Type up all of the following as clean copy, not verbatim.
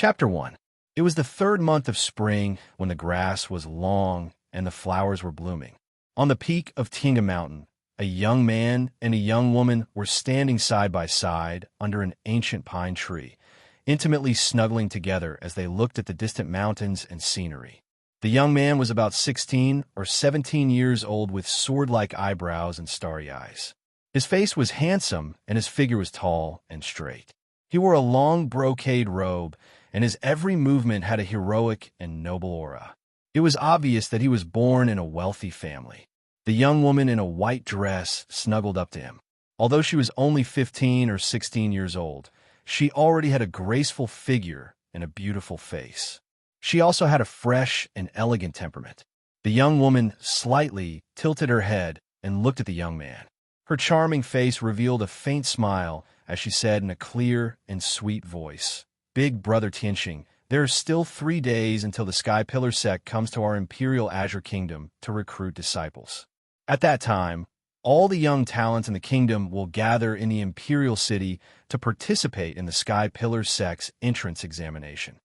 Chapter 1. It was the third month of spring when the grass was long and the flowers were blooming. On the peak of Tinga Mountain, a young man and a young woman were standing side by side under an ancient pine tree, intimately snuggling together as they looked at the distant mountains and scenery. The young man was about 16 or 17 years old with sword-like eyebrows and starry eyes. His face was handsome and his figure was tall and straight. He wore a long brocade robe, and his every movement had a heroic and noble aura. It was obvious that he was born in a wealthy family. The young woman in a white dress snuggled up to him. Although she was only 15 or 16 years old, she already had a graceful figure and a beautiful face. She also had a fresh and elegant temperament. The young woman slightly tilted her head and looked at the young man. Her charming face revealed a faint smile as she said in a clear and sweet voice, "Big Brother Tianxing, there are still 3 days until the Sky Pillar sect comes to our Imperial Azure Kingdom to recruit disciples. At that time, all the young talents in the kingdom will gather in the Imperial City to participate in the Sky Pillar sect's entrance examination.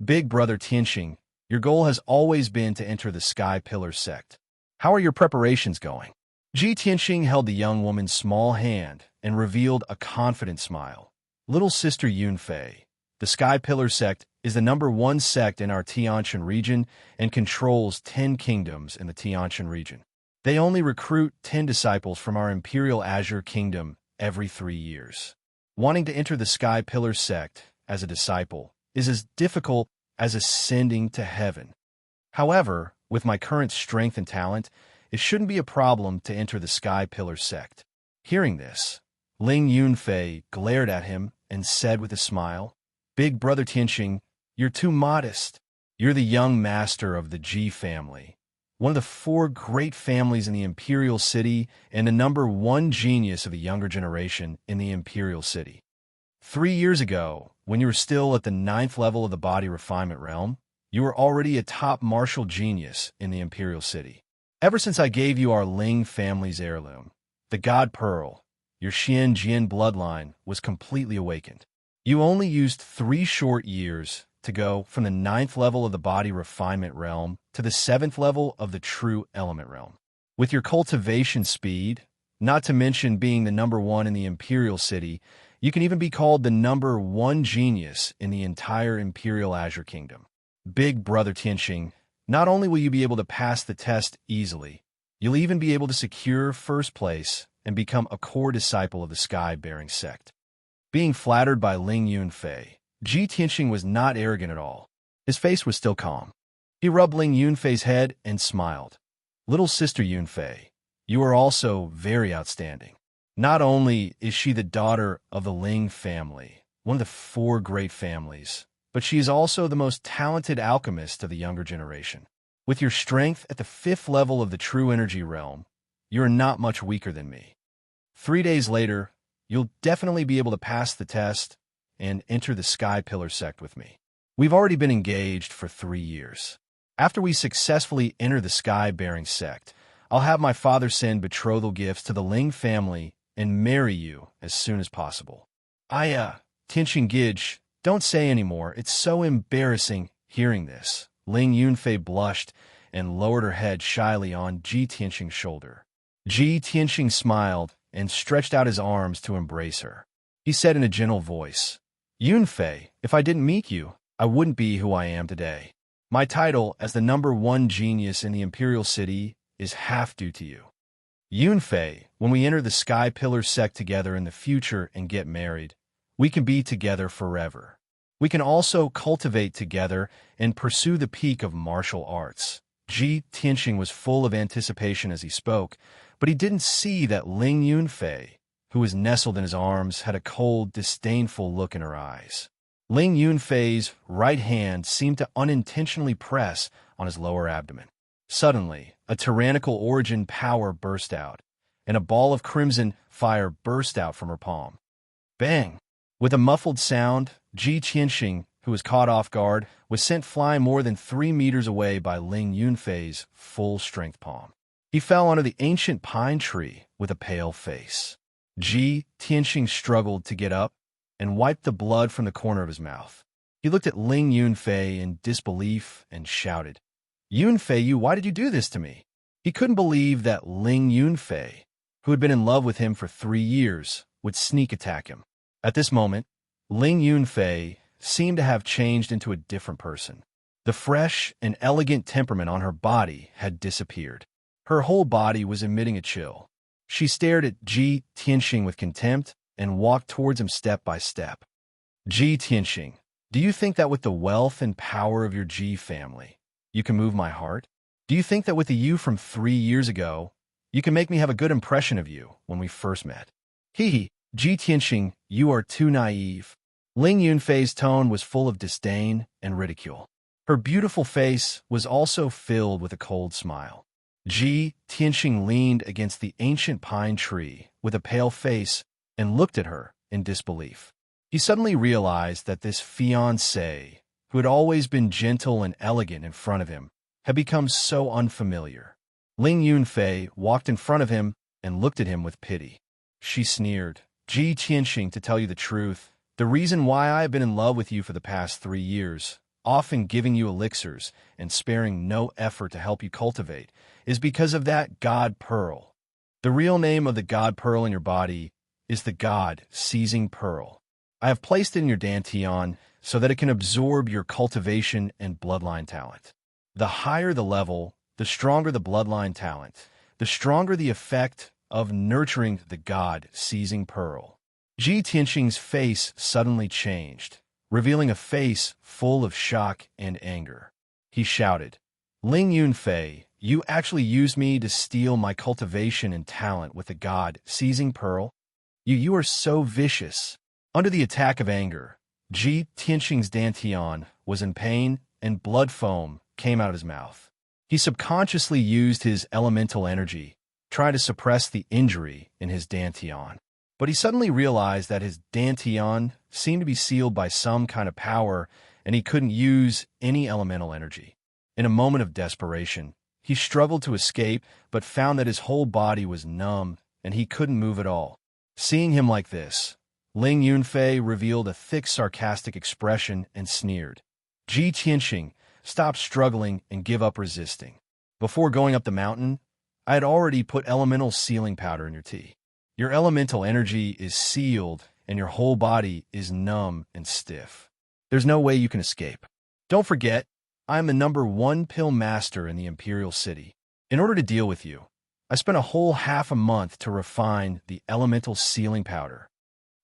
Big Brother Tianxing, your goal has always been to enter the Sky Pillar sect. How are your preparations going?" Ji Tianxing held the young woman's small hand and revealed a confident smile. "Little sister Yunfei, the Sky Pillar sect is the #1 sect in our Tianxin region and controls 10 kingdoms in the Tianxin region. They only recruit 10 disciples from our Imperial Azure Kingdom every 3 years. Wanting to enter the Sky Pillar sect as a disciple is as difficult as ascending to heaven. However, with my current strength and talent, it shouldn't be a problem to enter the Sky Pillar sect." Hearing this, Ling Yunfei glared at him and said with a smile, "Big Brother Tianxing, you're too modest. You're the young master of the Ji family, one of the 4 great families in the Imperial City and the #1 genius of the younger generation in the Imperial City. 3 years ago, when you were still at the 9th level of the body refinement realm, you were already a top martial genius in the Imperial City. Ever since I gave you our Ling family's heirloom, the God Pearl, your Xian Jian bloodline was completely awakened. You only used 3 short years to go from the 9th level of the body refinement realm to the 7th level of the true element realm. With your cultivation speed, not to mention being the #1 in the Imperial City, you can even be called the #1 genius in the entire Imperial Azure Kingdom. Big Brother Tianxing, not only will you be able to pass the test easily, you'll even be able to secure first place and become a core disciple of the Sky-bearing sect." Being flattered by Ling Yunfei, Ji Tianxing was not arrogant at all. His face was still calm. He rubbed Ling Yunfei's head and smiled. "Little sister Yunfei, you are also very outstanding. Not only is she the daughter of the Ling family, one of the 4 great families, but she is also the most talented alchemist of the younger generation. With your strength at the 5th level of the true energy realm, you are not much weaker than me. 3 days later, you'll definitely be able to pass the test and enter the Sky Pillar sect with me. We've already been engaged for 3 years. After we successfully enter the Sky-bearing sect, I'll have my father send betrothal gifts to the Ling family and marry you as soon as possible." Tianxing Gidge, don't say anymore. It's so embarrassing." Hearing this, Ling Yunfei blushed and lowered her head shyly on Ji Tianxing's shoulder. Ji Tianxing smiled and stretched out his arms to embrace her. He said in a gentle voice, "Yunfei, if I didn't meet you, I wouldn't be who I am today. My title as the #1 genius in the Imperial City is half due to you. Yunfei, when we enter the Sky Pillar sect together in the future and get married, we can be together forever. We can also cultivate together and pursue the peak of martial arts." Ji Tianxing was full of anticipation as he spoke, but he didn't see that Ling Yunfei, who was nestled in his arms, had a cold, disdainful look in her eyes. Ling Yunfei's right hand seemed to unintentionally press on his lower abdomen. Suddenly, a tyrannical origin power burst out, and a ball of crimson fire burst out from her palm. Bang! With a muffled sound, Ji Tianxing, who was caught off guard, was sent flying more than 3 meters away by Ling Yunfei's full-strength palm. He fell onto the ancient pine tree with a pale face. Ji Tianxing struggled to get up and wiped the blood from the corner of his mouth. He looked at Ling Yunfei in disbelief and shouted, Yunfei, why did you do this to me? He couldn't believe that Ling Yunfei, who had been in love with him for 3 years, would sneak attack him. At this moment, Ling Yunfei seemed to have changed into a different person. The fresh and elegant temperament on her body had disappeared. Her whole body was emitting a chill. She stared at Ji Tianxing with contempt and walked towards him step by step. Ji Tianxing, do you think that with the wealth and power of your Ji family, you can move my heart? Do you think that with the you from 3 years ago, you can make me have a good impression of you when we first met? Ji Tianxing, you are too naive. Ling Yunfei's tone was full of disdain and ridicule. Her beautiful face was also filled with a cold smile. Ji Tianxing leaned against the ancient pine tree with a pale face and looked at her in disbelief. He suddenly realized that this fiancée, who had always been gentle and elegant in front of him, had become so unfamiliar. Ling Yunfei walked in front of him and looked at him with pity. She sneered, Ji Tianxing, to tell you the truth, the reason why I have been in love with you for the past 3 years, often giving you elixirs and sparing no effort to help you cultivate, is because of that God Pearl. The real name of the God Pearl in your body is the God Seizing Pearl. I have placed it in your dantian so that it can absorb your cultivation and bloodline talent. The higher the level, the stronger the bloodline talent, the stronger the effect of nurturing the God Seizing Pearl. Ji Tianxing's face suddenly changed, revealing a face full of shock and anger. He shouted, Ling Yunfei, you actually used me to steal my cultivation and talent with the God Seizing Pearl? You are so vicious. Under the attack of anger, Ji Tianxing's dantian was in pain and blood foam came out of his mouth. He subconsciously used his elemental energy, trying to suppress the injury in his dantian. But he suddenly realized that his dantian seemed to be sealed by some kind of power, and he couldn't use any elemental energy. In a moment of desperation, he struggled to escape, but found that his whole body was numb, and he couldn't move at all. Seeing him like this, Ling Yunfei revealed a thick, sarcastic expression and sneered. Ji Tianxing, stop struggling and give up resisting. Before going up the mountain, I had already put elemental sealing powder in your tea. Your elemental energy is sealed, and your whole body is numb and stiff. There's no way you can escape. Don't forget, I am the #1 pill master in the Imperial City. In order to deal with you, I spent a whole half a month to refine the elemental sealing powder.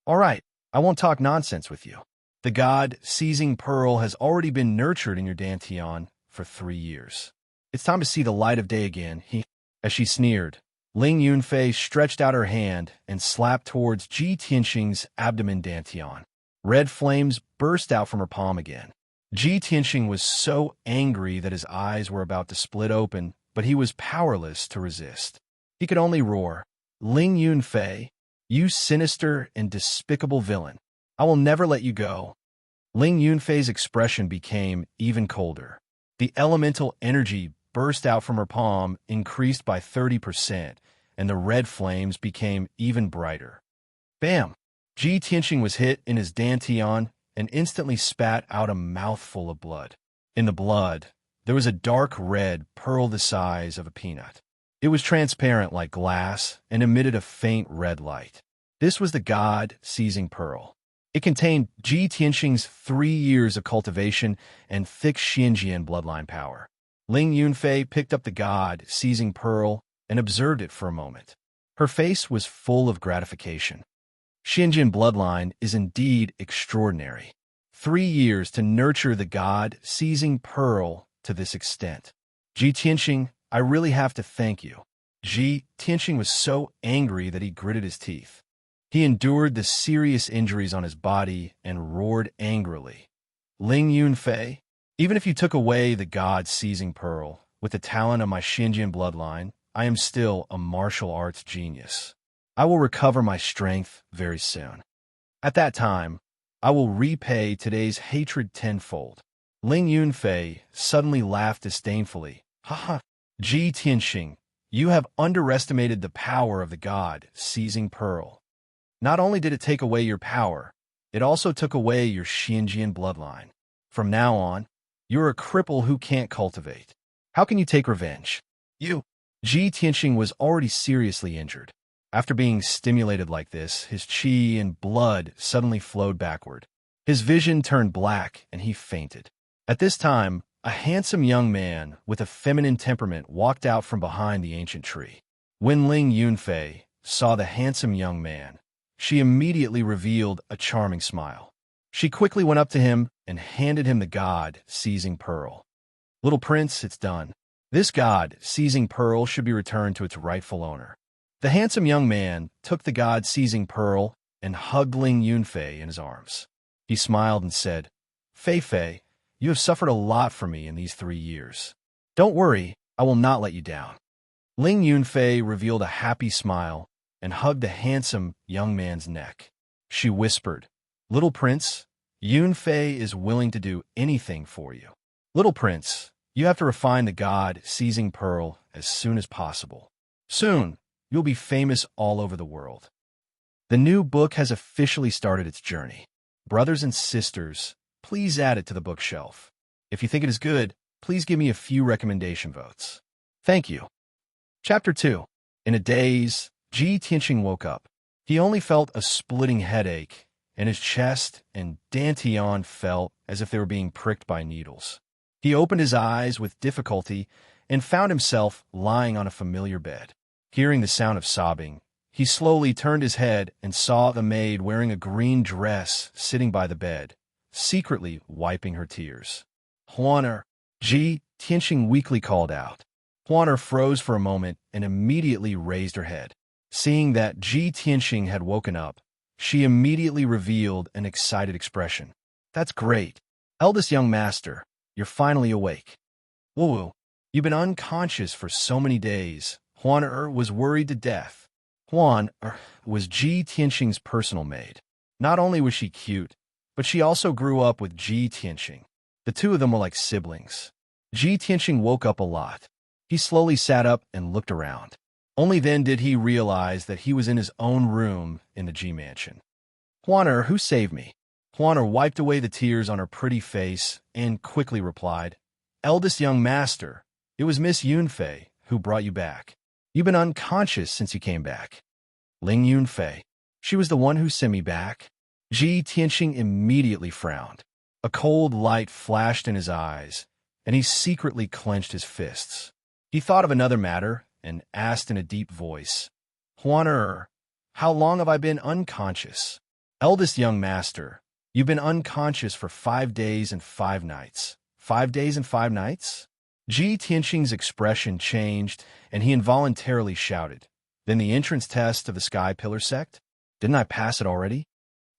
All right, I won't talk nonsense with you. The God Seizing Pearl has already been nurtured in your dantian for 3 years. It's time to see the light of day again. As she sneered, Ling Yunfei stretched out her hand and slapped towards Ji Tianxing's abdomen dantian. Red flames burst out from her palm again. Ji Tianxing was so angry that his eyes were about to split open, but he was powerless to resist. He could only roar, Ling Yunfei, you sinister and despicable villain. I will never let you go. Ling Yunfei's expression became even colder. The elemental energy burst out from her palm, increased by 30%, and the red flames became even brighter. Bam! Ji Tianxing was hit in his dantian and instantly spat out a mouthful of blood. In the blood, there was a dark red pearl the size of a peanut. It was transparent like glass and emitted a faint red light. This was the God Seizing Pearl. It contained Ji Tianxing's 3 years of cultivation and thick Xinjian bloodline power. Ling Yunfei picked up the God Seizing Pearl and observed it for a moment. Her face was full of gratification. Xinjian bloodline is indeed extraordinary. 3 years to nurture the God Seizing Pearl to this extent. Ji Tianxing, I really have to thank you. Ji Tianxing was so angry that he gritted his teeth. He endured the serious injuries on his body and roared angrily. Ling Yunfei, even if you took away the God Seizing Pearl with the talent of my Xinjian bloodline, I am still a martial arts genius. I will recover my strength very soon. At that time, I will repay today's hatred tenfold. Ling Yunfei suddenly laughed disdainfully. Haha, Ji Tianxing, you have underestimated the power of the God Seizing Pearl. Not only did it take away your power, it also took away your Xinjian bloodline. From now on, you're a cripple who can't cultivate. How can you take revenge? You. Ji Tianxing was already seriously injured. After being stimulated like this, his qi and blood suddenly flowed backward. His vision turned black and he fainted. At this time, a handsome young man with a feminine temperament walked out from behind the ancient tree. When Ling Yunfei saw the handsome young man, she immediately revealed a charming smile. She quickly went up to him and handed him the God-seizing pearl. Little prince, it's done. This God-seizing pearl should be returned to its rightful owner. The handsome young man took the God-seizing pearl and hugged Ling Yunfei in his arms. He smiled and said, Fei Fei, you have suffered a lot for me in these 3 years. Don't worry, I will not let you down. Ling Yunfei revealed a happy smile and hugged the handsome young man's neck. She whispered, Little prince, Yunfei is willing to do anything for you. Little prince, you have to refine the God-seizing pearl as soon as possible. Soon, you'll be famous all over the world. The new book has officially started its journey. Brothers and sisters, please add it to the bookshelf. If you think it is good, please give me a few recommendation votes. Thank you. Chapter 2. In a daze, Ji Tianxing woke up. He only felt a splitting headache, and his chest and dantian felt as if they were being pricked by needles. He opened his eyes with difficulty and found himself lying on a familiar bed. Hearing the sound of sobbing, he slowly turned his head and saw the maid wearing a green dress sitting by the bed, secretly wiping her tears. Huaner, Ji Tianxing weakly called out. Huaner froze for a moment and immediately raised her head. Seeing that Ji Tianxing had woken up, she immediately revealed an excited expression. That's great. Eldest young master, you're finally awake. Woo-woo, you've been unconscious for so many days. Huaner was worried to death. Huan was Ji Tianxing's personal maid. Not only was she cute, but she also grew up with Ji Tianxing. The two of them were like siblings. Ji Tianxing woke up a lot. He slowly sat up and looked around. Only then did he realize that he was in his own room in the Ji mansion. Huaner, who saved me? Huaner wiped away the tears on her pretty face and quickly replied, Eldest young master, it was Miss Yunfei who brought you back. You've been unconscious since you came back. Ling Yunfei. She was the one who sent me back. Ji Tianxing immediately frowned. A cold light flashed in his eyes, and he secretly clenched his fists. He thought of another matter and asked in a deep voice, Huaner, how long have I been unconscious? Eldest young master, you've been unconscious for 5 days and 5 nights. 5 days and 5 nights? Ji Tianxing's expression changed, and he involuntarily shouted, Then the entrance test of the Sky Pillar sect? Didn't I pass it already?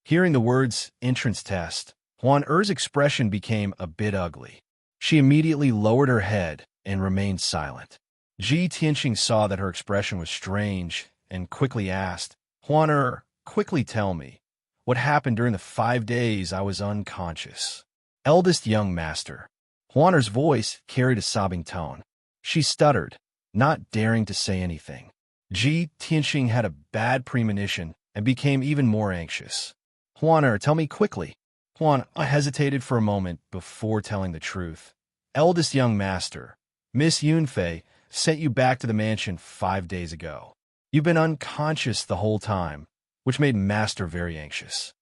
Hearing the words entrance test, Huaner's expression became a bit ugly. She immediately lowered her head and remained silent. Ji Tianxing saw that her expression was strange and quickly asked, Huaner, quickly tell me, what happened during the 5 days I was unconscious? Eldest young master. Huaner's voice carried a sobbing tone. She stuttered, not daring to say anything. Ji Tianxing had a bad premonition and became even more anxious. Huaner, tell me quickly. Huan hesitated for a moment before telling the truth. Eldest young master, Miss Yunfei sent you back to the mansion 5 days ago. You've been unconscious the whole time, which made Master very anxious.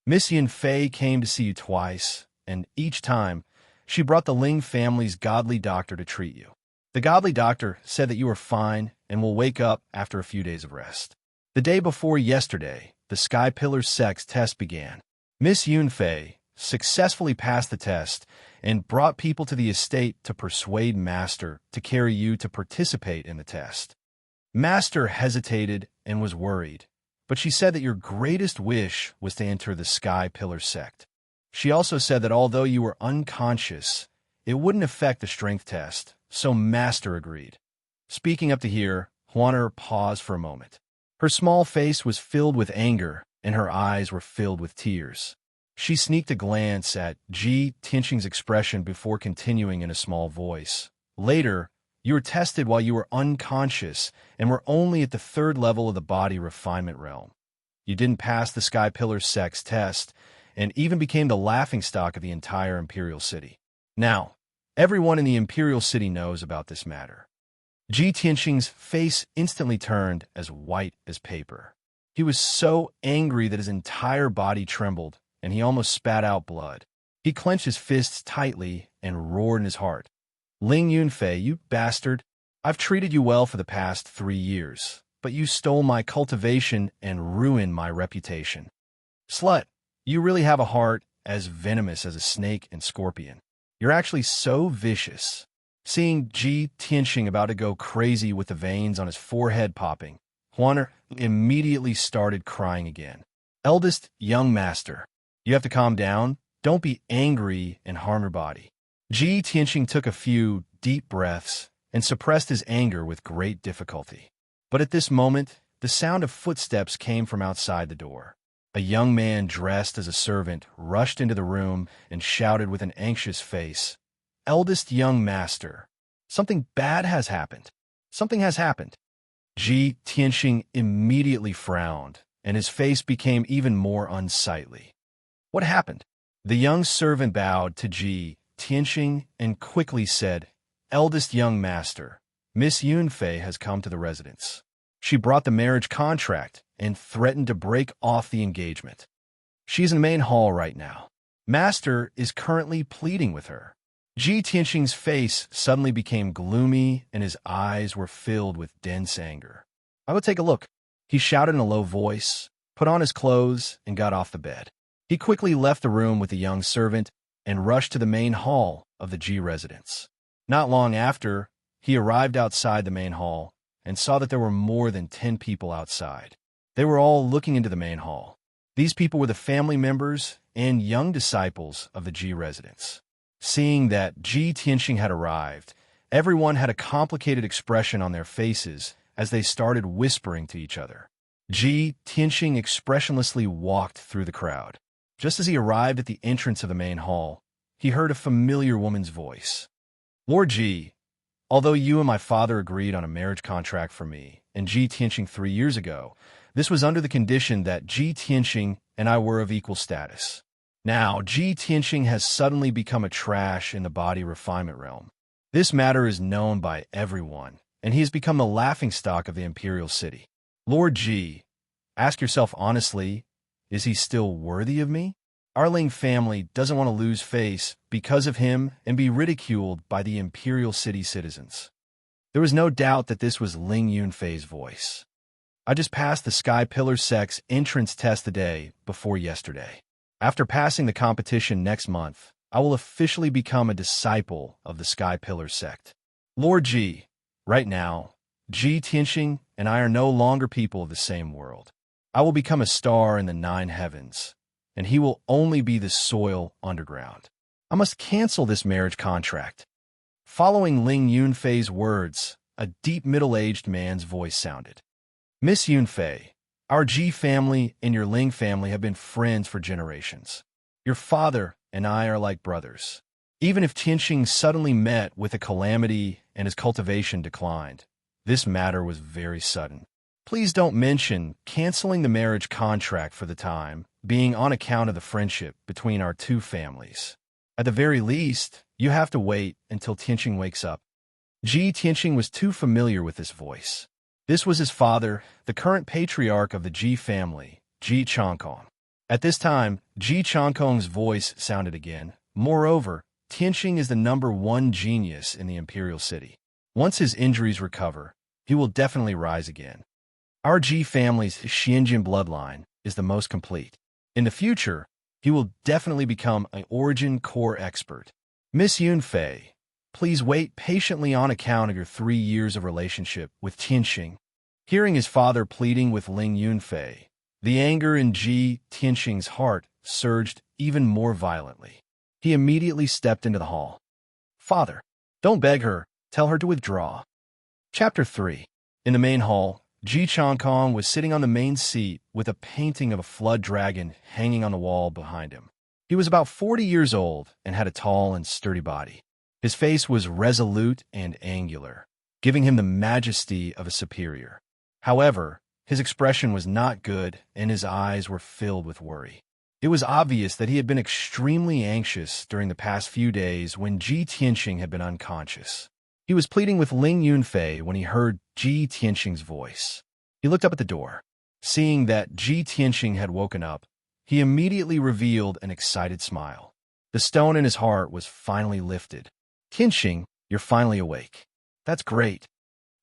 Miss Yunfei came to see you twice, and each time, she brought the Ling family's godly doctor to treat you. The godly doctor said that you are fine and will wake up after a few days of rest. The day before yesterday, the Sky Pillar sect's test began. Miss Yunfei successfully passed the test and brought people to the estate to persuade Master to carry you to participate in the test. Master hesitated and was worried, but she said that your greatest wish was to enter the Sky Pillar sect. She also said that although you were unconscious, it wouldn't affect the strength test, so Master agreed. Speaking up to here, Huaner paused for a moment. Her small face was filled with anger, and her eyes were filled with tears. She sneaked a glance at Ji Tianxing's expression before continuing in a small voice. Later, you were tested while you were unconscious and were only at the 3rd level of the body refinement realm. You didn't pass the Sky Pillar sect's test, and even became the laughingstock of the entire imperial city. Now, everyone in the imperial city knows about this matter. Ji Tianxing's face instantly turned as white as paper. He was so angry that his entire body trembled, and he almost spat out blood. He clenched his fists tightly and roared in his heart. "Ling Yunfei, you bastard! I've treated you well for the past 3 years, but you stole my cultivation and ruined my reputation. Slut, you really have a heart as venomous as a snake and scorpion. You're actually so vicious." Seeing Ji Tianxing about to go crazy with the veins on his forehead popping, Huaner immediately started crying again. "Eldest young master, you have to calm down. Don't be angry and harm your body." Ji Tianxing took a few deep breaths and suppressed his anger with great difficulty. But at this moment, the sound of footsteps came from outside the door. A young man dressed as a servant rushed into the room and shouted with an anxious face, "Eldest young master, something bad has happened. Something has happened." Ji Tianxing immediately frowned, and his face became even more unsightly. "What happened?" The young servant bowed to Ji Tianxing and quickly said, "Eldest young master, Miss Yunfei has come to the residence. She brought the marriage contract and threatened to break off the engagement. She's in the main hall right now. Master is currently pleading with her." Ji Tianxing's face suddenly became gloomy and his eyes were filled with dense anger. "I will take a look," he shouted in a low voice, put on his clothes, and got off the bed. He quickly left the room with the young servant and rushed to the main hall of the Ji residence. Not long after, he arrived outside the main hall and saw that there were more than 10 people outside. They were all looking into the main hall. These people were the family members and young disciples of the Ji residence. Seeing that Ji Tianxing had arrived, everyone had a complicated expression on their faces as they started whispering to each other. Ji Tianxing expressionlessly walked through the crowd. Just as he arrived at the entrance of the main hall, he heard a familiar woman's voice. "Lord Ji, although you and my father agreed on a marriage contract for me and Ji Tianxing 3 years ago, this was under the condition that Ji Tianxing and I were of equal status. Now, Ji Tianxing has suddenly become a trash in the body refinement realm. This matter is known by everyone, and he has become the laughingstock of the imperial city. Lord Ji, ask yourself honestly, is he still worthy of me? Our Ling family doesn't want to lose face because of him and be ridiculed by the imperial city citizens." There was no doubt that this was Ling Yunfei's voice. "I just passed the Sky Pillar Sect's entrance test the day before yesterday. After passing the competition next month, I will officially become a disciple of the Sky Pillar Sect. Lord Ji, right now, Ji Tianxing and I are no longer people of the same world. I will become a star in the 9 heavens, and he will only be the soil underground. I must cancel this marriage contract." Following Ling Yunfei's words, a deep middle-aged man's voice sounded. "Miss Yunfei, our Ji family and your Ling family have been friends for generations. Your father and I are like brothers. Even if Tianxing suddenly met with a calamity and his cultivation declined, this matter was very sudden. Please don't mention canceling the marriage contract for the time being on account of the friendship between our 2 families. At the very least, you have to wait until Tianxing wakes up." Ji Tianxing was too familiar with this voice. This was his father, the current patriarch of the Ji family, Ji Changkong. At this time, Ji Changkong's voice sounded again. Moreover, Tianxing is the #1 genius in the imperial city. Once his injuries recover, he will definitely rise again. Our Ji family's Xianjin bloodline is the most complete. In the future, he will definitely become an origin core expert. Miss Yunfei, please wait patiently on account of your 3 years of relationship with Tianxing." Hearing his father pleading with Ling Yunfei, the anger in Ji Tianxing's heart surged even more violently. He immediately stepped into the hall. "Father, don't beg her. Tell her to withdraw." Chapter 3. In the main hall, Ji Changkong was sitting on the main seat with a painting of a flood dragon hanging on the wall behind him. He was about 40 years old and had a tall and sturdy body. His face was resolute and angular, giving him the majesty of a superior. However, his expression was not good and his eyes were filled with worry. It was obvious that he had been extremely anxious during the past few days when Ji Tianxing had been unconscious. He was pleading with Ling Yunfei when he heard Ji Tianxing's voice. He looked up at the door. Seeing that Ji Tianxing had woken up, he immediately revealed an excited smile. The stone in his heart was finally lifted. Tianxing, you're finally awake. That's great.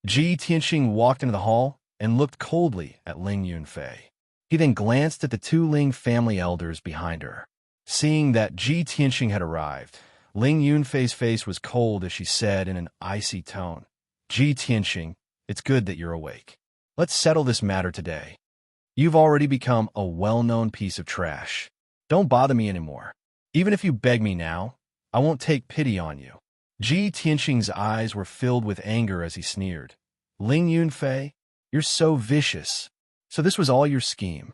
Ji Tianxing walked into the hall and looked coldly at Ling Yunfei. He then glanced at the two Ling family elders behind her. Seeing that Ji Tianxing had arrived, Ling Yunfei's face was cold as she said in an icy tone, Ji Tianxing, it's good that you're awake. Let's settle this matter today. You've already become a well-known piece of trash. Don't bother me anymore. Even if you beg me now, I won't take pity on you. Ji Tianxing's eyes were filled with anger as he sneered. Ling Yunfei, you're so vicious. So this was all your scheme.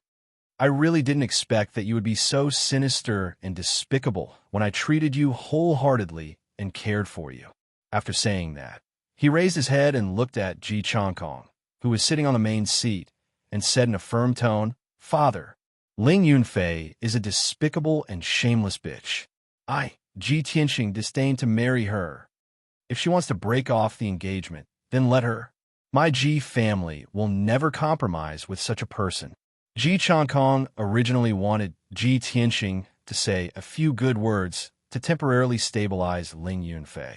I really didn't expect that you would be so sinister and despicable when I treated you wholeheartedly and cared for you. After saying that, he raised his head and looked at Ji Changkong, who was sitting on the main seat, and said in a firm tone, Father, Ling Yunfei is a despicable and shameless bitch. Ji Tianxing, disdain to marry her. If she wants to break off the engagement, then let her. My Ji family will never compromise with such a person. Ji Changkong originally wanted Ji Tianxing to say a few good words to temporarily stabilize Ling Yunfei.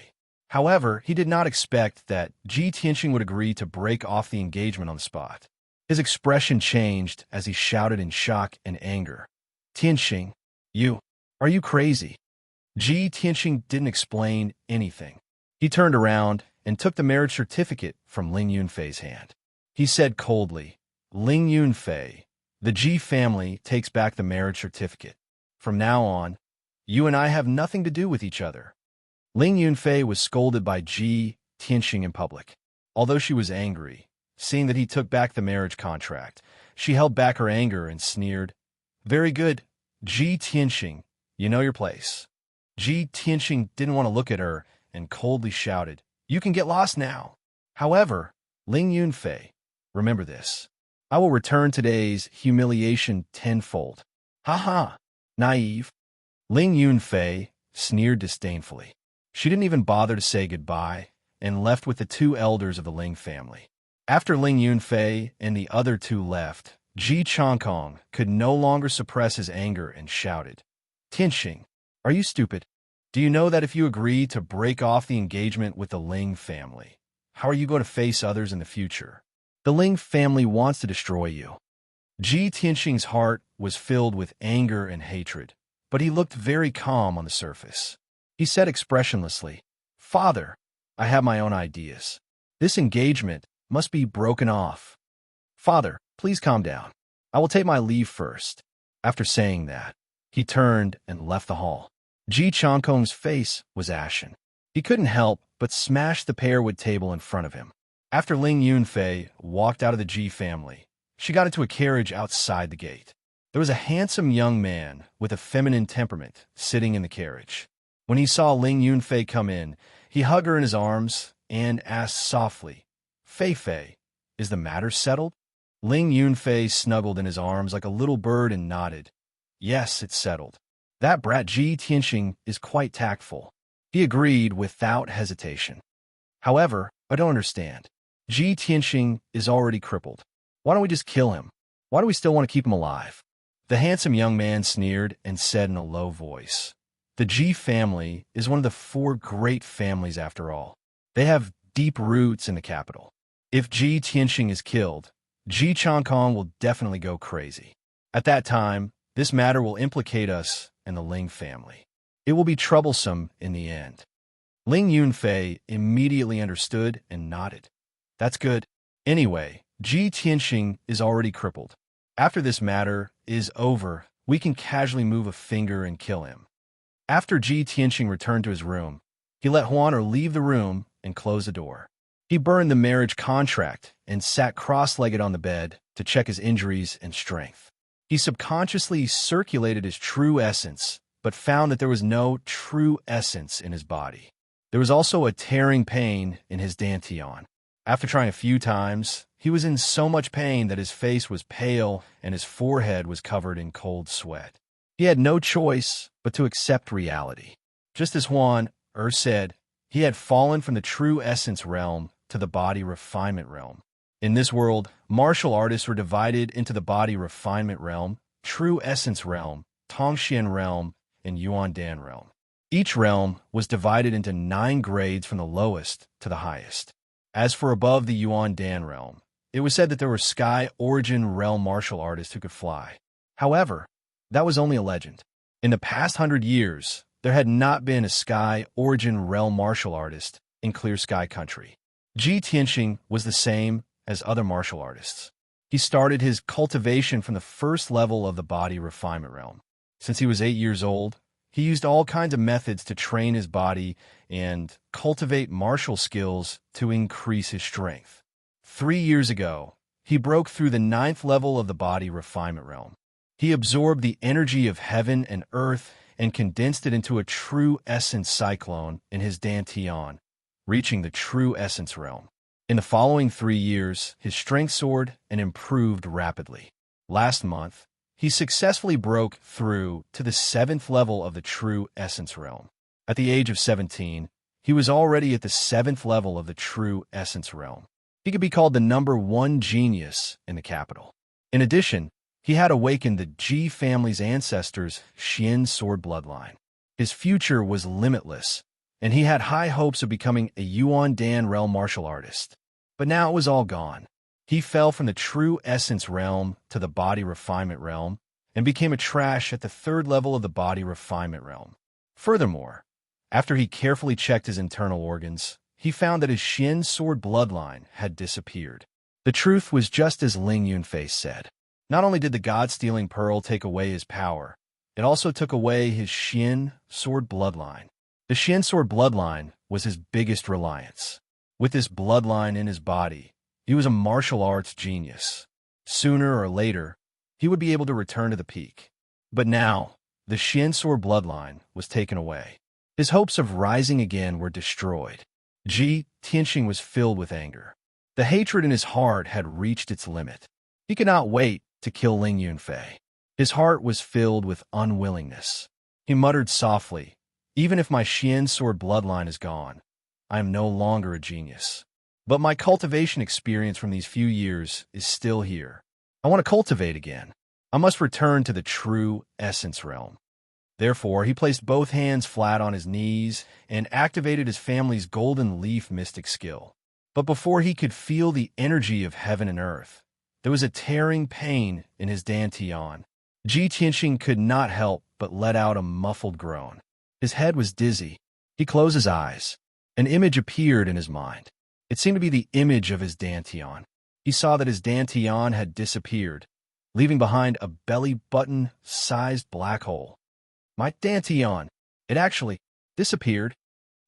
However, he did not expect that Ji Tianxing would agree to break off the engagement on the spot. His expression changed as he shouted in shock and anger. Tianxing, are you crazy? Ji Tianxing didn't explain anything. He turned around and took the marriage certificate from Ling Yunfei's hand. He said coldly, Ling Yunfei, the Ji family takes back the marriage certificate. From now on, you and I have nothing to do with each other. Ling Yunfei was scolded by Ji Tianxing in public. Although she was angry, seeing that he took back the marriage contract, she held back her anger and sneered, Very good, Ji Tianxing, you know your place. Ji Tianxing didn't want to look at her and coldly shouted, You can get lost now. However, Ling Yunfei, remember this. I will return today's humiliation tenfold. Ha ha, naive. Ling Yunfei sneered disdainfully. She didn't even bother to say goodbye and left with the two elders of the Ling family. After Ling Yunfei and the other two left, Ji Changkong could no longer suppress his anger and shouted, Tianxing, are you stupid? Do you know that if you agree to break off the engagement with the Ling family, how are you going to face others in the future? The Ling family wants to destroy you. Ji Tianxing's heart was filled with anger and hatred, but he looked very calm on the surface. He said expressionlessly, Father, I have my own ideas. This engagement must be broken off. Father, please calm down. I will take my leave first. After saying that, he turned and left the hall. Ji Changkong's face was ashen. He couldn't help but smash the pearwood table in front of him. After Ling Yunfei walked out of the Ji family, she got into a carriage outside the gate. There was a handsome young man with a feminine temperament sitting in the carriage. When he saw Ling Yunfei come in, he hugged her in his arms and asked softly, Fei Fei, is the matter settled? Ling Yunfei snuggled in his arms like a little bird and nodded. Yes, it's settled. That brat Ji Tianxing is quite tactful. He agreed without hesitation. However, I don't understand. Ji Tianxing is already crippled. Why don't we just kill him? Why do we still want to keep him alive? The handsome young man sneered and said in a low voice, The Ji family is one of the 4 great families after all. They have deep roots in the capital. If Ji Tianxing is killed, Ji Changkong will definitely go crazy. At that time, this matter will implicate us and the Ling family. It will be troublesome in the end. Ling Yunfei immediately understood and nodded. That's good. Anyway, Ji Tianxing is already crippled. After this matter is over, we can casually move a finger and kill him. After Ji Tianxing returned to his room, he let Huaner leave the room and close the door. He burned the marriage contract and sat cross-legged on the bed to check his injuries and strength. He subconsciously circulated his true essence, but found that there was no true essence in his body. There was also a tearing pain in his dantian. After trying a few times, he was in so much pain that his face was pale and his forehead was covered in cold sweat. He had no choice but to accept reality. Just as said, he had fallen from the true essence realm to the body refinement realm. In this world, martial artists were divided into the body refinement realm, true essence realm, Tongxian realm, and Yuan Dan realm. Each realm was divided into 9 grades from the lowest to the highest. As for above the Yuan Dan realm, it was said that there were sky origin realm martial artists who could fly. However, that was only a legend. In the past 100 years, there had not been a sky origin realm martial artist in Clear Sky Country. Ji Tianxing was the same as other martial artists. He started his cultivation from the first level of the body refinement realm. Since he was 8 years old, he used all kinds of methods to train his body and cultivate martial skills to increase his strength. 3 years ago, he broke through the 9th level of the body refinement realm. He absorbed the energy of heaven and earth and condensed it into a true essence cyclone in his dantian, reaching the true essence realm. In the following 3 years, his strength soared and improved rapidly. Last month, he successfully broke through to the 7th level of the true essence realm. At the age of 17, he was already at the 7th level of the true essence realm. He could be called the #1 genius in the capital. In addition, he had awakened the Ji family's ancestors' Xian sword bloodline. His future was limitless, and he had high hopes of becoming a Yuan Dan realm martial artist. But now it was all gone. He fell from the true essence realm to the body refinement realm and became a trash at the 3rd level of the body refinement realm. Furthermore, after he carefully checked his internal organs, he found that his Xian sword bloodline had disappeared. The truth was just as Ling Yunfei said. Not only did the God-stealing pearl take away his power, it also took away his Xian sword bloodline. The Xian sword bloodline was his biggest reliance. With this bloodline in his body, he was a martial arts genius. Sooner or later, he would be able to return to the peak. But now, the Xian sword bloodline was taken away. His hopes of rising again were destroyed. Ji Tianxing was filled with anger. The hatred in his heart had reached its limit. He could not wait to kill Ling Yunfei. His heart was filled with unwillingness. He muttered softly, "Even if my Xian sword bloodline is gone, I am no longer a genius. But my cultivation experience from these few years is still here. I want to cultivate again. I must return to the true essence realm." Therefore, he placed both hands flat on his knees and activated his family's golden leaf mystic skill. But before he could feel the energy of heaven and earth, there was a tearing pain in his dantian. Ji Tianxing could not help but let out a muffled groan. His head was dizzy. He closed his eyes. An image appeared in his mind. It seemed to be the image of his dantian. He saw that his dantian had disappeared, leaving behind a belly-button-sized black hole. My dantian! It actually disappeared.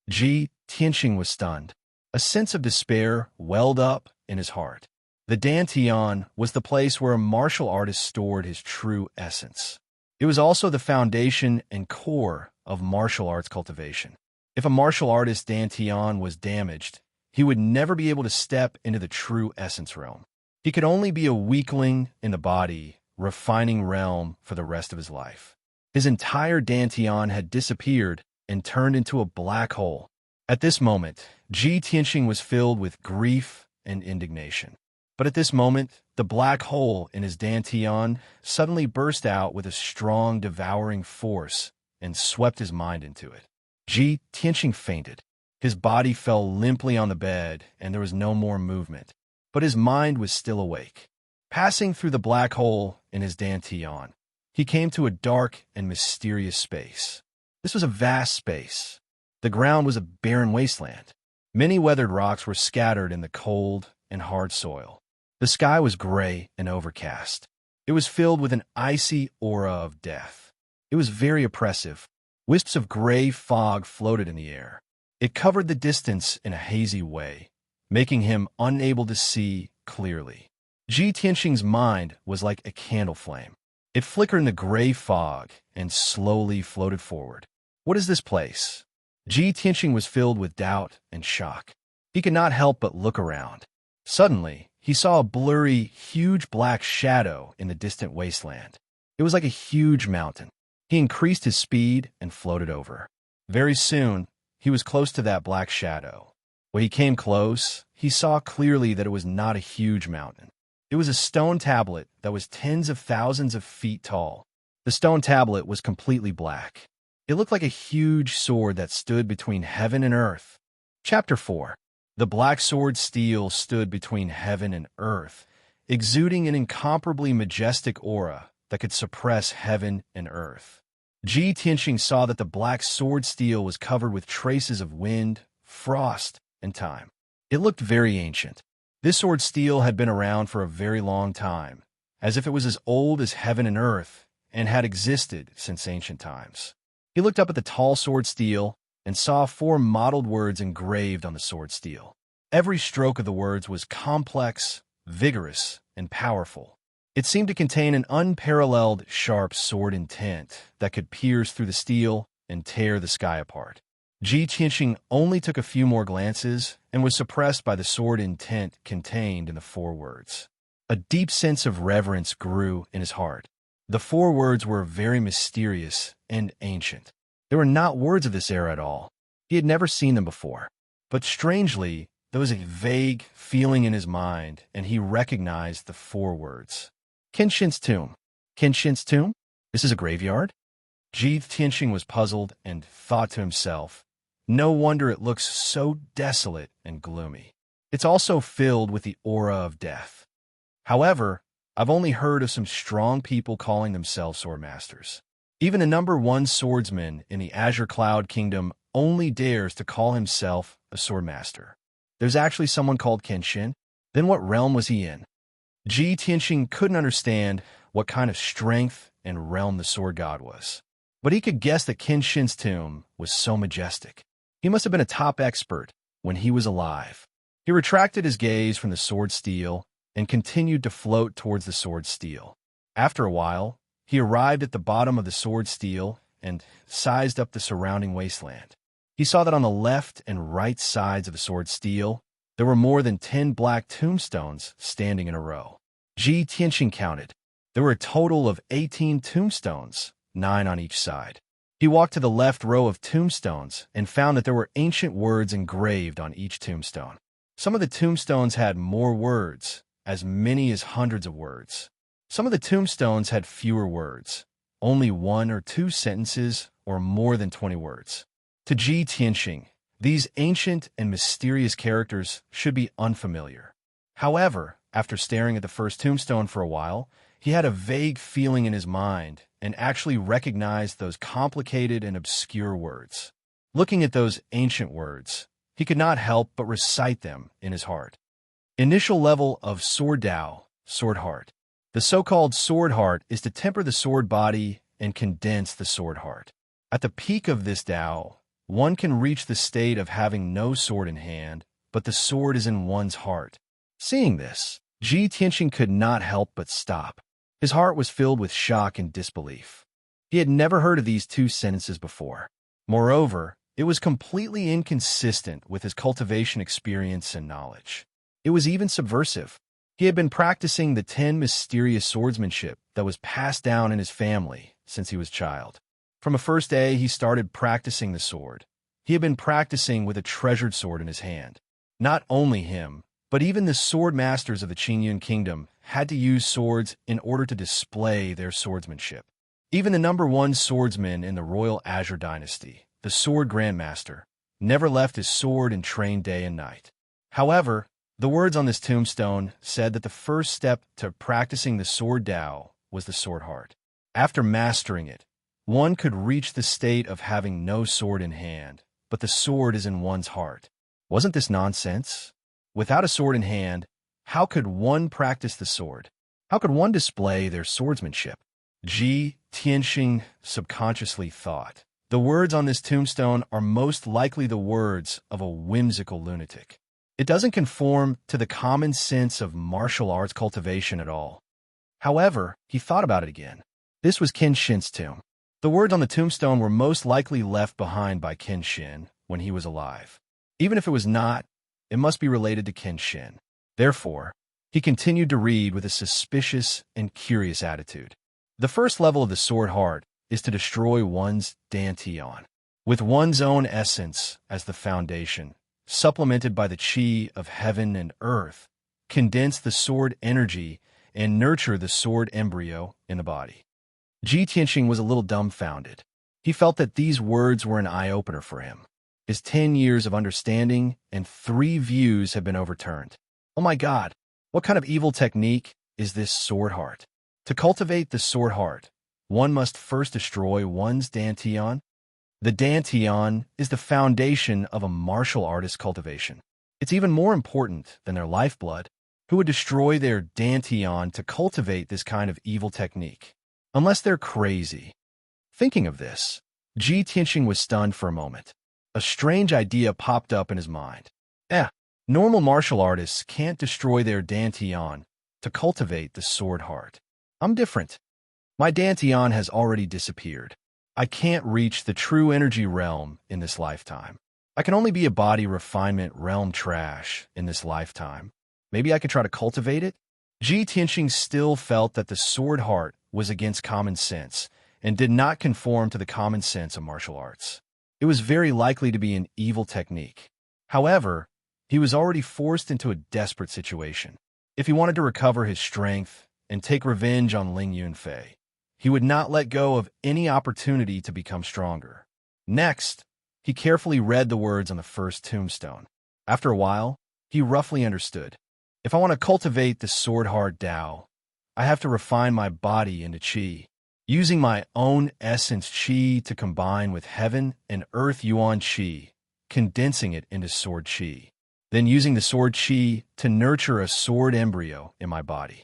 Ji Tianxing was stunned. A sense of despair welled up in his heart. The dantian was the place where a martial artist stored his true essence. It was also the foundation and core of martial arts cultivation. If a martial artist's dantian was damaged, he would never be able to step into the true essence realm. He could only be a weakling in the body, refining realm for the rest of his life. His entire dantian had disappeared and turned into a black hole. At this moment, Ji Tianxing was filled with grief and indignation. But at this moment, the black hole in his dantian suddenly burst out with a strong, devouring force and swept his mind into it. Ji Tianxing fainted. His body fell limply on the bed, and there was no more movement. But his mind was still awake. Passing through the black hole in his dantian, he came to a dark and mysterious space. This was a vast space. The ground was a barren wasteland. Many weathered rocks were scattered in the cold and hard soil. The sky was gray and overcast. It was filled with an icy aura of death. It was very oppressive. Wisps of gray fog floated in the air. It covered the distance in a hazy way, making him unable to see clearly. Ji Tianxing's mind was like a candle flame. It flickered in the gray fog and slowly floated forward. What is this place? Ji Tianxing was filled with doubt and shock. He could not help but look around. Suddenly, he saw a blurry, huge black shadow in the distant wasteland. It was like a huge mountain. He increased his speed and floated over. Very soon, he was close to that black shadow. When he came close, he saw clearly that it was not a huge mountain. It was a stone tablet that was tens of thousands of feet tall. The stone tablet was completely black. It looked like a huge sword that stood between heaven and earth. Chapter 4. The black sword steel stood between heaven and earth, exuding an incomparably majestic aura that could suppress heaven and earth. Ji Tianxing saw that the black sword steel was covered with traces of wind, frost, and time. It looked very ancient. This sword steel had been around for a very long time, as if it was as old as heaven and earth, and had existed since ancient times. He looked up at the tall sword steel and saw 4 mottled words engraved on the sword steel. Every stroke of the words was complex, vigorous, and powerful. It seemed to contain an unparalleled, sharp sword intent that could pierce through the steel and tear the sky apart. Ji Tianxing only took a few more glances and was suppressed by the sword intent contained in the 4 words. A deep sense of reverence grew in his heart. The 4 words were very mysterious and ancient. They were not words of this era at all. He had never seen them before. But strangely, there was a vague feeling in his mind, and he recognized the 4 words. Kenshin's tomb. Kenshin's tomb? This is a graveyard? Ji Tianxing was puzzled and thought to himself, no wonder it looks so desolate and gloomy. It's also filled with the aura of death. However, I've only heard of some strong people calling themselves sword masters. Even the number 1 swordsman in the Azure Cloud Kingdom only dares to call himself a sword master. There's actually someone called Kenshin. Then what realm was he in? Ji Tianxing couldn't understand what kind of strength and realm the sword god was, but he could guess that Kenshin's tomb was so majestic. He must have been a top expert when he was alive. He retracted his gaze from the sword steel and continued to float towards the sword steel. After a while, he arrived at the bottom of the sword steel and sized up the surrounding wasteland. He saw that on the left and right sides of the sword steel, there were more than 10 black tombstones standing in a row. Ji Tianxing counted. There were a total of 18 tombstones, 9 on each side. He walked to the left row of tombstones and found that there were ancient words engraved on each tombstone. Some of the tombstones had more words, as many as hundreds of words. Some of the tombstones had fewer words, only 1 or 2 sentences or more than 20 words. To Ji Tianxing, these ancient and mysterious characters should be unfamiliar. However, after staring at the first tombstone for a while, he had a vague feeling in his mind and actually recognized those complicated and obscure words. Looking at those ancient words, he could not help but recite them in his heart. Initial level of Sword Dao, Sword Heart. The so-called Sword Heart is to temper the sword body and condense the sword heart. At the peak of this Dao, one can reach the state of having no sword in hand, but the sword is in one's heart. Seeing this, Ji Tianxing could not help but stop. His heart was filled with shock and disbelief. He had never heard of these 2 sentences before. Moreover, it was completely inconsistent with his cultivation experience and knowledge. It was even subversive. He had been practicing the 10 mysterious swordsmanship that was passed down in his family since he was a child. From a first day, he started practicing the sword. He had been practicing with a treasured sword in his hand. Not only him, but even the sword masters of the Qingyun Kingdom had to use swords in order to display their swordsmanship. Even the number 1 swordsman in the Royal Azure Dynasty, the Sword Grandmaster, never left his sword and trained day and night. However, the words on this tombstone said that the first step to practicing the Sword Dao was the Sword Heart. After mastering it, one could reach the state of having no sword in hand, but the sword is in one's heart. Wasn't this nonsense? Without a sword in hand, how could one practice the sword? How could one display their swordsmanship? Ji Tianxing subconsciously thought. The words on this tombstone are most likely the words of a whimsical lunatic. It doesn't conform to the common sense of martial arts cultivation at all. However, he thought about it again. This was Kenshin's tomb. The words on the tombstone were most likely left behind by Kenshin when he was alive. Even if it was not, it must be related to Kenshin. Therefore, he continued to read with a suspicious and curious attitude. The first level of the Sword Heart is to destroy one's dantian. With one's own essence as the foundation, supplemented by the chi of heaven and earth, condense the sword energy and nurture the sword embryo in the body. Ji Tianxing was a little dumbfounded. He felt that these words were an eye-opener for him. His 10 years of understanding and 3 views had been overturned. Oh my God, what kind of evil technique is this sword heart? To cultivate the sword heart, one must first destroy one's dantian. The dantian is the foundation of a martial artist's cultivation. It's even more important than their lifeblood. Who would destroy their dantian to cultivate this kind of evil technique? Unless they're crazy. Thinking of this, Ji Tianxing was stunned for a moment. A strange idea popped up in his mind. Normal martial artists can't destroy their dantian to cultivate the sword heart. I'm different. My dantian has already disappeared. I can't reach the true energy realm in this lifetime. I can only be a body refinement realm trash in this lifetime. Maybe I could try to cultivate it? Ji Tianxing still felt that the sword heart was against common sense and did not conform to the common sense of martial arts. It was very likely to be an evil technique. However, he was already forced into a desperate situation. If he wanted to recover his strength and take revenge on Ling Yunfei, he would not let go of any opportunity to become stronger. Next, he carefully read the words on the first tombstone. After a while, he roughly understood. If I want to cultivate the sword heart Tao, I have to refine my body into qi, using my own essence qi to combine with heaven and earth yuan qi, condensing it into sword qi, then using the sword qi to nurture a sword embryo in my body.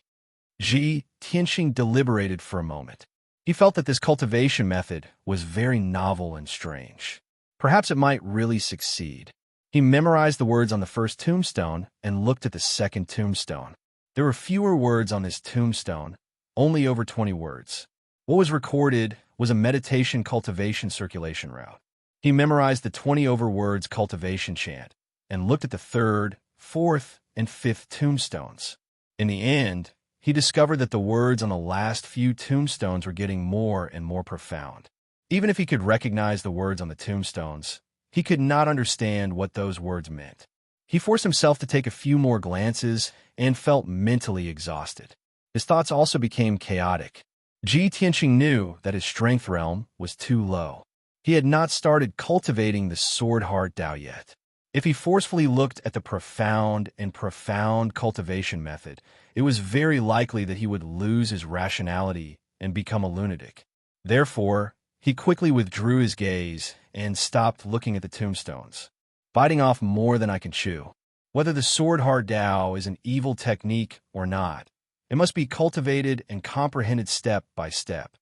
Ji Tianxing deliberated for a moment. He felt that this cultivation method was very novel and strange. Perhaps it might really succeed. He memorized the words on the first tombstone and looked at the second tombstone. There were fewer words on this tombstone, only over 20 words. What was recorded was a meditation cultivation circulation route. He memorized the 20 over words cultivation chant and looked at the third, fourth, and fifth tombstones. In the end, he discovered that the words on the last few tombstones were getting more and more profound. Even if he could recognize the words on the tombstones, he could not understand what those words meant. He forced himself to take a few more glances and felt mentally exhausted. His thoughts also became chaotic. Ji Tianxing knew that his strength realm was too low. He had not started cultivating the sword heart Tao yet. If he forcefully looked at the profound cultivation method, it was very likely that he would lose his rationality and become a lunatic. Therefore, he quickly withdrew his gaze and stopped looking at the tombstones, biting off more than I can chew. Whether the sword heart Tao is an evil technique or not, it must be cultivated and comprehended step by step.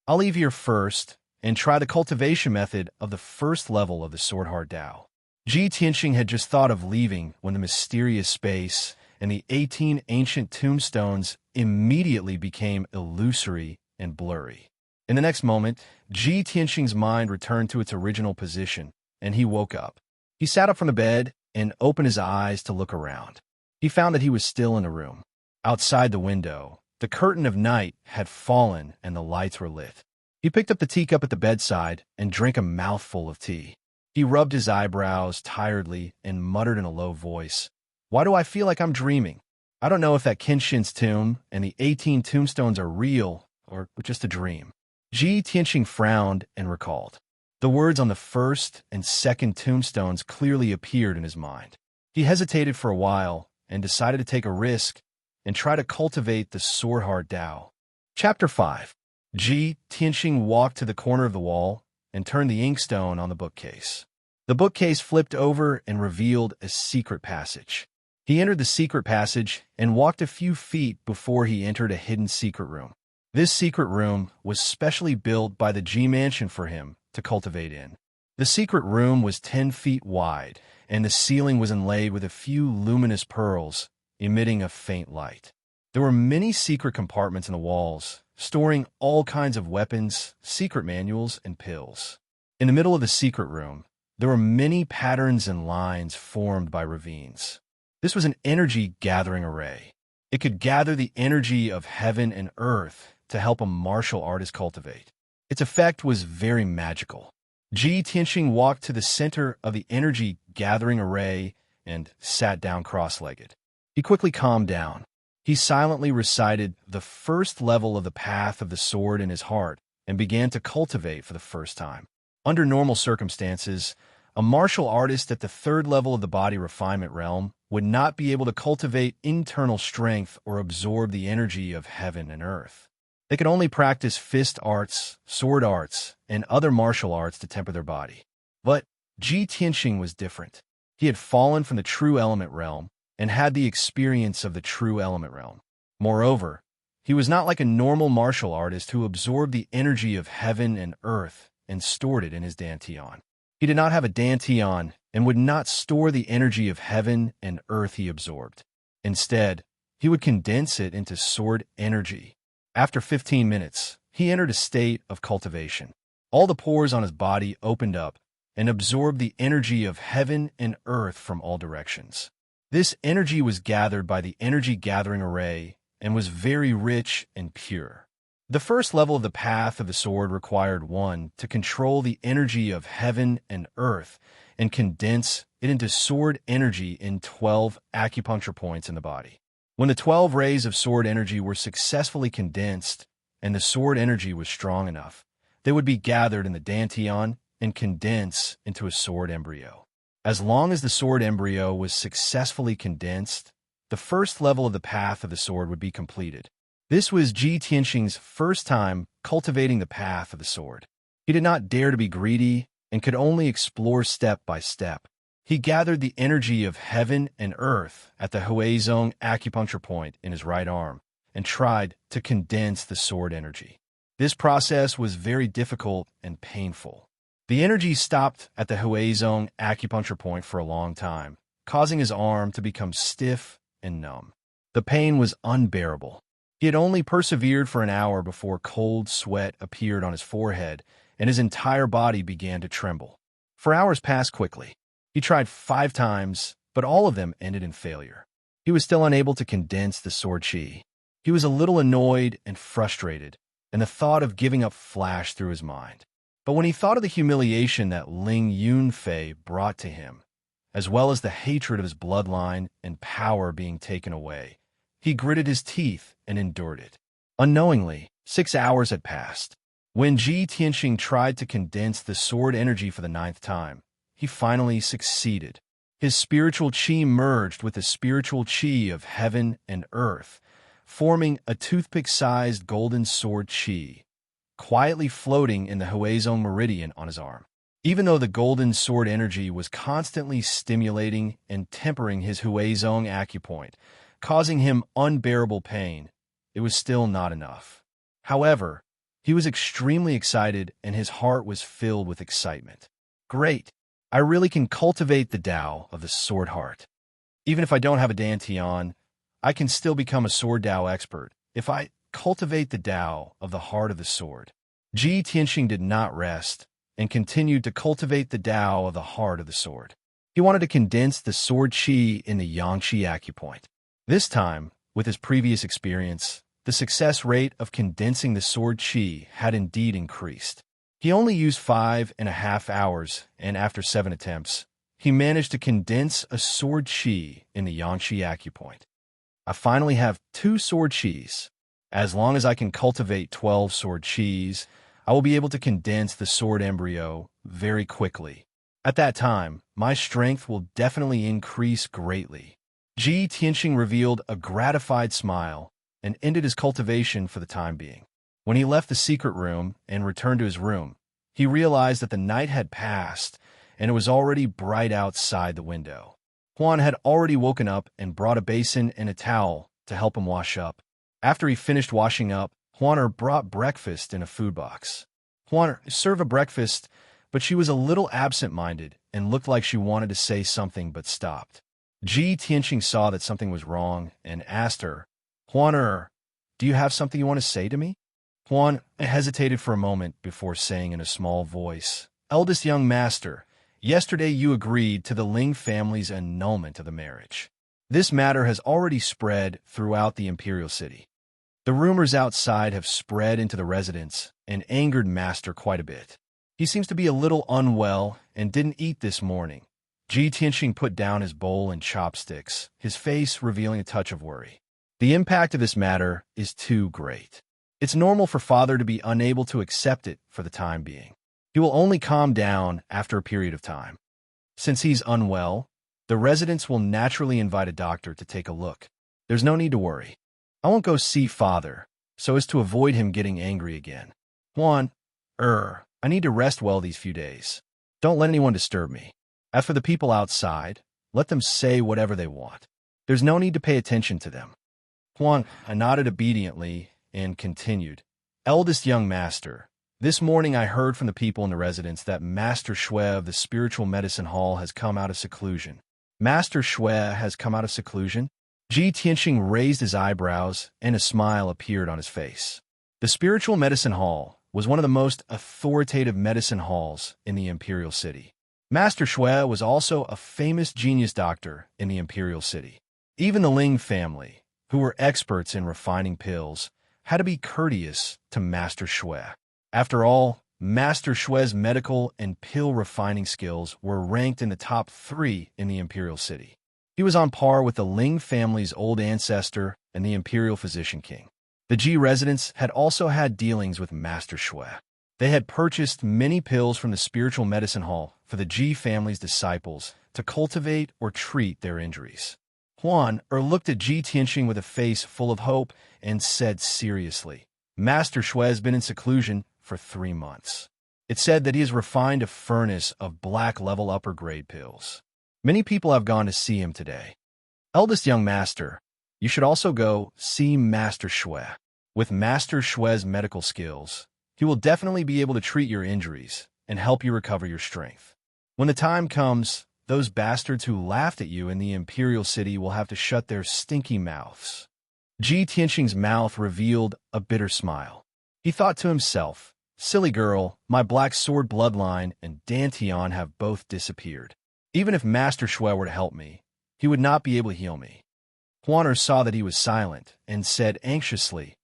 I'll leave here first and try the cultivation method of the first level of the sword heart Tao. Ji Tianxing had just thought of leaving when the mysterious space and the 18 ancient tombstones immediately became illusory and blurry. In the next moment, Ji Tianxing's mind returned to its original position, and he woke up. He sat up from the bed and opened his eyes to look around. He found that he was still in the room. Outside the window, the curtain of night had fallen and the lights were lit. He picked up the teacup at the bedside and drank a mouthful of tea. He rubbed his eyebrows tiredly and muttered in a low voice, "Why do I feel like I'm dreaming? I don't know if that Kenshin's tomb and the 18 tombstones are real or just a dream." Ji Tianxing frowned and recalled. The words on the first and second tombstones clearly appeared in his mind. He hesitated for a while and decided to take a risk and try to cultivate the sword heart Tao. Chapter 5. Ji Tianxing walked to the corner of the wall and turned the inkstone on the bookcase. The bookcase flipped over and revealed a secret passage. He entered the secret passage and walked a few feet before he entered a hidden secret room. This secret room was specially built by the Ji Mansion for him to cultivate in. The secret room was 10 feet wide, and the ceiling was inlaid with a few luminous pearls, emitting a faint light. There were many secret compartments in the walls, storing all kinds of weapons, secret manuals, and pills. In the middle of the secret room, there were many patterns and lines formed by ravines. This was an energy-gathering array. It could gather the energy of heaven and earth to help a martial artist cultivate. Its effect was very magical. Ji Tianxing walked to the center of the energy-gathering array and sat down cross-legged. He quickly calmed down. He silently recited the first level of the path of the sword in his heart and began to cultivate for the first time. Under normal circumstances, a martial artist at the third level of the body refinement realm would not be able to cultivate internal strength or absorb the energy of heaven and earth. They could only practice fist arts, sword arts, and other martial arts to temper their body. But Ji Tianxing was different. He had fallen from the true element realm and had the experience of the true element realm. Moreover, he was not like a normal martial artist who absorbed the energy of heaven and earth and stored it in his dantian. He did not have a dantian and would not store the energy of heaven and earth he absorbed. Instead, he would condense it into sword energy. After 15 minutes, he entered a state of cultivation. All the pores on his body opened up and absorbed the energy of heaven and earth from all directions. This energy was gathered by the energy-gathering array and was very rich and pure. The first level of the path of the sword required one to control the energy of heaven and earth and condense it into sword energy in 12 acupuncture points in the body. When the 12 rays of sword energy were successfully condensed and the sword energy was strong enough, they would be gathered in the dantian and condense into a sword embryo. As long as the sword embryo was successfully condensed, the first level of the path of the sword would be completed. This was Ji Tianxing's first time cultivating the path of the sword. He did not dare to be greedy and could only explore step by step. He gathered the energy of heaven and earth at the Huizong acupuncture point in his right arm and tried to condense the sword energy. This process was very difficult and painful. The energy stopped at the Huizong acupuncture point for a long time, causing his arm to become stiff and numb. The pain was unbearable. He had only persevered for an hour before cold sweat appeared on his forehead and his entire body began to tremble. 4 hours passed quickly. He tried 5 times, but all of them ended in failure. He was still unable to condense the sword qi. He was a little annoyed and frustrated, and the thought of giving up flashed through his mind. But when he thought of the humiliation that Ling Yunfei brought to him, as well as the hatred of his bloodline and power being taken away, he gritted his teeth and endured it. Unknowingly, 6 hours had passed. When Ji Tianxing tried to condense the sword energy for the 9th time, he finally succeeded. His spiritual qi merged with the spiritual qi of heaven and earth, forming a toothpick-sized golden sword qi, quietly floating in the Huizong meridian on his arm. Even though the golden sword energy was constantly stimulating and tempering his Huizong acupoint, causing him unbearable pain, it was still not enough. However, he was extremely excited and his heart was filled with excitement. Great! I really can cultivate the Tao of the sword heart. Even if I don't have a dantian, I can still become a sword Tao expert if I cultivate the Tao of the heart of the sword. Ji Tianxing did not rest and continued to cultivate the Tao of the heart of the sword. He wanted to condense the sword qi in the Yangqi acupoint. This time, with his previous experience, the success rate of condensing the sword qi had indeed increased. He only used 5.5 hours, and after 7 attempts, he managed to condense a sword qi in the Yangqi acupoint. I finally have 2 sword qis. As long as I can cultivate 12 sword qis, I will be able to condense the sword embryo very quickly. At that time, my strength will definitely increase greatly. Ji Tianxing revealed a gratified smile and ended his cultivation for the time being. When he left the secret room and returned to his room, he realized that the night had passed and it was already bright outside the window. Huan had already woken up and brought a basin and a towel to help him wash up. After he finished washing up, Huaner brought breakfast in a food box. Huaner served a breakfast, but she was a little absent-minded and looked like she wanted to say something but stopped. Ji Tianxing saw that something was wrong and asked her, "Huaner, do you have something you want to say to me?" Huan hesitated for a moment before saying in a small voice, "Eldest young master, yesterday you agreed to the Ling family's annulment of the marriage. This matter has already spread throughout the imperial city. The rumors outside have spread into the residence, and angered Master quite a bit. He seems to be a little unwell and didn't eat this morning. Ji Tianxing put down his bowl and chopsticks, his face revealing a touch of worry. The impact of this matter is too great. It's normal for father to be unable to accept it for the time being. He will only calm down after a period of time. Since he's unwell, the residents will naturally invite a doctor to take a look. There's no need to worry. I won't go see father, so as to avoid him getting angry again. Huan, I need to rest well these few days. Don't let anyone disturb me. As for the people outside, let them say whatever they want. There's no need to pay attention to them. Huan nodded obediently and continued. Eldest young master, this morning I heard from the people in the residence that Master Shui of the Spiritual Medicine Hall has come out of seclusion. Master Shui has come out of seclusion? Ji Tianxing raised his eyebrows, and a smile appeared on his face. The Spiritual Medicine Hall was one of the most authoritative medicine halls in the Imperial City. Master Shui was also a famous genius doctor in the Imperial City. Even the Ling family, who were experts in refining pills, had to be courteous to Master Shui. After all, Master Shui's medical and pill refining skills were ranked in the top 3 in the Imperial City. He was on par with the Ling family's old ancestor and the Imperial Physician King. The Ji residents had also had dealings with Master Shui. They had purchased many pills from the Spiritual Medicine Hall for the Ji family's disciples to cultivate or treat their injuries. Huan looked at Ji Tianxing with a face full of hope and said seriously, Master Shui has been in seclusion for 3 months. It's said that he has refined a furnace of black level upper grade pills. Many people have gone to see him today. Eldest young master, you should also go see Master Shui. With Master Shui's medical skills, he will definitely be able to treat your injuries and help you recover your strength. When the time comes, those bastards who laughed at you in the Imperial City will have to shut their stinky mouths. Ji Tianxing's mouth revealed a bitter smile. He thought to himself, silly girl, my black sword bloodline and Dantian have both disappeared. Even if Master Shui were to help me, he would not be able to heal me. Huaner saw that he was silent and said anxiously,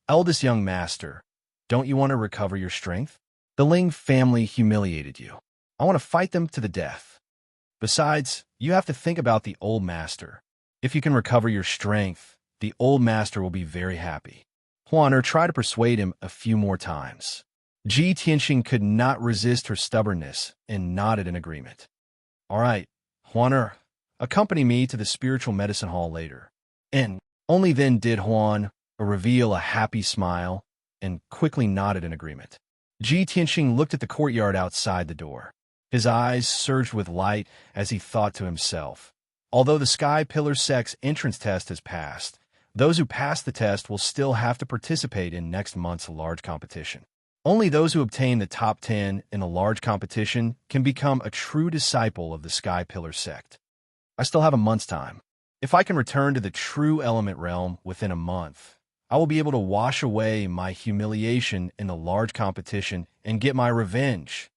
Eldest young master, don't you want to recover your strength? The Ling family humiliated you. I want to fight them to the death. Besides, you have to think about the old master. If you can recover your strength, the old master will be very happy. Huaner tried to persuade him a few more times. Ji Tianxing could not resist her stubbornness and nodded in agreement. All right, Huaner, accompany me to the Spiritual Medicine Hall later. And only then did Huan reveal a happy smile and quickly nodded in agreement. Ji Tianxing looked at the courtyard outside the door. His eyes surged with light as he thought to himself, although the Sky Pillar Sect's entrance test has passed, those who pass the test will still have to participate in next month's large competition. Only those who obtain the top 10 in a large competition can become a true disciple of the Sky Pillar Sect. I still have a month's time. If I can return to the true element realm within a month, I will be able to wash away my humiliation in the large competition and get my revenge.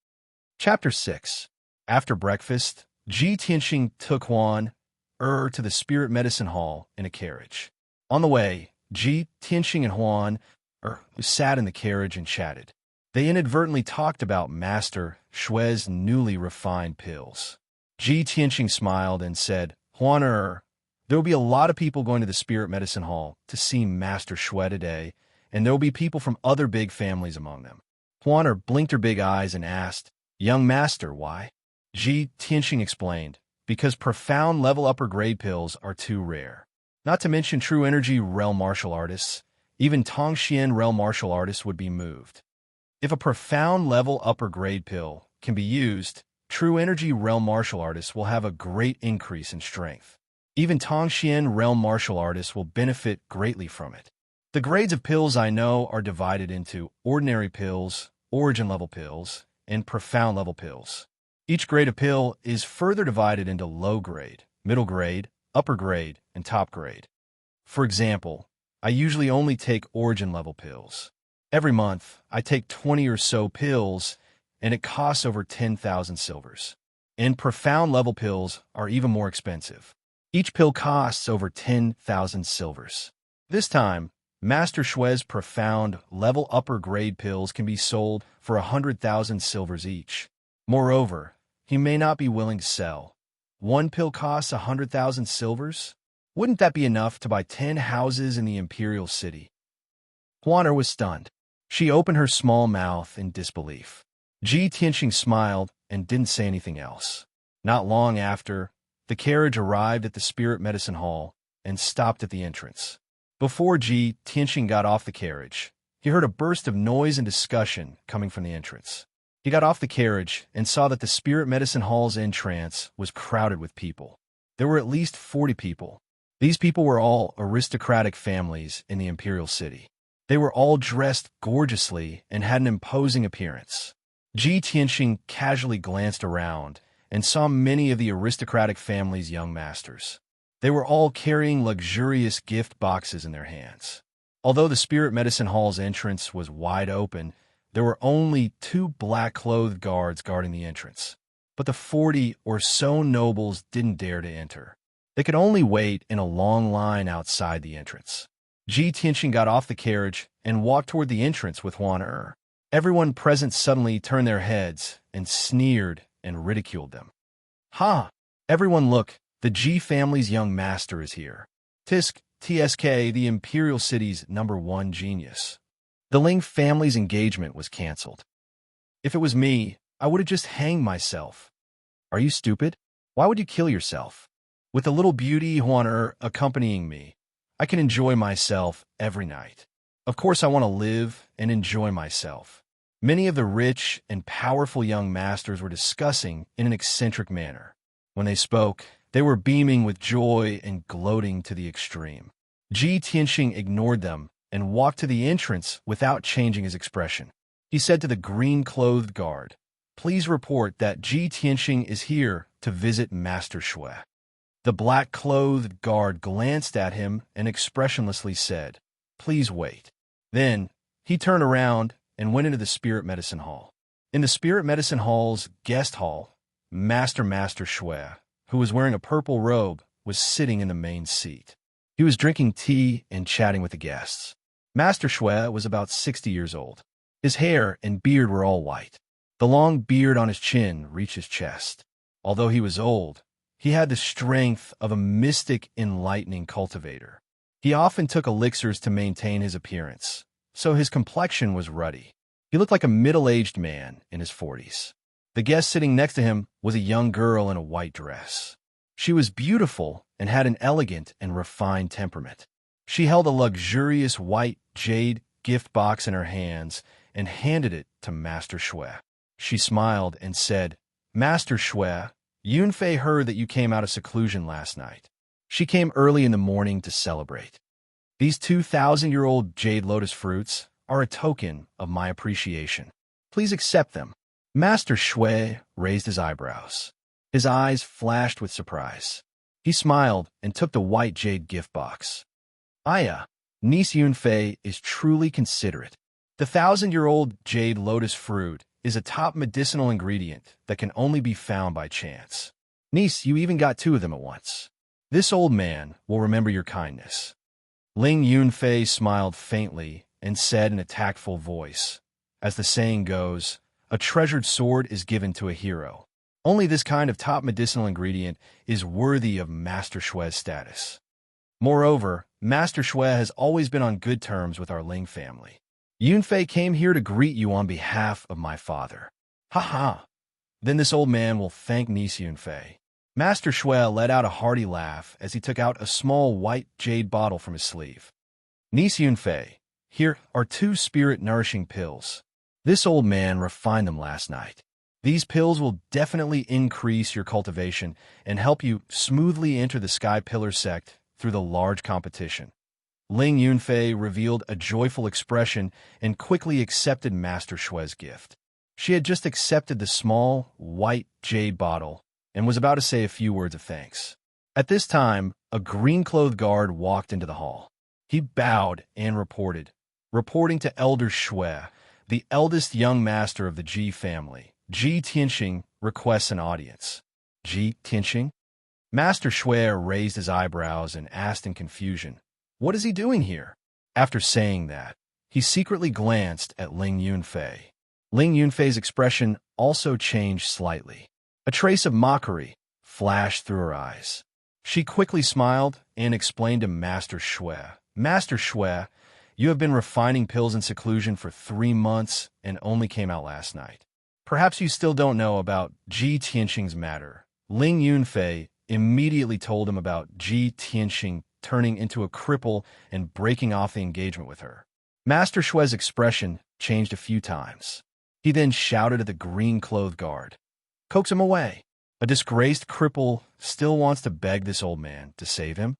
Chapter 6. After breakfast, Ji Tianxing took Huan to the Spirit Medicine Hall in a carriage. On the way, Ji Tianxing and Huan sat in the carriage and chatted. They inadvertently talked about Master Shui's newly refined pills. Ji Tianxing smiled and said, Huan, there will be a lot of people going to the Spirit Medicine Hall to see Master Shui today, and there will be people from other big families among them. Huan blinked her big eyes and asked, Young Master, why? Ji Tianxing explained, because profound level upper grade pills are too rare. Not to mention true energy realm martial artists, even Tongxian realm martial artists would be moved. If a profound level upper grade pill can be used, true energy realm martial artists will have a great increase in strength. Even Tongxian realm martial artists will benefit greatly from it. The grades of pills I know are divided into ordinary pills, origin level pills, and profound level pills. Each grade of pill is further divided into low grade, middle grade, upper grade, and top grade. For example, I usually only take origin level pills. Every month, I take 20 or so pills, and it costs over 10,000 silvers. And profound level pills are even more expensive. Each pill costs over 10,000 silvers. This time, Master Shue's profound, level upper-grade pills can be sold for 100,000 silvers each. Moreover, he may not be willing to sell. One pill costs 100,000 silvers? Wouldn't that be enough to buy 10 houses in the imperial city? Huaner was stunned. She opened her small mouth in disbelief. Ji Tianxing smiled and didn't say anything else. Not long after, the carriage arrived at the spirit medicine hall and stopped at the entrance. Before Ji Tianxing got off the carriage, he heard a burst of noise and discussion coming from the entrance. He got off the carriage and saw that the spirit medicine hall's entrance was crowded with people. There were at least 40 people. These people were all aristocratic families in the imperial city. They were all dressed gorgeously and had an imposing appearance. Ji Tianxing casually glanced around and saw many of the aristocratic family's young masters. They were all carrying luxurious gift boxes in their hands. Although the spirit medicine hall's entrance was wide open, there were only 2 black-clothed guards guarding the entrance. But the 40 or so nobles didn't dare to enter. They could only wait in a long line outside the entrance. Ji Tianxing got off the carriage and walked toward the entrance with Huaner. Everyone present suddenly turned their heads and sneered and ridiculed them. Ha! Everyone look, the Ji family's young master is here. TSK, the imperial city's #1 genius. The Ling family's engagement was cancelled. If it was me, I would have just hanged myself. Are you stupid? Why would you kill yourself? With the little beauty Huaner accompanying me, I can enjoy myself every night. Of course I want to live and enjoy myself. Many of the rich and powerful young masters were discussing in an eccentric manner. When they spoke, they were beaming with joy and gloating to the extreme. Ji Tianxing ignored them and walked to the entrance without changing his expression. He said to the green-clothed guard, "Please report that Ji Tianxing is here to visit Master Shui." The black-clothed guard glanced at him and expressionlessly said, "Please wait." Then, he turned around and went into the spirit medicine hall. In the spirit medicine hall's guest hall, Master Shui, who was wearing a purple robe, was sitting in the main seat. He was drinking tea and chatting with the guests. Master Shui was about 60 years old. His hair and beard were all white. The long beard on his chin reached his chest. Although he was old, he had the strength of a mystic, enlightening cultivator. He often took elixirs to maintain his appearance, so his complexion was ruddy. He looked like a middle-aged man in his 40s. The guest sitting next to him was a young girl in a white dress. She was beautiful and had an elegant and refined temperament. She held a luxurious white jade gift box in her hands and handed it to Master Shui. She smiled and said, "Master Shui, Yunfei heard that you came out of seclusion last night. She came early in the morning to celebrate. These 2,000-year-old jade lotus fruits are a token of my appreciation. Please accept them." Master Shui raised his eyebrows. His eyes flashed with surprise. He smiled and took the white jade gift box. "Aya, niece Yunfei is truly considerate. The 1,000-year-old jade lotus fruit is a top medicinal ingredient that can only be found by chance. Niece, you even got 2 of them at once. This old man will remember your kindness." Ling Yunfei smiled faintly and said in a tactful voice, "As the saying goes, a treasured sword is given to a hero. Only this kind of top medicinal ingredient is worthy of Master Shui's status. Moreover, Master Shui has always been on good terms with our Ling family. Yunfei came here to greet you on behalf of my father." "Ha ha! Then this old man will thank niece Yunfei." Master Shui let out a hearty laugh as he took out a small white jade bottle from his sleeve. "Niece Yunfei, here are 2 spirit-nourishing pills. This old man refined them last night. These pills will definitely increase your cultivation and help you smoothly enter the Sky Pillar sect through the large competition." Ling Yunfei revealed a joyful expression and quickly accepted Master Shui's gift. She had just accepted the small, white jade bottle and was about to say a few words of thanks. At this time, a green-clothed guard walked into the hall. He bowed and reporting to Elder Shui, the eldest young master of the Ji family. Ji Tianxing requests an audience. Ji Tianxing? Master Shui raised his eyebrows and asked in confusion, "What is he doing here?" After saying that, he secretly glanced at Ling Yunfei. Ling Yunfei's expression also changed slightly. A trace of mockery flashed through her eyes. She quickly smiled and explained to Master Shui. Master Shui, you have been refining pills in seclusion for 3 months and only came out last night. Perhaps you still don't know about Ji Tianxing's matter. Ling Yunfei immediately told him about Ji Tianxing turning into a cripple and breaking off the engagement with her. Master Shui's expression changed a few times. He then shouted at the green-clothed guard. Coax him away. A disgraced cripple still wants to beg this old man to save him?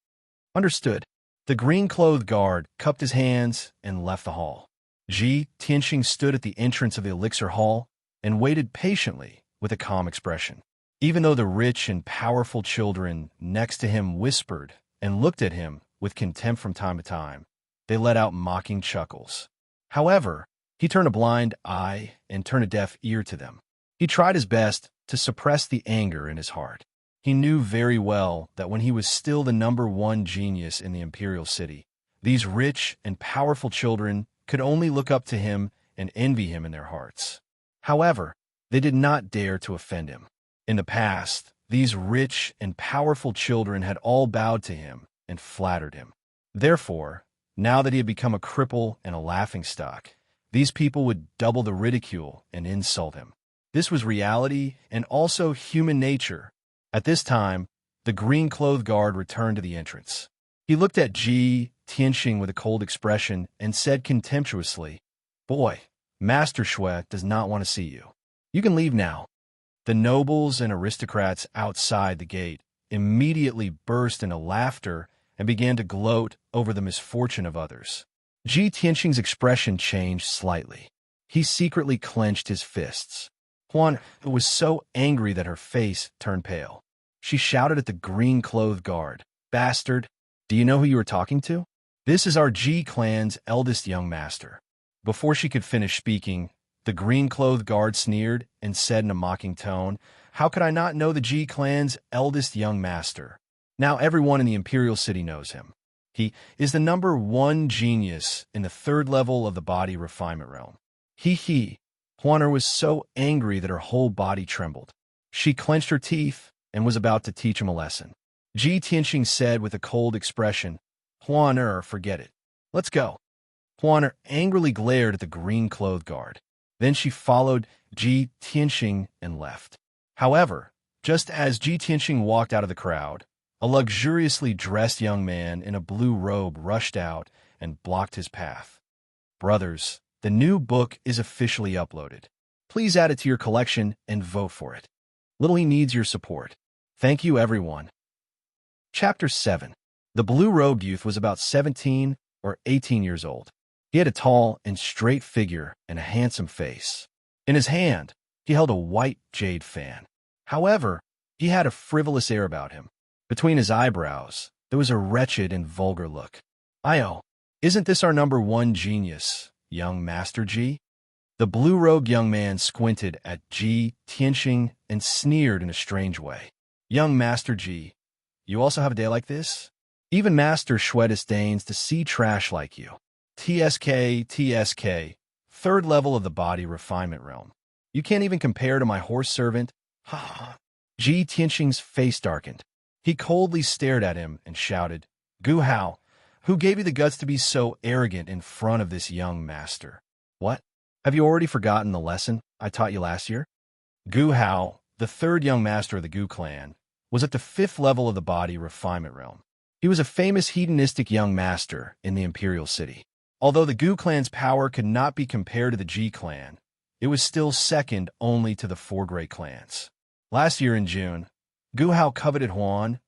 Understood. The green-clothed guard cupped his hands and left the hall. Ji Tianxing stood at the entrance of the elixir hall and waited patiently with a calm expression. Even though the rich and powerful children next to him whispered and looked at him with contempt from time to time, they let out mocking chuckles. However, he turned a blind eye and turned a deaf ear to them. He tried his best to suppress the anger in his heart. He knew very well that when he was still the #1 genius in the imperial city, these rich and powerful children could only look up to him and envy him in their hearts. However, they did not dare to offend him. In the past, these rich and powerful children had all bowed to him and flattered him. Therefore, now that he had become a cripple and a laughingstock, these people would double the ridicule and insult him. This was reality and also human nature. At this time, the green-clothed guard returned to the entrance. He looked at Ji Tianxing with a cold expression and said contemptuously, Boy, Master Shui does not want to see you. You can leave now. The nobles and aristocrats outside the gate immediately burst into laughter and began to gloat over the misfortune of others. Ji Tianxing's expression changed slightly. He secretly clenched his fists. Huan was so angry that her face turned pale. She shouted at the green-clothed guard, Bastard, do you know who you are talking to? This is our Ji clan's eldest young master. Before she could finish speaking, the green-clothed guard sneered and said in a mocking tone, How could I not know the Ji clan's eldest young master? Now everyone in the imperial city knows him. He is the #1 genius in the 3rd level of the body refinement realm. Huaner was so angry that her whole body trembled. She clenched her teeth and was about to teach him a lesson. Ji Tianxing said with a cold expression, Huaner, forget it. Let's go. Huaner angrily glared at the green-clothed guard. Then she followed Ji Tianxing and left. However, just as Ji Tianxing walked out of the crowd, a luxuriously dressed young man in a blue robe rushed out and blocked his path. Brothers, the new book is officially uploaded. Please add it to your collection and vote for it. Little he needs your support. Thank you, everyone. Chapter 7. The blue-robed youth was about 17 or 18 years old. He had a tall and straight figure and a handsome face. In his hand, he held a white jade fan. However, he had a frivolous air about him. Between his eyebrows, there was a wretched and vulgar look. Io, isn't this our #1 genius, young Master Ji? The blue-robed young man squinted at Ji Tianxing and sneered in a strange way. Young Master Ji, you also have a day like this? Even Master Shui disdains to see trash like you. TSK, 3rd level of the body refinement realm. You can't even compare to my horse servant. Ji Tianxing's face darkened. He coldly stared at him and shouted, Gu Hao, who gave you the guts to be so arrogant in front of this young master? What? Have you already forgotten the lesson I taught you last year? Gu Hao, the 3rd young master of the Gu clan, was at the 5th level of the body refinement realm. He was a famous hedonistic young master in the imperial city. Although the Gu clan's power could not be compared to the Ji clan, it was still second only to the 4 great clans. Last year in June, Gu Hao coveted Huan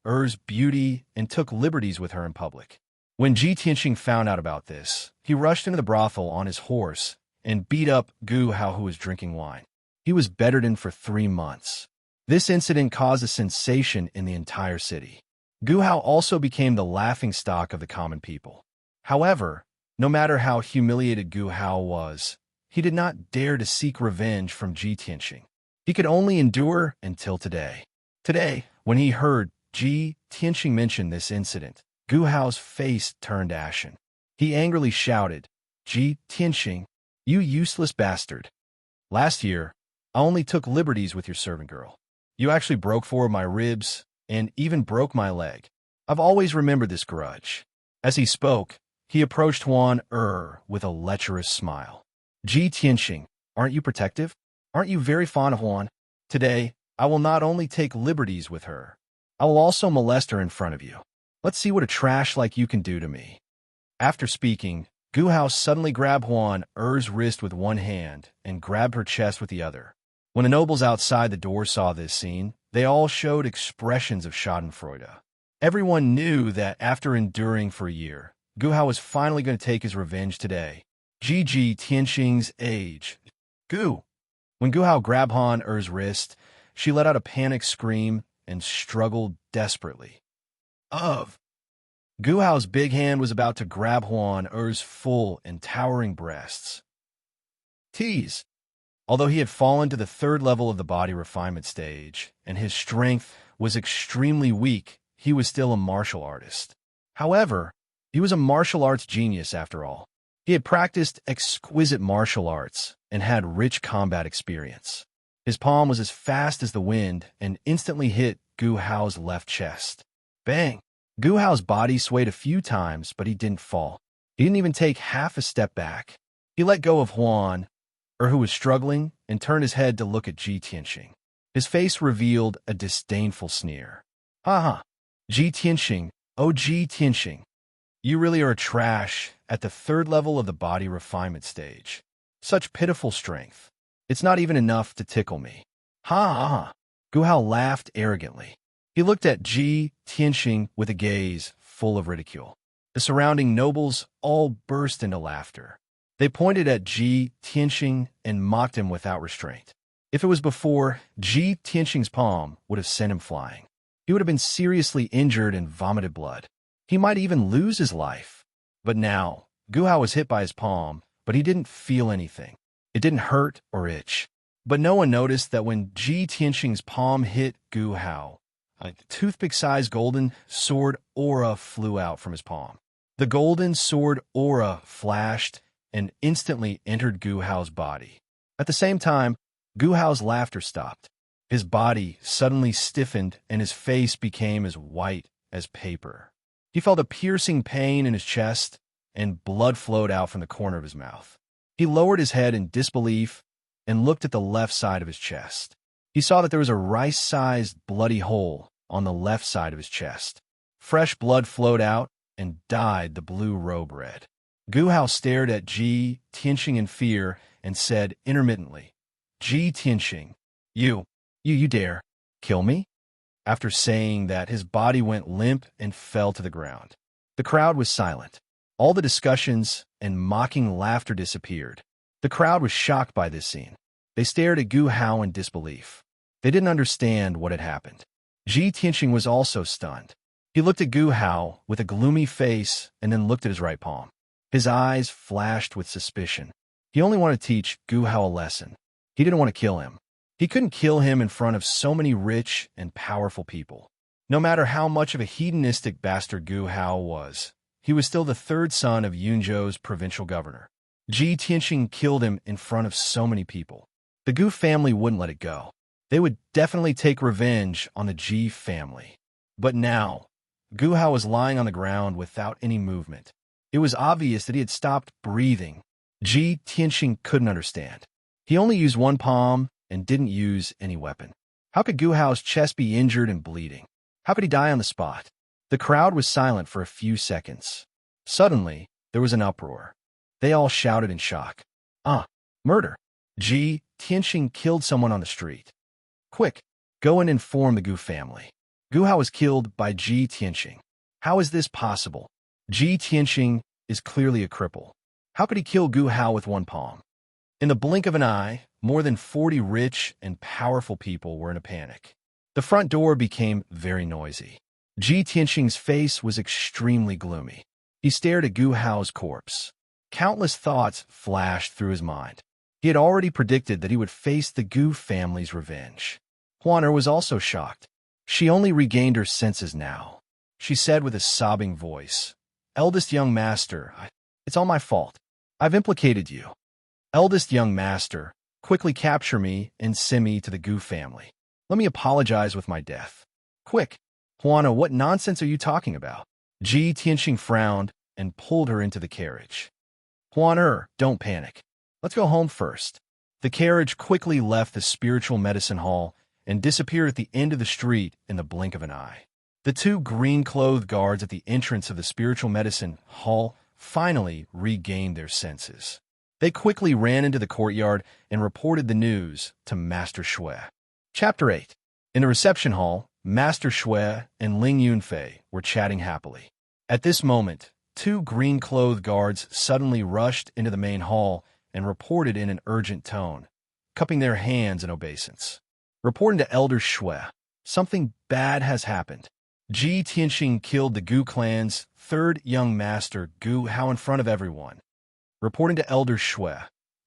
Er's beauty and took liberties with her in public. When Ji Tianxing found out about this, he rushed into the brothel on his horse and beat up Gu Hao, who was drinking wine. He was bedridden for 3 months. This incident caused a sensation in the entire city. Gu Hao also became the laughingstock of the common people. However, no matter how humiliated Gu Hao was, he did not dare to seek revenge from Ji Tianxing. He could only endure until today. Today, when he heard Ji Tianxing mention this incident, Gu Hao's face turned ashen. He angrily shouted, "Ji Tianxing, you useless bastard. Last year, I only took liberties with your servant girl. You actually broke 4 of my ribs and even broke my leg. I've always remembered this grudge." As he spoke, he approached Huan with a lecherous smile. "Ji Tianxing, aren't you protective? Aren't you very fond of Huan? Today, I will not only take liberties with her, I will also molest her in front of you. Let's see what a trash like you can do to me." After speaking, Gu Hao suddenly grabbed Huan wrist with one hand and grabbed her chest with the other. When the nobles outside the door saw this scene, they all showed expressions of schadenfreude. Everyone knew that after enduring for a year, Gu Hao was finally going to take his revenge today. Ji Tianxing's age. Gu. When Gu Hao grabbed Han wrist, she let out a panicked scream and struggled desperately. Gu Hao's big hand was about to grab Huan's full and towering breasts. Tease. Although he had fallen to the 3rd level of the body refinement stage, and his strength was extremely weak, he was still a martial artist. However, he was a martial arts genius after all. He had practiced exquisite martial arts and had rich combat experience. His palm was as fast as the wind and instantly hit Gu Hao's left chest. Bang! Gu Hao's body swayed a few times, but he didn't fall. He didn't even take half a step back. He let go of Huan, who was struggling, and turned his head to look at Ji Tianxing. His face revealed a disdainful sneer. "Ha ha! Ji Tianxing, oh Ji Tianxing. You really are a trash at the 3rd level of the body refinement stage. Such pitiful strength. It's not even enough to tickle me." "Ha ha ha!" Gu Hao laughed arrogantly. He looked at Ji Tianxing with a gaze full of ridicule. The surrounding nobles all burst into laughter. They pointed at Ji Tianxing and mocked him without restraint. If it was before, Ji Tianxing's palm would have sent him flying. He would have been seriously injured and vomited blood. He might even lose his life. But now, Gu Hao was hit by his palm, but he didn't feel anything. It didn't hurt or itch. But no one noticed that when Ji Tianxing's palm hit Gu Hao, a toothpick-sized golden sword aura flew out from his palm. The golden sword aura flashed and instantly entered Gu Hao's body. At the same time, Gu Hao's laughter stopped. His body suddenly stiffened and his face became as white as paper. He felt a piercing pain in his chest and blood flowed out from the corner of his mouth. He lowered his head in disbelief and looked at the left side of his chest. He saw that there was a rice-sized bloody hole on the left side of his chest. Fresh blood flowed out and dyed the blue robe red. Gu Hao stared at Ji Tianxing in fear and said intermittently, "Ji Tianxing, you dare kill me?" After saying that, his body went limp and fell to the ground. The crowd was silent. All the discussions and mocking laughter disappeared. The crowd was shocked by this scene. They stared at Gu Hao in disbelief. They didn't understand what had happened. Ji Tianxing was also stunned. He looked at Gu Hao with a gloomy face and then looked at his right palm. His eyes flashed with suspicion. He only wanted to teach Gu Hao a lesson. He didn't want to kill him. He couldn't kill him in front of so many rich and powerful people. No matter how much of a hedonistic bastard Gu Hao was, he was still the 3rd son of Yunzhou's provincial governor. Ji Tianxing killed him in front of so many people. The Gu family wouldn't let it go. They would definitely take revenge on the Ji family. But now, Gu Hao was lying on the ground without any movement. It was obvious that he had stopped breathing. Ji Tianxing couldn't understand. He only used one palm and didn't use any weapon. How could Gu Hao's chest be injured and bleeding? How could he die on the spot? The crowd was silent for a few seconds. Suddenly, there was an uproar. They all shouted in shock. Murder! Ji Tianxing killed someone on the street. Quick, go and inform the Gu family. Gu Hao was killed by Ji Tianxing. How is this possible? Ji Tianxing is clearly a cripple. How could he kill Gu Hao with one palm? In the blink of an eye, more than 40 rich and powerful people were in a panic. The front door became very noisy. Ji Tianxing's face was extremely gloomy. He stared at Gu Hao's corpse. Countless thoughts flashed through his mind. He had already predicted that he would face the Gu family's revenge. Huaner was also shocked. She only regained her senses now. She said with a sobbing voice, "Eldest young master, It's all my fault. I've implicated you. Eldest young master, quickly capture me and send me to the Gu family. Let me apologize with my death. Quick, Juana, what nonsense are you talking about? Ji Tianxing frowned and pulled her into the carriage. Juana, don't panic. Let's go home first. The carriage quickly left the spiritual medicine hall and disappeared at the end of the street in the blink of an eye. The two green-clothed guards at the entrance of the spiritual medicine hall finally regained their senses. They quickly ran into the courtyard and reported the news to Master Shui. Chapter 8. In the reception hall, Master Shui and Ling Yunfei were chatting happily. At this moment, two green-clothed guards suddenly rushed into the main hall and reported in an urgent tone, cupping their hands in obeisance. Reporting to Elder Shui, something bad has happened. Ji Tianxing killed the Gu clan's third young master, Gu Hao, in front of everyone. Reporting to Elder Shui,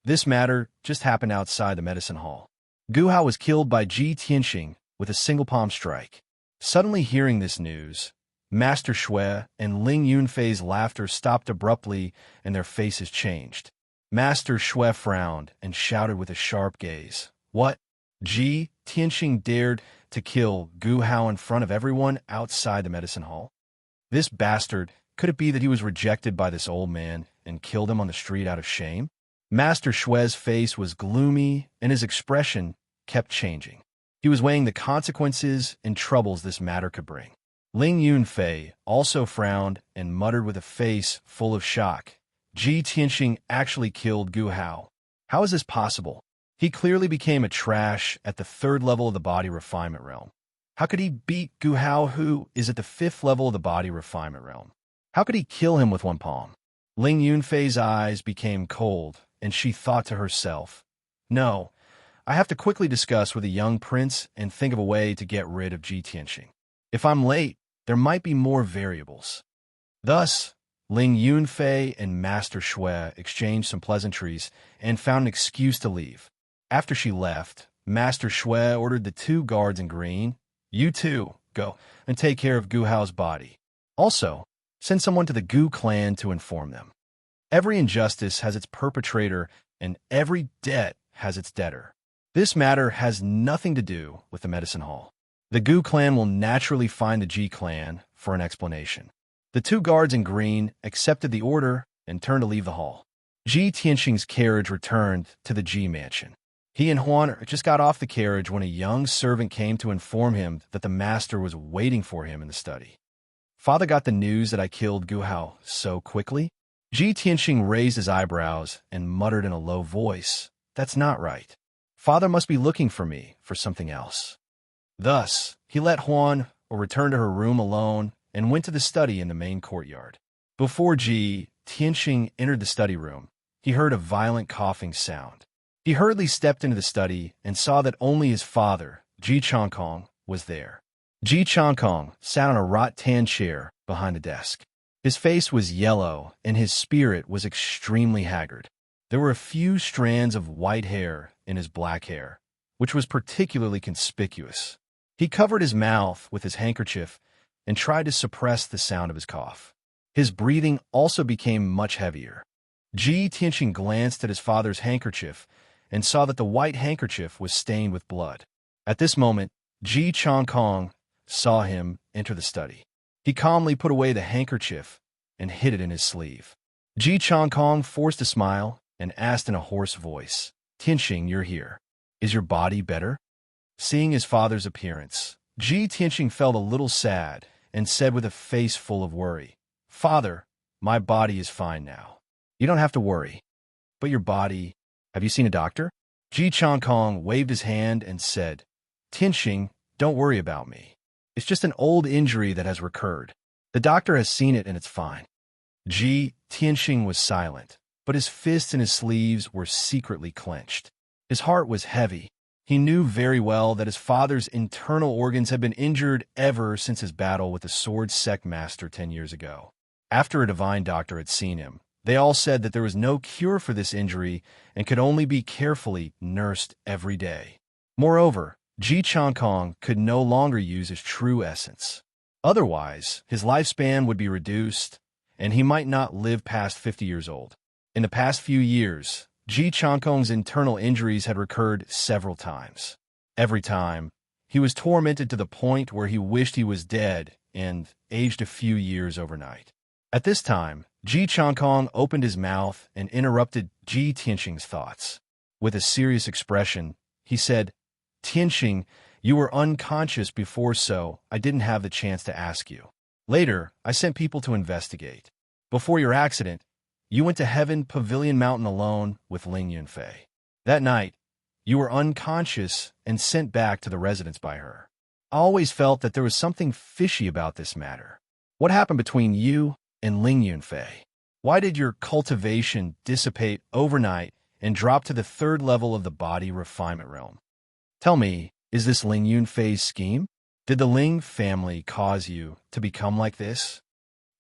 this matter just happened outside the medicine hall. Gu Hao was killed by Ji Tianxing with a single palm strike. Suddenly hearing this news, Master Shui and Ling Yunfei's laughter stopped abruptly and their faces changed. Master Shui frowned and shouted with a sharp gaze, "What? Ji Tianxing dared to kill Gu Hao in front of everyone outside the medicine hall? This bastard, could it be that he was rejected by this old man and killed him on the street out of shame?" Master Shui's face was gloomy and his expression kept changing. He was weighing the consequences and troubles this matter could bring. Ling Yunfei also frowned and muttered with a face full of shock, "Ji Tianxing actually killed Gu Hao. How is this possible? He clearly became a trash at the third level of the body refinement realm. How could he beat Gu Hao, who is at the fifth level of the body refinement realm? How could he kill him with one palm?" Ling Yunfei's eyes became cold, and she thought to herself, "No, I have to quickly discuss with the young prince and think of a way to get rid of Ji Tianxing. If I'm late, there might be more variables." Thus, Ling Yunfei and Master Shui exchanged some pleasantries and found an excuse to leave. After she left, Master Shui ordered the two guards in green, "You two, go and take care of Gu Hao's body. Also, send someone to the Gu clan to inform them. Every injustice has its perpetrator, and every debt has its debtor. This matter has nothing to do with the medicine hall. The Gu clan will naturally find the Ji clan for an explanation." The two guards in green accepted the order and turned to leave the hall. Ji Tianxing's carriage returned to the Ji mansion. He and Huan just got off the carriage when a young servant came to inform him that the master was waiting for him in the study. "Father got the news that I killed Gu Hao so quickly?" Ji Tianxing raised his eyebrows and muttered in a low voice, "That's not right. Father must be looking for me for something else." Thus, he let Huan return to her room alone and went to the study in the main courtyard. Before Ji Tianxing entered the study room, he heard a violent coughing sound. He hurriedly stepped into the study and saw that only his father, Ji Changkong, was there. Ji Changkong sat on a rattan chair behind the desk. His face was yellow and his spirit was extremely haggard. There were a few strands of white hair in his black hair, which was particularly conspicuous. He covered his mouth with his handkerchief and tried to suppress the sound of his cough. His breathing also became much heavier. Ji Tianxing glanced at his father's handkerchief and saw that the white handkerchief was stained with blood. At this moment, Ji Changkong saw him enter the study. He calmly put away the handkerchief and hid it in his sleeve. Ji Changkong forced a smile and asked in a hoarse voice, "Tianxing, you're here. Is your body better?" Seeing his father's appearance, Ji Tianxing felt a little sad and said with a face full of worry, "Father, my body is fine now. You don't have to worry. But your body, have you seen a doctor?" Ji Changkong waved his hand and said, "Tianxing, don't worry about me. It's just an old injury that has recurred. The doctor has seen it and it's fine." Ji Tianxing was silent, but his fists and his sleeves were secretly clenched. His heart was heavy. He knew very well that his father's internal organs had been injured ever since his battle with the sword sect master 10 years ago. After a divine doctor had seen him, they all said that there was no cure for this injury and could only be carefully nursed every day. Moreover, Ji Changkong could no longer use his true essence. Otherwise, his lifespan would be reduced, and he might not live past 50 years old. In the past few years, Ji Changkong's internal injuries had recurred several times. Every time, he was tormented to the point where he wished he was dead and aged a few years overnight. At this time, Ji Changkong opened his mouth and interrupted Ji Tianxing's thoughts. With a serious expression, he said, "Tianxing, you were unconscious before, so I didn't have the chance to ask you. Later, I sent people to investigate. Before your accident, you went to Heaven Pavilion Mountain alone with Ling Yunfei. That night, you were unconscious and sent back to the residence by her. I always felt that there was something fishy about this matter. What happened between you and Ling Yunfei? Why did your cultivation dissipate overnight and drop to the third level of the body refinement realm? Tell me, is this Ling Yunfei's scheme? Did the Ling family cause you to become like this?"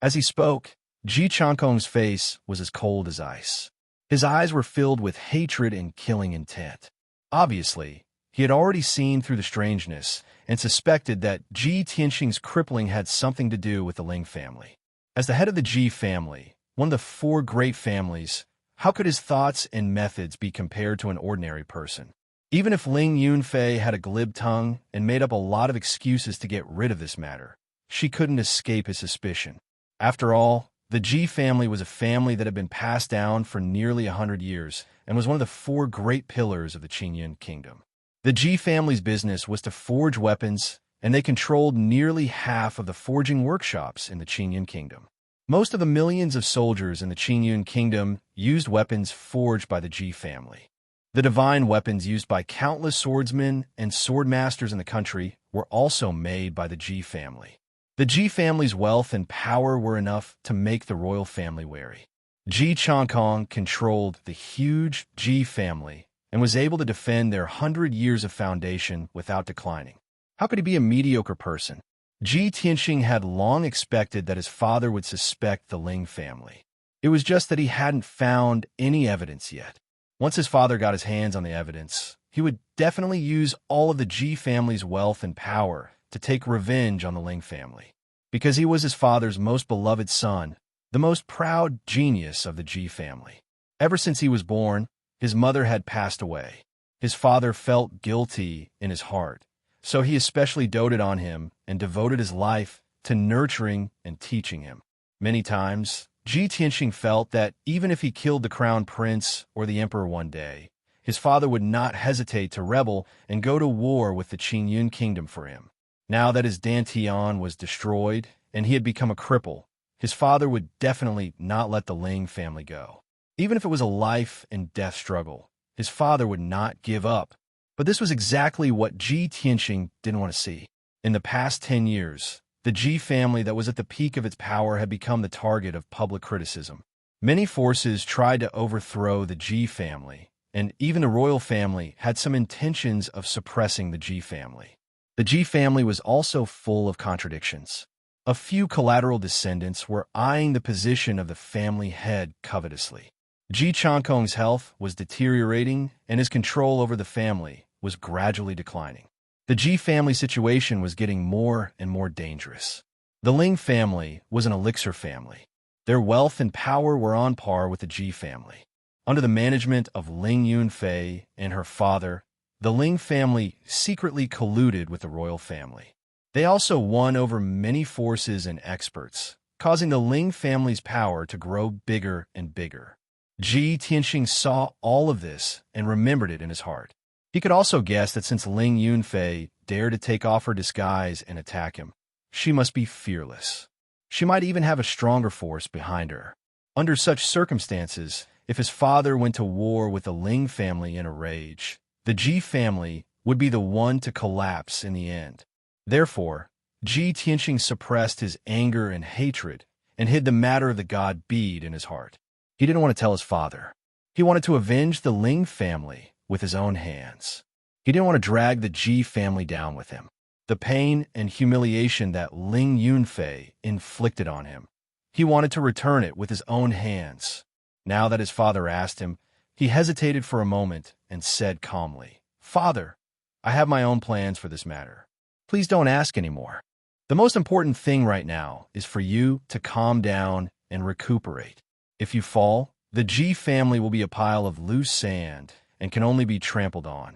As he spoke, Ji Changkong's face was as cold as ice. His eyes were filled with hatred and killing intent. Obviously, he had already seen through the strangeness and suspected that Ji Tianxing's crippling had something to do with the Ling family. As the head of the Ji family, one of the four great families, how could his thoughts and methods be compared to an ordinary person? Even if Ling Yunfei had a glib tongue and made up a lot of excuses to get rid of this matter, she couldn't escape his suspicion. After all, the Ji family was a family that had been passed down for nearly 100 years and was one of the four great pillars of the Qingyun kingdom. The Ji family's business was to forge weapons, and they controlled nearly half of the forging workshops in the Qingyun kingdom. Most of the millions of soldiers in the Qingyun kingdom used weapons forged by the Ji family. The divine weapons used by countless swordsmen and swordmasters in the country were also made by the Ji family. The Ji family's wealth and power were enough to make the royal family wary. Ji Changkong controlled the huge Ji family and was able to defend their 100 years of foundation without declining. How could he be a mediocre person? Ji Tianxing had long expected that his father would suspect the Ling family. It was just that he hadn't found any evidence yet. Once his father got his hands on the evidence, he would definitely use all of the Ji family's wealth and power to take revenge on the Ling family. Because he was his father's most beloved son, the most proud genius of the Ji family. Ever since he was born, his mother had passed away. His father felt guilty in his heart, so he especially doted on him and devoted his life to nurturing and teaching him. Many times, Ji Tianxing felt that even if he killed the crown prince or the emperor one day, his father would not hesitate to rebel and go to war with the Qingyun kingdom for him. Now that his Dantian was destroyed and he had become a cripple, his father would definitely not let the Ling family go. Even if it was a life and death struggle, his father would not give up. But this was exactly what Ji Tianxing didn't want to see. In the past 10 years, the Ji family that was at the peak of its power had become the target of public criticism. Many forces tried to overthrow the Ji family, and even the royal family had some intentions of suppressing the Ji family. The Ji family was also full of contradictions. A few collateral descendants were eyeing the position of the family head covetously. Ji Changkong's health was deteriorating, and his control over the family was gradually declining. The Ji family situation was getting more and more dangerous. The Ling family was an elixir family. Their wealth and power were on par with the Ji family. Under the management of Ling Yunfei and her father, the Ling family secretly colluded with the royal family. They also won over many forces and experts, causing the Ling family's power to grow bigger and bigger. Ji Tianxing saw all of this and remembered it in his heart. He could also guess that since Ling Yunfei dared to take off her disguise and attack him, she must be fearless. She might even have a stronger force behind her. Under such circumstances, if his father went to war with the Ling family in a rage, the Ji family would be the one to collapse in the end. Therefore, Ji Tianxing suppressed his anger and hatred and hid the matter of the god bead in his heart. He didn't want to tell his father. He wanted to avenge the Ling family with his own hands. He didn't want to drag the Ji family down with him. The pain and humiliation that Ling Yunfei inflicted on him, he wanted to return it with his own hands. Now that his father asked him, he hesitated for a moment and said calmly, "Father, I have my own plans for this matter. Please don't ask anymore. The most important thing right now is for you to calm down and recuperate. If you fall, the Ji family will be a pile of loose sand and can only be trampled on.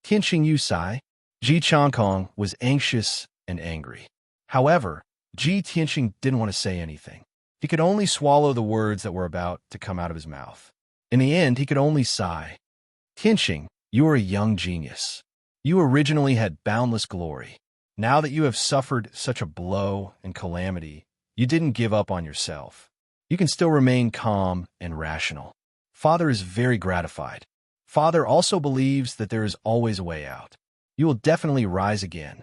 Tianxing Yusai, Ji Changkong was anxious and angry. However, Ji Tianxing didn't want to say anything. He could only swallow the words that were about to come out of his mouth. In the end, he could only sigh. Tianxing, you are a young genius. You originally had boundless glory. Now that you have suffered such a blow and calamity, you didn't give up on yourself. You can still remain calm and rational. Father is very gratified. Father also believes that there is always a way out. You will definitely rise again.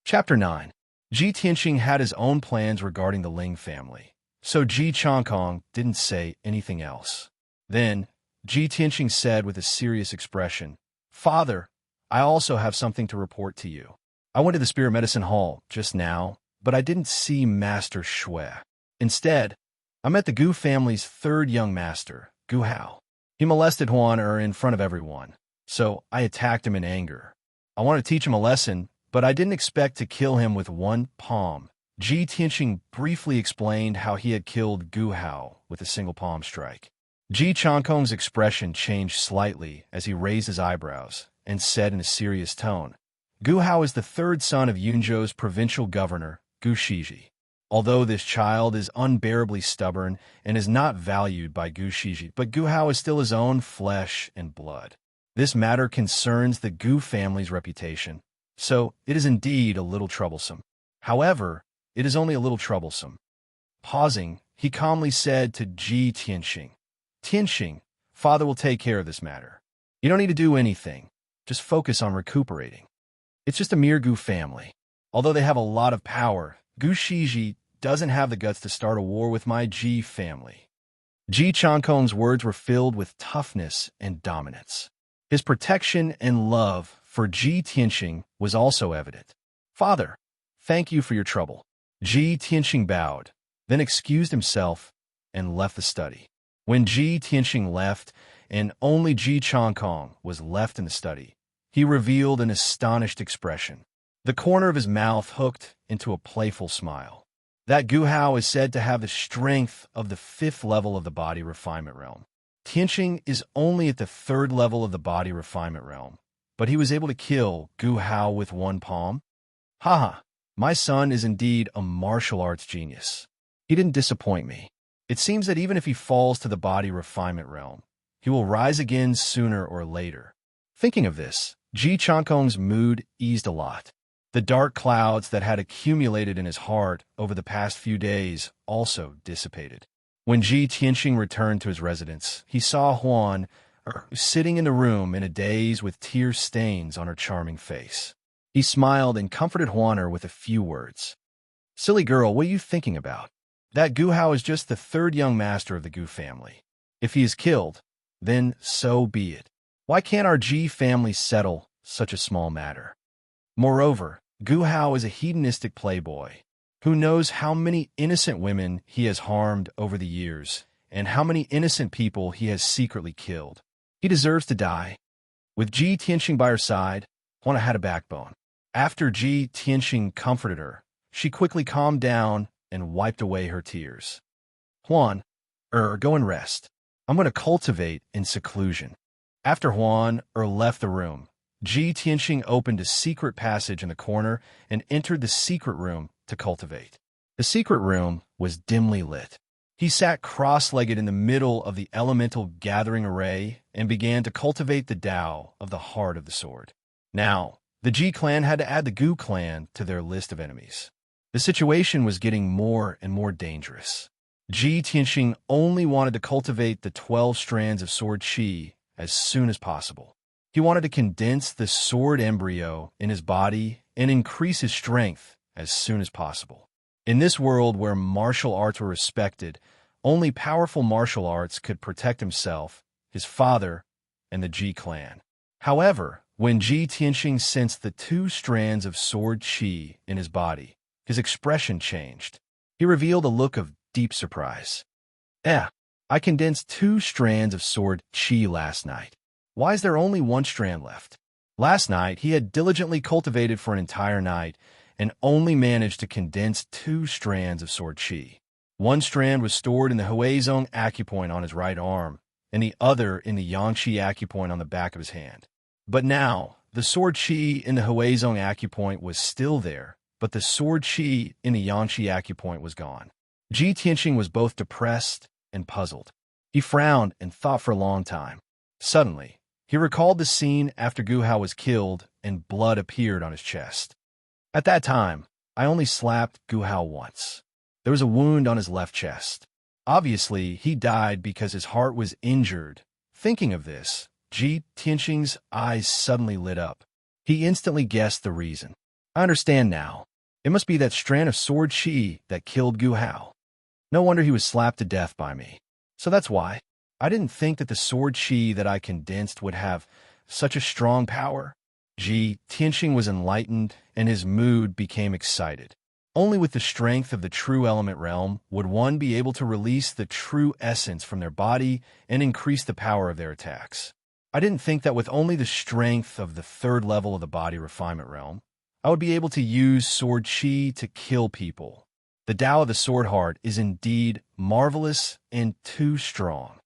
Chapter 9. Ji Tianxing had his own plans regarding the Ling family, so Ji Changkong didn't say anything else. Then, Ji Tianxing said with a serious expression, Father, I also have something to report to you. I went to the Spirit Medicine Hall just now, but I didn't see Master Shui. Instead, I met the Gu family's third young master, Gu Hao. He molested Huan in front of everyone, so I attacked him in anger. I wanted to teach him a lesson, but I didn't expect to kill him with one palm. Ji Tianxing briefly explained how he had killed Gu Hao with a single palm strike. Ji Changkong's expression changed slightly as he raised his eyebrows and said in a serious tone, Gu Hao is the third son of Yunzhou's provincial governor, Gu Shiji. Although this child is unbearably stubborn and is not valued by Gu Shiji, but Gu Hao is still his own flesh and blood. This matter concerns the Gu family's reputation, so it is indeed a little troublesome. However, it is only a little troublesome. Pausing, he calmly said to Ji Tianxing, Tianxing, Father will take care of this matter. You don't need to do anything. Just focus on recuperating. It's just a mere Gu family. Although they have a lot of power, Gu Shiji doesn't have the guts to start a war with my Ji family. Ji Changkong's words were filled with toughness and dominance. His protection and love for Ji Tianxing was also evident. Father, thank you for your trouble. Ji Tianxing bowed, then excused himself and left the study. When Ji Tianxing left, and only Ji Changkong was left in the study, he revealed an astonished expression. The corner of his mouth hooked into a playful smile. That Gu Hao is said to have the strength of the 5th level of the body refinement realm. Tianxing is only at the 3rd level of the body refinement realm, but he was able to kill Gu Hao with one palm. Haha, my son is indeed a martial arts genius. He didn't disappoint me. It seems that even if he falls to the body refinement realm, he will rise again sooner or later. Thinking of this, Ji Changkong's mood eased a lot. The dark clouds that had accumulated in his heart over the past few days also dissipated. When Ji Tianxing returned to his residence, he saw Huan sitting in the room in a daze with tear stains on her charming face. He smiled and comforted Huan with a few words. Silly girl, what are you thinking about? That Gu Hao is just the 3rd young master of the Gu family. If he is killed, then so be it. Why can't our Ji family settle such a small matter? Moreover, Gu Hao is a hedonistic playboy who knows how many innocent women he has harmed over the years and how many innocent people he has secretly killed. He deserves to die. With Ji Tianxing by her side, Huan had a backbone. After Ji Tianxing comforted her, she quickly calmed down and wiped away her tears. Huan, go and rest. I'm going to cultivate in seclusion. After Huan left the room, Ji Tianxing opened a secret passage in the corner and entered the secret room to cultivate. The secret room was dimly lit. He sat cross-legged in the middle of the elemental gathering array and began to cultivate the Tao of the heart of the sword. Now, the Ji clan had to add the Gu clan to their list of enemies. The situation was getting more and more dangerous. Ji Tianxing only wanted to cultivate the 12 strands of sword qi as soon as possible. He wanted to condense the sword embryo in his body and increase his strength as soon as possible. In this world where martial arts were respected, only powerful martial arts could protect himself, his father, and the Ji clan. However, when Ji Tianxing sensed the 2 strands of sword qi in his body, his expression changed. He revealed a look of deep surprise. I condensed 2 strands of sword qi last night. Why is there only 1 strand left? Last night, he had diligently cultivated for an entire night and only managed to condense 2 strands of sword qi. One strand was stored in the Huizong acupoint on his right arm, and the other in the Yangqi acupoint on the back of his hand. But now, the sword qi in the Huizong acupoint was still there, but the sword qi in the Yangqi acupoint was gone. Ji Tianqing was both depressed and puzzled. He frowned and thought for a long time. Suddenly, he recalled the scene after Gu Hao was killed and blood appeared on his chest. At that time, I only slapped Gu Hao once. There was a wound on his left chest. Obviously, he died because his heart was injured. Thinking of this, Ji Tianqing's eyes suddenly lit up. He instantly guessed the reason. I understand now. It must be that strand of sword qi that killed Gu Hao. No wonder he was slapped to death by me. So that's why. I didn't think that the sword qi that I condensed would have such a strong power. Ji Tianqing was enlightened, and his mood became excited. Only with the strength of the true element realm would one be able to release the true essence from their body and increase the power of their attacks. I didn't think that with only the strength of the third level of the body refinement realm, I would be able to use sword qi to kill people. The Tao of the Sword Heart is indeed marvelous and too strong.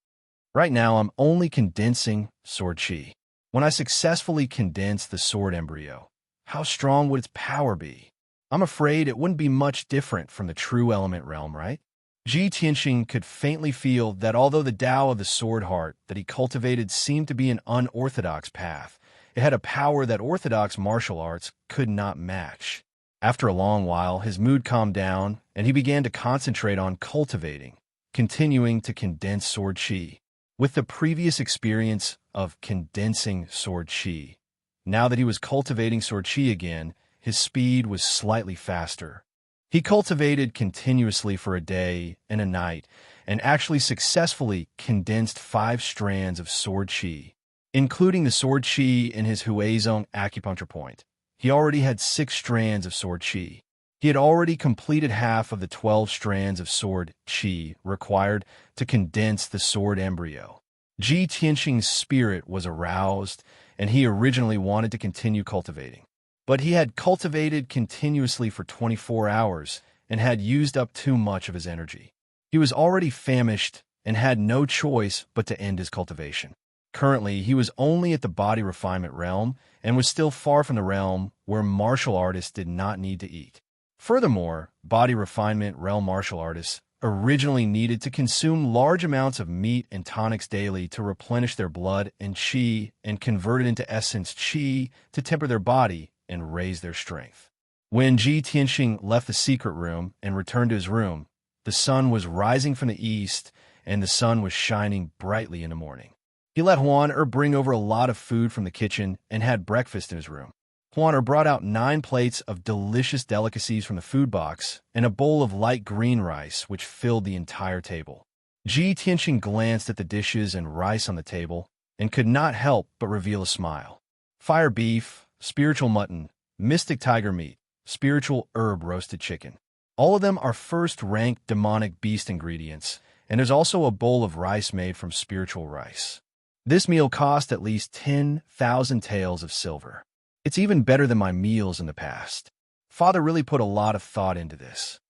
Right now, I'm only condensing sword qi. When I successfully condense the sword embryo, how strong would its power be? I'm afraid it wouldn't be much different from the true element realm, right? Ji Tianqing could faintly feel that although the Tao of the Sword Heart that he cultivated seemed to be an unorthodox path, it had a power that orthodox martial arts could not match. After a long while, his mood calmed down, and he began to concentrate on cultivating, continuing to condense sword qi. With the previous experience of condensing sword qi, now that he was cultivating sword qi again, his speed was slightly faster. He cultivated continuously for a day and a night, and actually successfully condensed 5 strands of sword qi, including the sword qi in his Huizong acupuncture point. He already had 6 strands of sword qi. He had already completed half of the 12 strands of sword qi required to condense the sword embryo. Ji Tianqing's spirit was aroused, and he originally wanted to continue cultivating. But he had cultivated continuously for 24 hours and had used up too much of his energy. He was already famished and had no choice but to end his cultivation. Currently, he was only at the body refinement realm and was still far from the realm where martial artists did not need to eat. Furthermore, body refinement realm martial artists originally needed to consume large amounts of meat and tonics daily to replenish their blood and qi and convert it into essence qi to temper their body and raise their strength. When Ji Tianqing left the secret room and returned to his room, the sun was rising from the east and the sun was shining brightly in the morning. He let Huan bring over a lot of food from the kitchen and had breakfast in his room. Huan brought out 9 plates of delicious delicacies from the food box and a bowl of light green rice which filled the entire table. Ji Tianqing glanced at the dishes and rice on the table and could not help but reveal a smile. Fire beef, spiritual mutton, mystic tiger meat, spiritual herb roasted chicken. All of them are first-rank demonic beast ingredients, and there's also a bowl of rice made from spiritual rice. This meal cost at least 10,000 taels of silver. It's even better than my meals in the past. Father really put a lot of thought into this.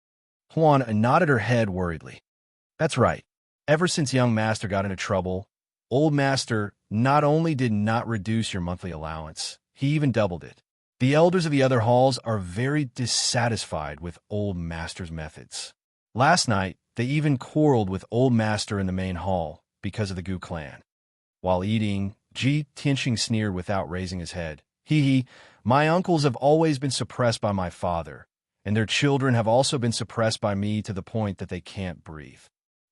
Huan nodded her head worriedly. That's right. Ever since young master got into trouble, old master not only did not reduce your monthly allowance, he even doubled it. The elders of the other halls are very dissatisfied with old master's methods. Last night, they even quarreled with old master in the main hall because of the Gu clan. While eating, Ji Tianqing sneered without raising his head. Hee, my uncles have always been suppressed by my father, and their children have also been suppressed by me to the point that they can't breathe.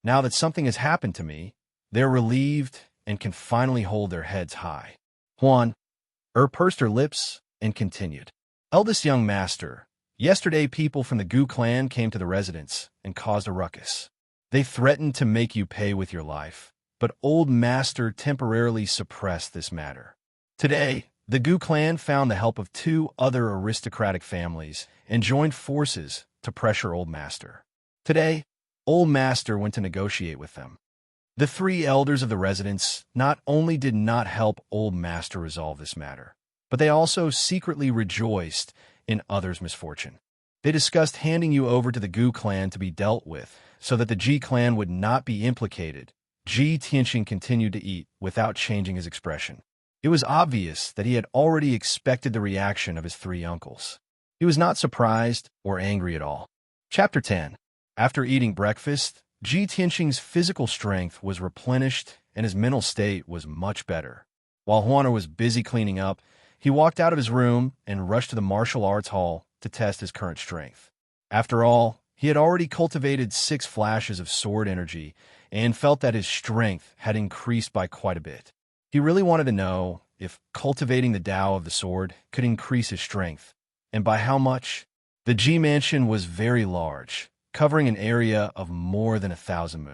Now that something has happened to me, they're relieved and can finally hold their heads high. Huan pursed her lips and continued. Eldest young master, yesterday people from the Gu clan came to the residence and caused a ruckus. They threatened to make you pay with your life, but old master temporarily suppressed this matter. Today, the Gu clan found the help of 2 other aristocratic families and joined forces to pressure old master. Today, old master went to negotiate with them. The 3 elders of the residence not only did not help old master resolve this matter, but they also secretly rejoiced in others' misfortune. They discussed handing you over to the Gu clan to be dealt with, so that the Ji clan would not be implicated. Ji Tianxing continued to eat without changing his expression. It was obvious that he had already expected the reaction of his three uncles. He was not surprised or angry at all. Chapter 10. After eating breakfast, Ji Tianxing's physical strength was replenished and his mental state was much better. While Huaner was busy cleaning up, he walked out of his room and rushed to the martial arts hall to test his current strength. After all, he had already cultivated 6 flashes of sword energy and felt that his strength had increased by quite a bit. He really wanted to know if cultivating the Tao of the sword could increase his strength, and by how much. The Ji mansion was very large, covering an area of more than 1,000 mu.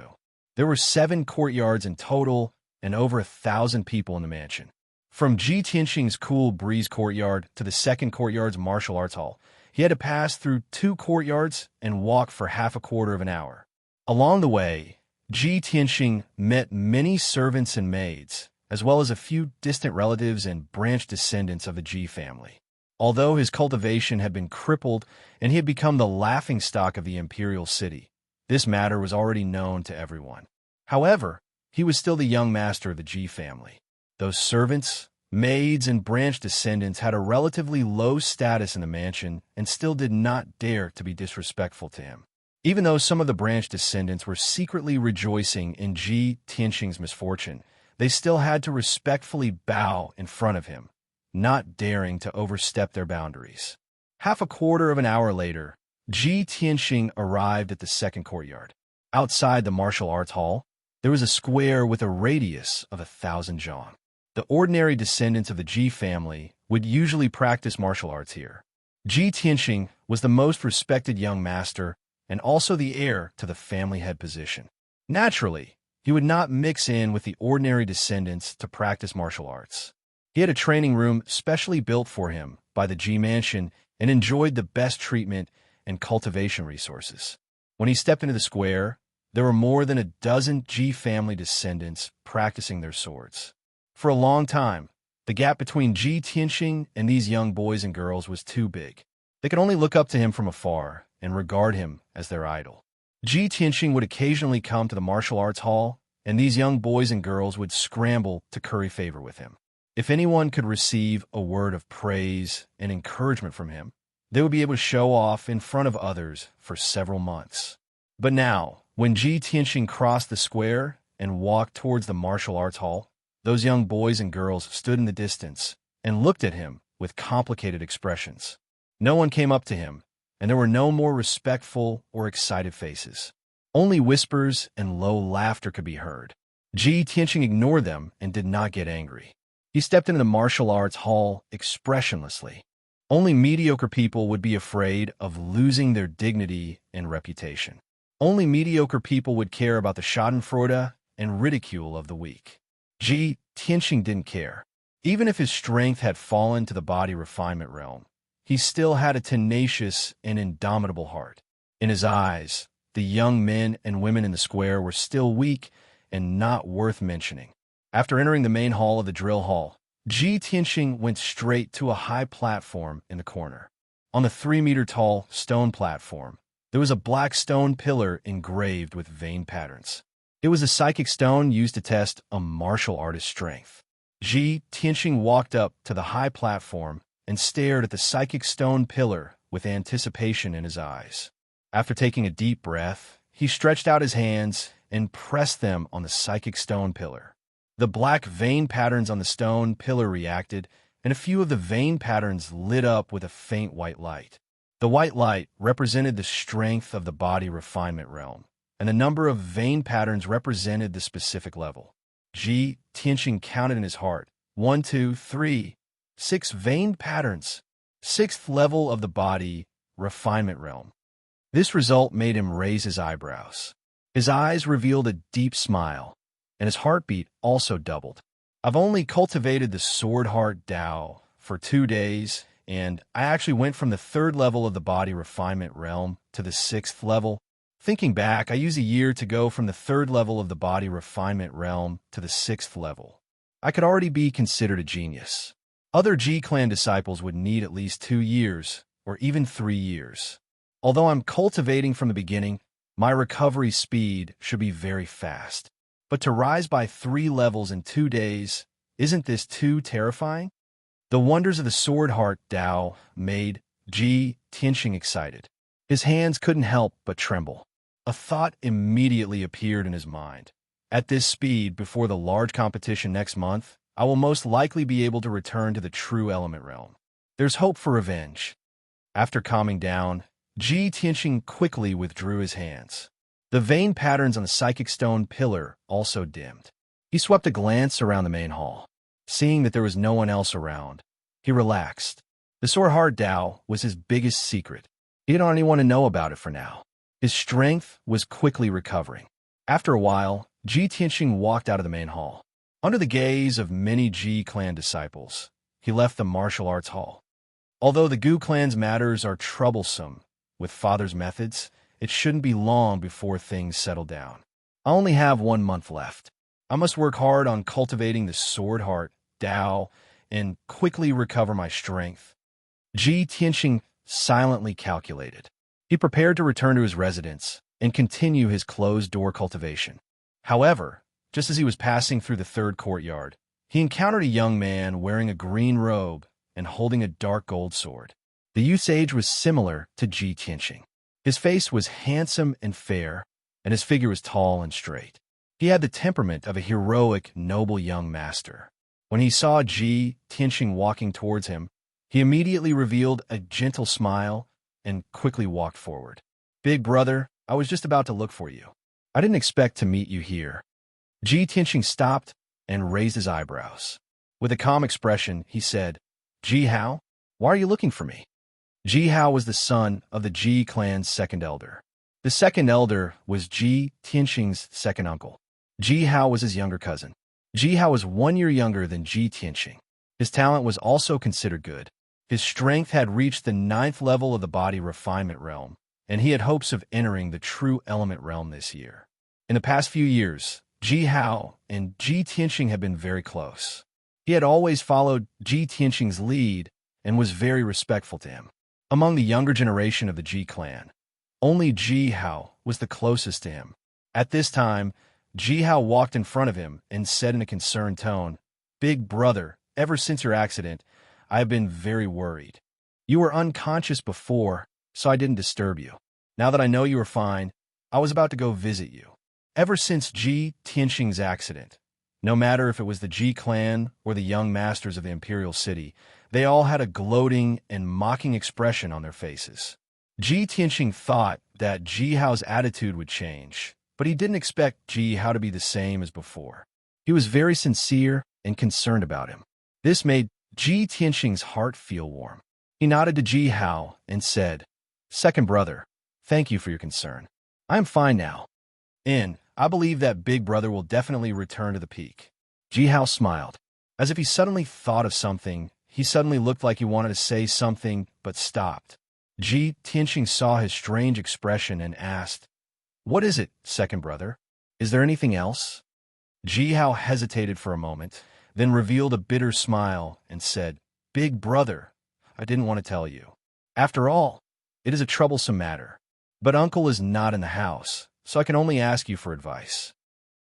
There were 7 courtyards in total and over 1,000 people in the mansion. From Ji Tianxing's cool breeze courtyard to the second courtyard's martial arts hall, he had to pass through 2 courtyards and walk for half a quarter of an hour. Along the way, Ji Tianxing met many servants and maids, as well as a few distant relatives and branch descendants of the Ji family. Although his cultivation had been crippled and he had become the laughingstock of the imperial city, this matter was already known to everyone. However, he was still the young master of the Ji family. Those servants, maids, and branch descendants had a relatively low status in the mansion and still did not dare to be disrespectful to him. Even though some of the branch descendants were secretly rejoicing in Ji Tianxing's misfortune, they still had to respectfully bow in front of him, not daring to overstep their boundaries. Half a quarter of an hour later, Ji Tianxing arrived at the second courtyard. Outside the martial arts hall, there was a square with a radius of 1,000 zhang. The ordinary descendants of the Ji family would usually practice martial arts here. Ji Tianxing was the most respected young master and also the heir to the family head position. Naturally, he would not mix in with the ordinary descendants to practice martial arts. He had a training room specially built for him by the Ji mansion and enjoyed the best treatment and cultivation resources. When he stepped into the square, there were more than a dozen Ji family descendants practicing their swords. For a long time, the gap between Ji Tianxing and these young boys and girls was too big. They could only look up to him from afar and regard him as their idol. Ji Tianxing would occasionally come to the martial arts hall, and these young boys and girls would scramble to curry favor with him. If anyone could receive a word of praise and encouragement from him, they would be able to show off in front of others for several months. But now, when Ji Tianxing crossed the square and walked towards the martial arts hall, those young boys and girls stood in the distance and looked at him with complicated expressions. No one came up to him, and there were no more respectful or excited faces. Only whispers and low laughter could be heard. Ji Tianxing ignored them and did not get angry. He stepped into the martial arts hall expressionlessly. Only mediocre people would be afraid of losing their dignity and reputation. Only mediocre people would care about the schadenfreude and ridicule of the weak. Ji Tianxing didn't care. Even if his strength had fallen to the body refinement realm, he still had a tenacious and indomitable heart. In his eyes, the young men and women in the square were still weak and not worth mentioning. After entering the main hall of the drill hall, Ji Tianxing went straight to a high platform in the corner. On the 3-meter-tall stone platform, there was a black stone pillar engraved with vein patterns. It was a psychic stone used to test a martial artist's strength. Ji Tianxing walked up to the high platform and stared at the psychic stone pillar with anticipation in his eyes. After taking a deep breath, he stretched out his hands and pressed them on the psychic stone pillar. The black vein patterns on the stone pillar reacted, and a few of the vein patterns lit up with a faint white light. The white light represented the strength of the body refinement realm, and the number of vein patterns represented the specific level. Ji Tianxing counted in his heart, 1, 2, 3, 6 vein patterns, 6th level of the body refinement realm. This result made him raise his eyebrows. His eyes revealed a deep smile, and his heartbeat also doubled. I've only cultivated the Sword Heart Tao for 2 days, and I actually went from the 3rd level of the body refinement realm to the 6th level. Thinking back, I used a year to go from the 3rd level of the body refinement realm to the 6th level. I could already be considered a genius. Other Ji clan disciples would need at least 2 years, or even 3 years. Although I'm cultivating from the beginning, my recovery speed should be very fast. But to rise by 3 levels in 2 days, isn't this too terrifying? The wonders of the sword heart Dao made Ji Tianxing excited. His hands couldn't help but tremble. A thought immediately appeared in his mind. At this speed, before the large competition next month, I will most likely be able to return to the true element realm. There's hope for revenge. After calming down, Ji Tianxing quickly withdrew his hands. The vein patterns on the psychic stone pillar also dimmed. He swept a glance around the main hall. Seeing that there was no one else around, he relaxed. The sword heart Dao was his biggest secret. He didn't want anyone to know about it for now. His strength was quickly recovering. After a while, Ji Tianxing walked out of the main hall. Under the gaze of many Ji clan disciples, he left the martial arts hall. Although the Gu clan's matters are troublesome, with father's methods, it shouldn't be long before things settle down. I only have 1 month left. I must work hard on cultivating the sword heart, Dao, and quickly recover my strength. Ji Tianxing silently calculated. He prepared to return to his residence and continue his closed-door cultivation. However, just as he was passing through the third courtyard, he encountered a young man wearing a green robe and holding a dark gold sword. The youth's age was similar to Ji Tianxing. His face was handsome and fair, and his figure was tall and straight. He had the temperament of a heroic, noble young master. When he saw Ji Tianxing walking towards him, he immediately revealed a gentle smile and quickly walked forward. "Big brother, I was just about to look for you. I didn't expect to meet you here." Ji Tianxing stopped and raised his eyebrows. With a calm expression, he said, "Ji Hao, why are you looking for me?" Ji Hao was the son of the Ji clan's second elder. The second elder was Ji Tianxing's second uncle. Ji Hao was his younger cousin. Ji Hao was 1 year younger than Ji Tianxing. His talent was also considered good. His strength had reached the 9th level of the body refinement realm, and he had hopes of entering the true element realm this year. In the past few years, Ji Hao and Ji Tianxing had been very close. He had always followed Ji Tianxing's lead and was very respectful to him. Among the younger generation of the Ji clan, only Ji Hao was the closest to him. At this time, Ji Hao walked in front of him and said in a concerned tone, "Big brother, ever since your accident, I have been very worried. You were unconscious before, so I didn't disturb you. Now that I know you are fine, I was about to go visit you." Ever since Ji Tianxing's accident, no matter if it was the Ji clan or the young masters of the imperial city, they all had a gloating and mocking expression on their faces. Ji Tianxing thought that Ji Hao's attitude would change, but he didn't expect Ji Hao to be the same as before. He was very sincere and concerned about him. This made Ji Tianxing's heart feel warm. He nodded to Ji Hao and said, "Second brother, thank you for your concern. I am fine now. And I believe that big brother will definitely return to the peak." Ji Hao smiled. As if he suddenly thought of something, he suddenly looked like he wanted to say something, but stopped. Ji Tianxing saw his strange expression and asked, "What is it, second brother? Is there anything else?" Ji Hao hesitated for a moment, then revealed a bitter smile and said, "Big brother, I didn't want to tell you. After all, it is a troublesome matter. But uncle is not in the house, so I can only ask you for advice."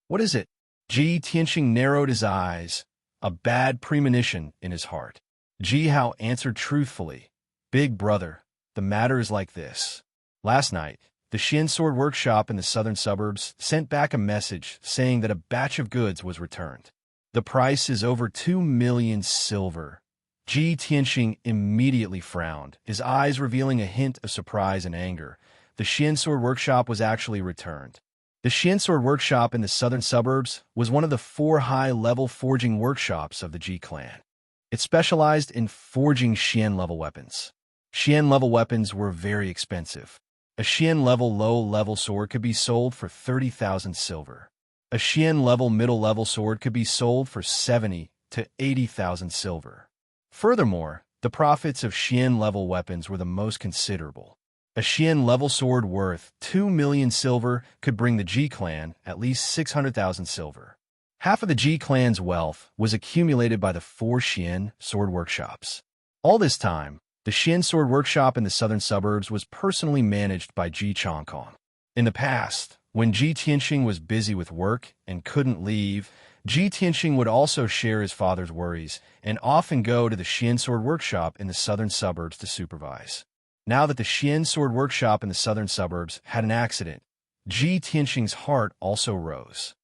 "What is it?" Ji Tianxing narrowed his eyes, a bad premonition in his heart. Ji Hao answered truthfully, "Big brother, the matter is like this. Last night, the Xian Sword Workshop in the southern suburbs sent back a message saying that a batch of goods was returned. The price is over 2 million silver." Ji Tianxing immediately frowned, his eyes revealing a hint of surprise and anger. The Xian Sword Workshop was actually returned. The Xian Sword Workshop in the southern suburbs was one of the 4 high-level forging workshops of the Ji clan. It specialized in forging Xian-level weapons. Xian-level weapons were very expensive. A Xian-level low-level sword could be sold for 30,000 silver. A Xian-level middle-level sword could be sold for 70 to 80,000 silver. Furthermore, the profits of Xian-level weapons were the most considerable. A Xian-level sword worth 2 million silver could bring the Ji clan at least 600,000 silver. Half of the Ji clan's wealth was accumulated by the 4 Xian sword workshops. All this time, The Xian Sword Workshop in the southern suburbs was personally managed by Ji Changkong. In the past, when Ji Tianxing was busy with work and couldn't leave, Ji Tianxing would also share his father's worries and often go to the Xian Sword Workshop in the southern suburbs to supervise. Now that the Xian Sword Workshop in the southern suburbs had an accident, Ji Tianxing's heart also rose.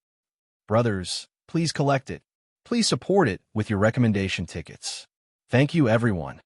Brothers, please collect it. Please support it with your recommendation tickets. Thank you, everyone.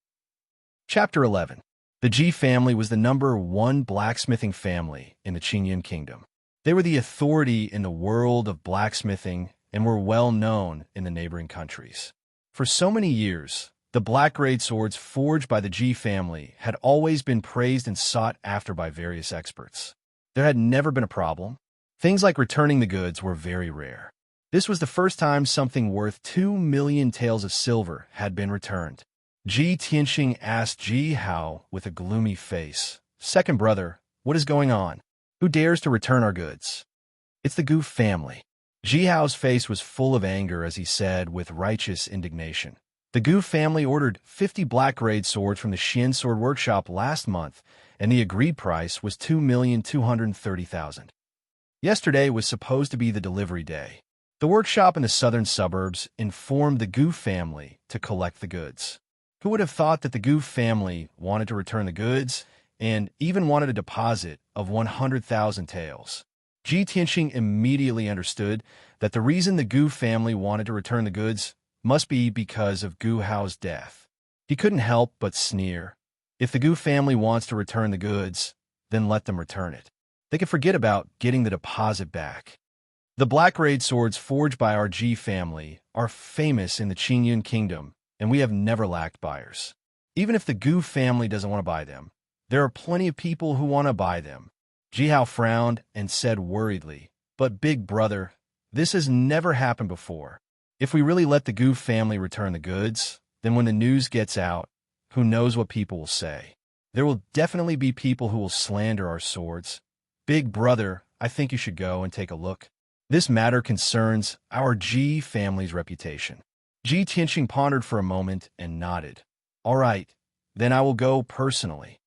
Chapter 11. The Ji family was the #1 blacksmithing family in the Qingyun Kingdom. They were the authority in the world of blacksmithing and were well known in the neighboring countries. For so many years, the black-grade swords forged by the Ji family had always been praised and sought after by various experts. There had never been a problem. Things like returning the goods were very rare. This was the first time something worth 2 million taels of silver had been returned. Ji Tianxing asked Ji Hao with a gloomy face, "Second brother, what is going on? Who dares to return our goods?" "It's the Gu family." Ji Hao's face was full of anger as he said with righteous indignation, "The Gu family ordered 50 black-grade swords from the Xian Sword Workshop last month, and the agreed price was 2,230,000. Yesterday was supposed to be the delivery day. The workshop in the southern suburbs informed the Gu family to collect the goods. Who would have thought that the Gu family wanted to return the goods and even wanted a deposit of 100,000 taels?" Ji Tianxing immediately understood that the reason the Gu family wanted to return the goods must be because of Gu Hao's death. He couldn't help but sneer. If the Gu family wants to return the goods, then let them return it. They can forget about getting the deposit back. The black-grade swords forged by our Ji family are famous in the Qingyun Kingdom, and we have never lacked buyers. Even if the Gu family doesn't want to buy them, there are plenty of people who want to buy them. Ji Hao frowned and said worriedly, "But big brother, this has never happened before. If we really let the Gu family return the goods, then when the news gets out, who knows what people will say? There will definitely be people who will slander our swords. Big brother, I think you should go and take a look. This matter concerns our Ji family's reputation." Ji Tianxing pondered for a moment and nodded. "All right, then I will go personally."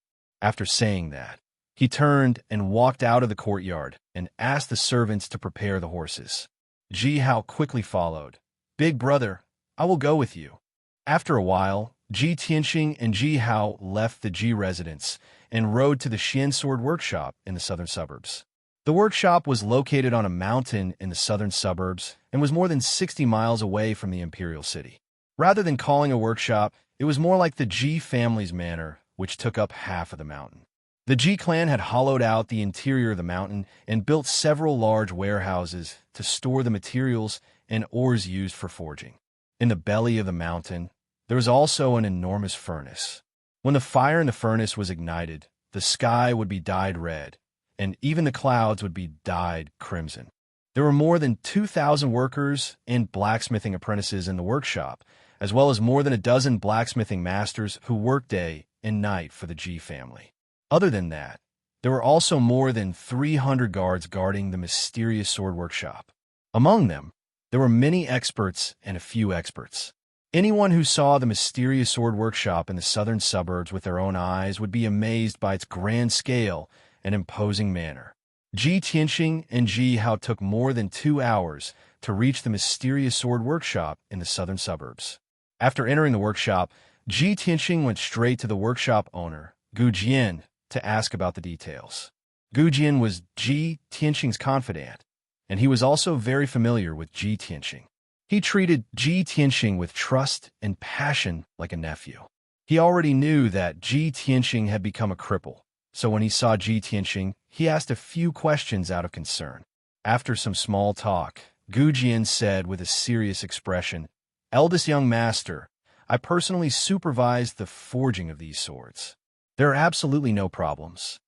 After saying that, he turned and walked out of the courtyard and asked the servants to prepare the horses. Ji Hao quickly followed. "Big brother, I will go with you." After a while, Ji Tianxing and Ji Hao left the Ji residence and rode to the Xian Sword Workshop in the southern suburbs. The workshop was located on a mountain in the southern suburbs and was more than 60 miles away from the imperial city. Rather than calling a workshop, it was more like the Ji family's manor, which took up half of the mountain. The Ji clan had hollowed out the interior of the mountain and built several large warehouses to store the materials and ores used for forging. In the belly of the mountain, there was also an enormous furnace. When the fire in the furnace was ignited, the sky would be dyed red, and even the clouds would be dyed crimson. There were more than 2,000 workers and blacksmithing apprentices in the workshop, as well as more than a dozen blacksmithing masters who worked day and night for the Ji family. Other than that, there were also more than 300 guards guarding the mysterious sword workshop. Among them, there were many experts and a few experts. Anyone who saw the mysterious sword workshop in the southern suburbs with their own eyes would be amazed by its grand scale and imposing manner. Ji Tianxing and Ji Hao took more than 2 hours to reach the mysterious sword workshop in the southern suburbs. After entering the workshop, Ji Tianxing went straight to the workshop owner, Gu Jian, to ask about the details. Gu Jian was Ji Tianxing's confidant, and he was also very familiar with Ji Tianxing. He treated Ji Tianxing with trust and passion like a nephew. He already knew that Ji Tianxing had become a cripple, so when he saw Ji Tianxing, he asked a few questions out of concern. After some small talk, Gu Jian said with a serious expression, "Eldest young master, I personally supervised the forging of these swords. There are absolutely no problems.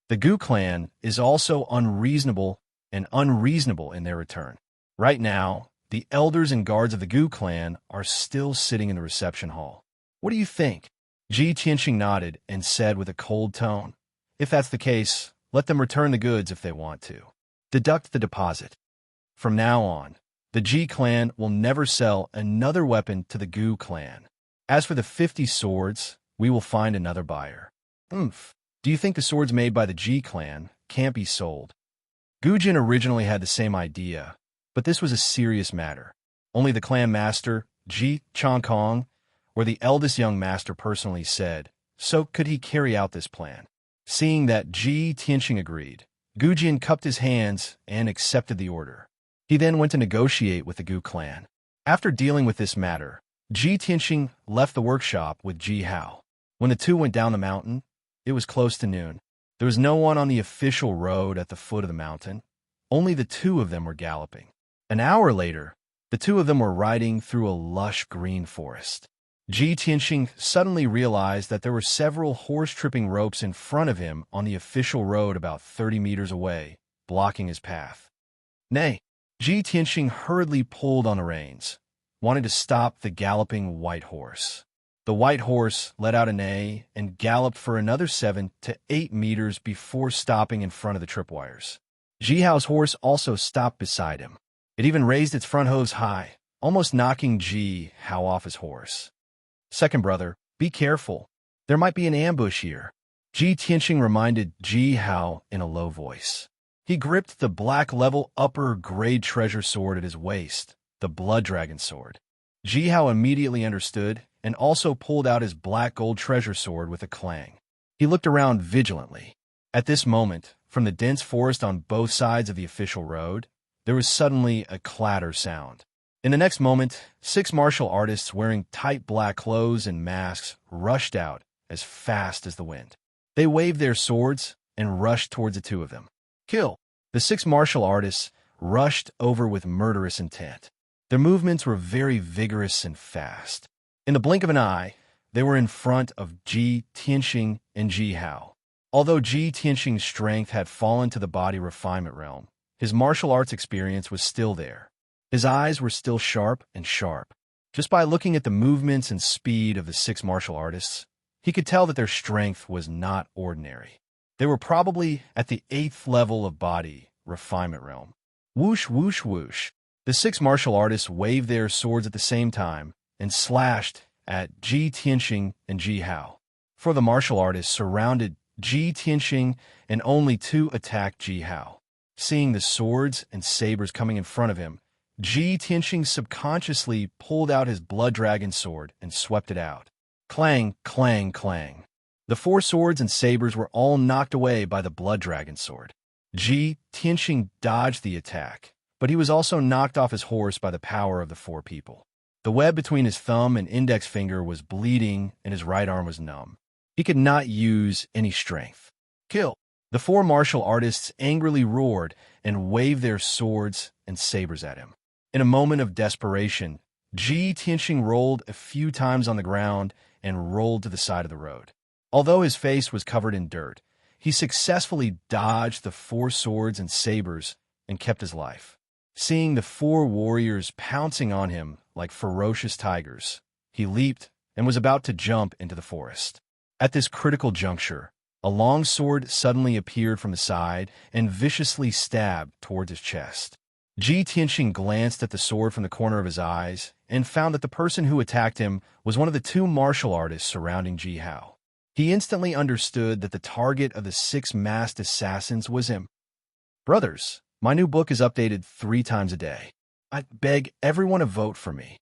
The Gu clan is also unreasonable in their return. Right now, the elders and guards of the Gu clan are still sitting in the reception hall. What do you think?" Ji Tianxing nodded and said with a cold tone, "If that's the case, let them return the goods if they want to. Deduct the deposit. From now on, the Ji clan will never sell another weapon to the Gu clan. As for the 50 swords, we will find another buyer. Oomph. Do you think the swords made by the Ji clan can't be sold? Gujin originally had the same idea, but this was a serious matter. Only the clan master, Ji Changkong, or the eldest young master personally said, so could he carry out this plan. Seeing that Ji Tianqing agreed, Gujin cupped his hands and accepted the order. He then went to negotiate with the Gu clan. After dealing with this matter, Ji Tianqing left the workshop with Ji Hao. When the two went down the mountain, it was close to noon. There was no one on the official road at the foot of the mountain. Only the two of them were galloping. An hour later, the two of them were riding through a lush green forest. Ji Tianqing suddenly realized that there were several horse-tripping ropes in front of him on the official road about 30 meters away, blocking his path. Nay, Ji Tianqing hurriedly pulled on the reins, wanting to stop the galloping white horse. The white horse let out a neigh and galloped for another 7 to 8 meters before stopping in front of the tripwires. Ji Hao's horse also stopped beside him. It even raised its front hooves high, almost knocking Ji Hao off his horse. Second brother, be careful. There might be an ambush here, Ji Tianqing reminded Ji Hao in a low voice. He gripped the black level upper grade treasure sword at his waist, the blood dragon sword. Ji Hao immediately understood and also pulled out his black gold treasure sword with a clang. He looked around vigilantly. At this moment, from the dense forest on both sides of the official road, there was suddenly a clatter sound. In the next moment, 6 martial artists wearing tight black clothes and masks rushed out as fast as the wind. They waved their swords and rushed towards the two of them. Kill! The 6 martial artists rushed over with murderous intent. Their movements were very vigorous and fast. In the blink of an eye, they were in front of Ji Tianqing and Ji Hao. Although Ji Tianqing's strength had fallen to the body refinement realm, his martial arts experience was still there. His eyes were still sharp and sharp. Just by looking at the movements and speed of the 6 martial artists, he could tell that their strength was not ordinary. They were probably at the 8th level of body refinement realm. Whoosh, whoosh, whoosh. The 6 martial artists waved their swords at the same time and slashed at Ji Tianqing and Ji Hao. 4 of the martial artists surrounded Ji Tianqing and only 2 attacked Ji Hao. Seeing the swords and sabers coming in front of him, Ji Tianqing subconsciously pulled out his blood dragon sword and swept it out. Clang, clang, clang. The 4 swords and sabers were all knocked away by the blood dragon sword. Ji Tianqing dodged the attack, but he was also knocked off his horse by the power of the 4 people. The web between his thumb and index finger was bleeding and his right arm was numb. He could not use any strength. Kill! The 4 martial artists angrily roared and waved their swords and sabers at him. In a moment of desperation, Ji Tianqing rolled a few times on the ground and rolled to the side of the road. Although his face was covered in dirt, he successfully dodged the 4 swords and sabers and kept his life. Seeing the 4 warriors pouncing on him like ferocious tigers, he leaped and was about to jump into the forest. At this critical juncture, a long sword suddenly appeared from the side and viciously stabbed towards his chest. Ji Tianqing glanced at the sword from the corner of his eyes and found that the person who attacked him was one of the 2 martial artists surrounding Ji Hao. He instantly understood that the target of the 6 masked assassins was him. Brothers, my new book is updated 3 times a day. I beg everyone to vote for me.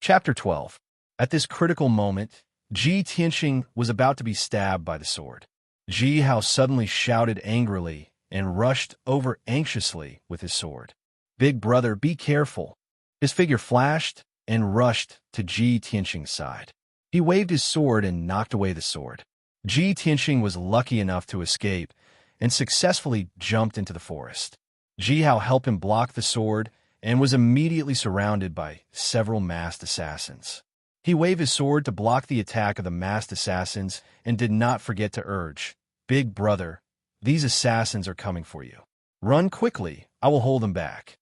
Chapter 12. At this critical moment, Ji Tianqing was about to be stabbed by the sword. Ji Hao suddenly shouted angrily and rushed over anxiously with his sword. Big brother, be careful. His figure flashed and rushed to Ji Tianqing's side. He waved his sword and knocked away the sword. Ji Tianqing was lucky enough to escape and successfully jumped into the forest. Ji Hao helped him block the sword and was immediately surrounded by several masked assassins. He waved his sword to block the attack of the masked assassins and did not forget to urge, Big brother, these assassins are coming for you. Run quickly, I will hold them back.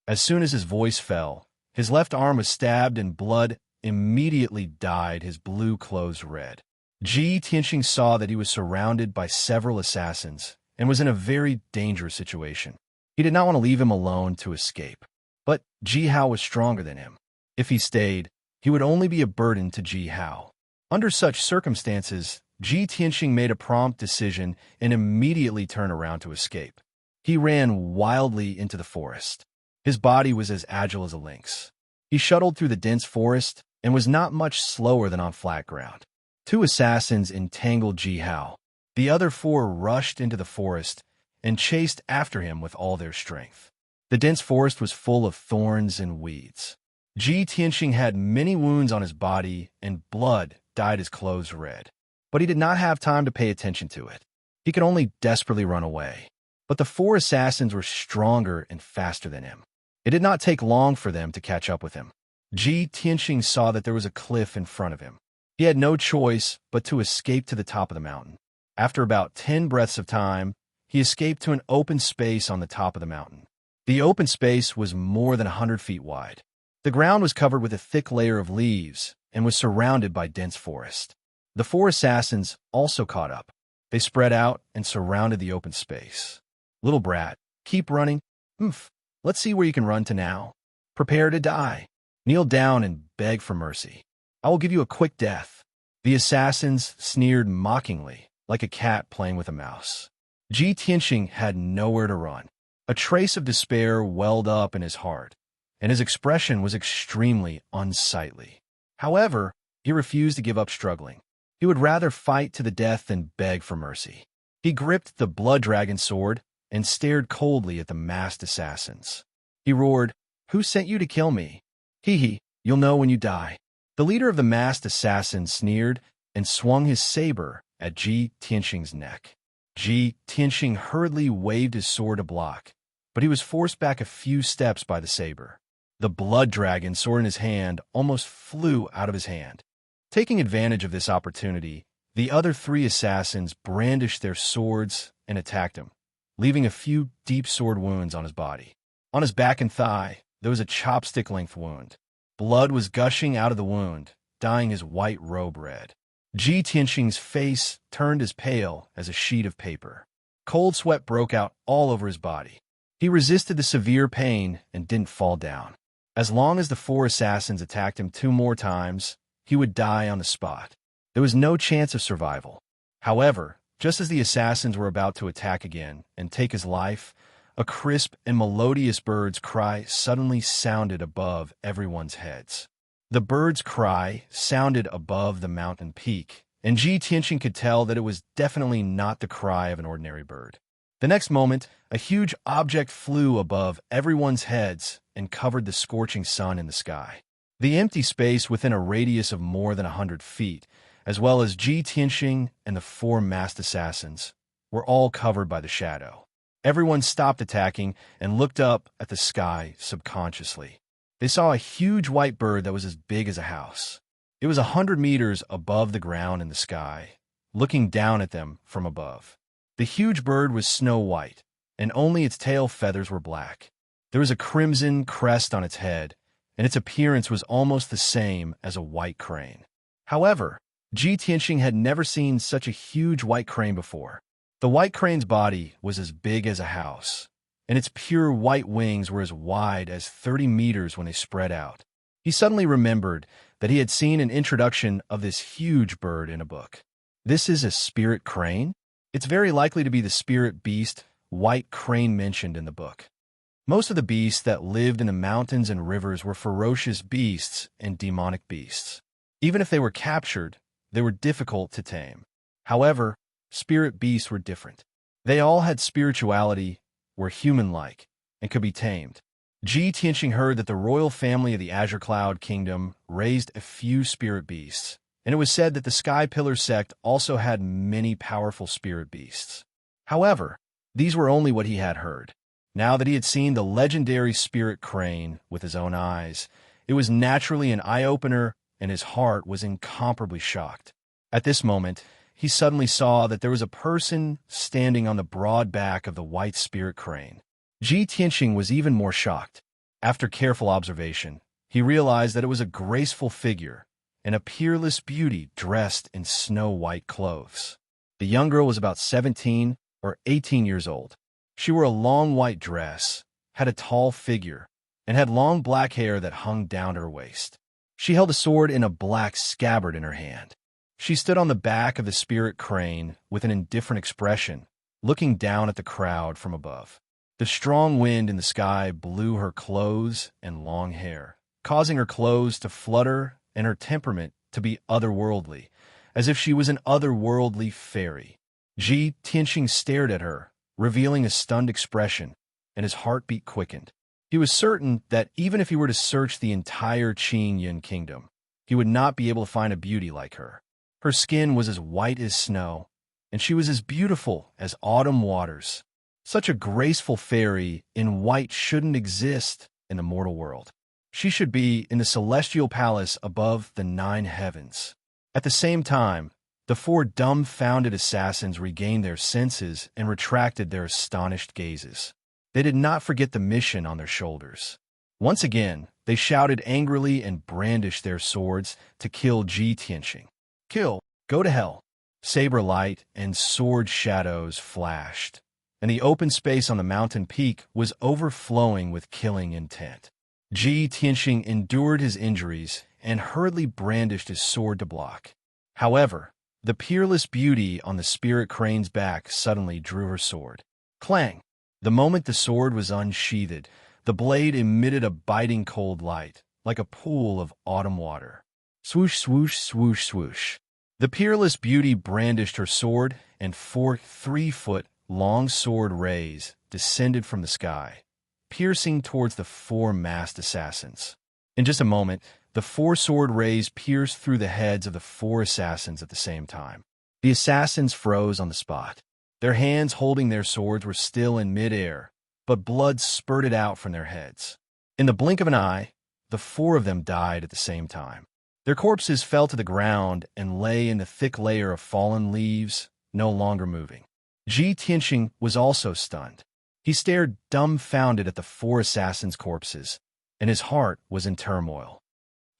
As soon as his voice fell, his left arm was stabbed and blood immediately dyed his blue clothes red. Ji Tianqing saw that he was surrounded by several assassins and was in a very dangerous situation. He did not want to leave him alone to escape. But Ji Hao was stronger than him. If he stayed, he would only be a burden to Ji Hao. Under such circumstances, Ji Tianxing made a prompt decision and immediately turned around to escape. He ran wildly into the forest. His body was as agile as a lynx. He shuttled through the dense forest and was not much slower than on flat ground. Two assassins entangled Ji Hao. The other four rushed into the forest and chased after him with all their strength. The dense forest was full of thorns and weeds. Ji Tianxing had many wounds on his body, and blood dyed his clothes red. But he did not have time to pay attention to it. He could only desperately run away. But the four assassins were stronger and faster than him. It did not take long for them to catch up with him. Ji Tianxing saw that there was a cliff in front of him. He had no choice but to escape to the top of the mountain. After about 10 breaths of time, he escaped to an open space on the top of the mountain. The open space was more than 100 feet wide. The ground was covered with a thick layer of leaves and was surrounded by dense forest. The four assassins also caught up. They spread out and surrounded the open space. "Little brat, keep running. Let's see where you can run to now. Prepare to die. Kneel down and beg for mercy. I will give you a quick death." The assassins sneered mockingly, like a cat playing with a mouse. Ji Tianxing had nowhere to run. A trace of despair welled up in his heart, and his expression was extremely unsightly. However, he refused to give up struggling. He would rather fight to the death than beg for mercy. He gripped the blood dragon sword and stared coldly at the masked assassins. He roared, "Who sent you to kill me? Hee, you'll know when you die." The leader of the masked assassins sneered and swung his saber at Ji Tianxing's neck. Ji Tianxing hurriedly waved his sword to block, but he was forced back a few steps by the saber. The blood dragon sword in his hand almost flew out of his hand. Taking advantage of this opportunity, the other three assassins brandished their swords and attacked him, leaving a few deep sword wounds on his body. On his back and thigh, there was a chopstick-length wound. Blood was gushing out of the wound, dyeing his white robe red. Ji Tianxing's face turned as pale as a sheet of paper. Cold sweat broke out all over his body. He resisted the severe pain and didn't fall down. As long as the four assassins attacked him 2 more times, he would die on the spot. There was no chance of survival. However, just as the assassins were about to attack again and take his life, a crisp and melodious bird's cry suddenly sounded above everyone's heads. The bird's cry sounded above the mountain peak, and Ji Tianxing could tell that it was definitely not the cry of an ordinary bird. The next moment, a huge object flew above everyone's heads and covered the scorching sun in the sky. The empty space within a radius of more than 100 feet, as well as Ji Tianxing and the 4 masked assassins, were all covered by the shadow. Everyone stopped attacking and looked up at the sky subconsciously. They saw a huge white bird that was as big as a house. It was 100 meters above the ground in the sky, looking down at them from above. The huge bird was snow white, and only its tail feathers were black. There was a crimson crest on its head, and its appearance was almost the same as a white crane. However, Ji Tianxing had never seen such a huge white crane before. The white crane's body was as big as a house, and its pure white wings were as wide as 30 meters when they spread out. He suddenly remembered that he had seen an introduction of this huge bird in a book. This is a spirit crane? It's very likely to be the spirit beast, white crane, mentioned in the book. Most of the beasts that lived in the mountains and rivers were ferocious beasts and demonic beasts. Even if they were captured, they were difficult to tame. However, spirit beasts were different. They all had spirituality, were human-like, and could be tamed. Ji Tianxing heard that the royal family of the Azure Cloud Kingdom raised a few spirit beasts, and it was said that the Sky Pillar sect also had many powerful spirit beasts. However, these were only what he had heard. Now that he had seen the legendary spirit crane with his own eyes, it was naturally an eye-opener, and his heart was incomparably shocked. At this moment, he suddenly saw that there was a person standing on the broad back of the white spirit crane. Ji Tianxing was even more shocked. After careful observation, he realized that it was a graceful figure and a peerless beauty dressed in snow-white clothes. The young girl was about 17 or 18 years old. She wore a long white dress, had a tall figure, and had long black hair that hung down to her waist. She held a sword in a black scabbard in her hand. She stood on the back of the spirit crane with an indifferent expression, looking down at the crowd from above. The strong wind in the sky blew her clothes and long hair, causing her clothes to flutter and her temperament to be otherworldly, as if she was an otherworldly fairy. Ji Tianxing stared at her, revealing a stunned expression, and his heartbeat quickened. He was certain that even if he were to search the entire Qing Yin kingdom, he would not be able to find a beauty like her. Her skin was as white as snow, and she was as beautiful as autumn waters. Such a graceful fairy in white shouldn't exist in the mortal world. She should be in the celestial palace above the 9 heavens. At the same time, the 4 dumbfounded assassins regained their senses and retracted their astonished gazes. They did not forget the mission on their shoulders. Once again, they shouted angrily and brandished their swords to kill Ji Tianxing. Kill! Go to hell! Saber light and sword shadows flashed, and the open space on the mountain peak was overflowing with killing intent. Ji Tianxing endured his injuries and hurriedly brandished his sword to block. However, the peerless beauty on the spirit crane's back suddenly drew her sword. Clang! The moment the sword was unsheathed, the blade emitted a biting cold light, like a pool of autumn water. Swoosh, swoosh, swoosh, swoosh. The peerless beauty brandished her sword, and 4 3-foot-long sword rays descended from the sky, piercing towards the 4 masked assassins. In just a moment, the 4 sword rays pierced through the heads of the 4 assassins at the same time. The assassins froze on the spot. Their hands holding their swords were still in midair, but blood spurted out from their heads. In the blink of an eye, the 4 of them died at the same time. Their corpses fell to the ground and lay in the thick layer of fallen leaves, no longer moving. Ji Tianxing was also stunned. He stared dumbfounded at the 4 assassins' corpses, and his heart was in turmoil.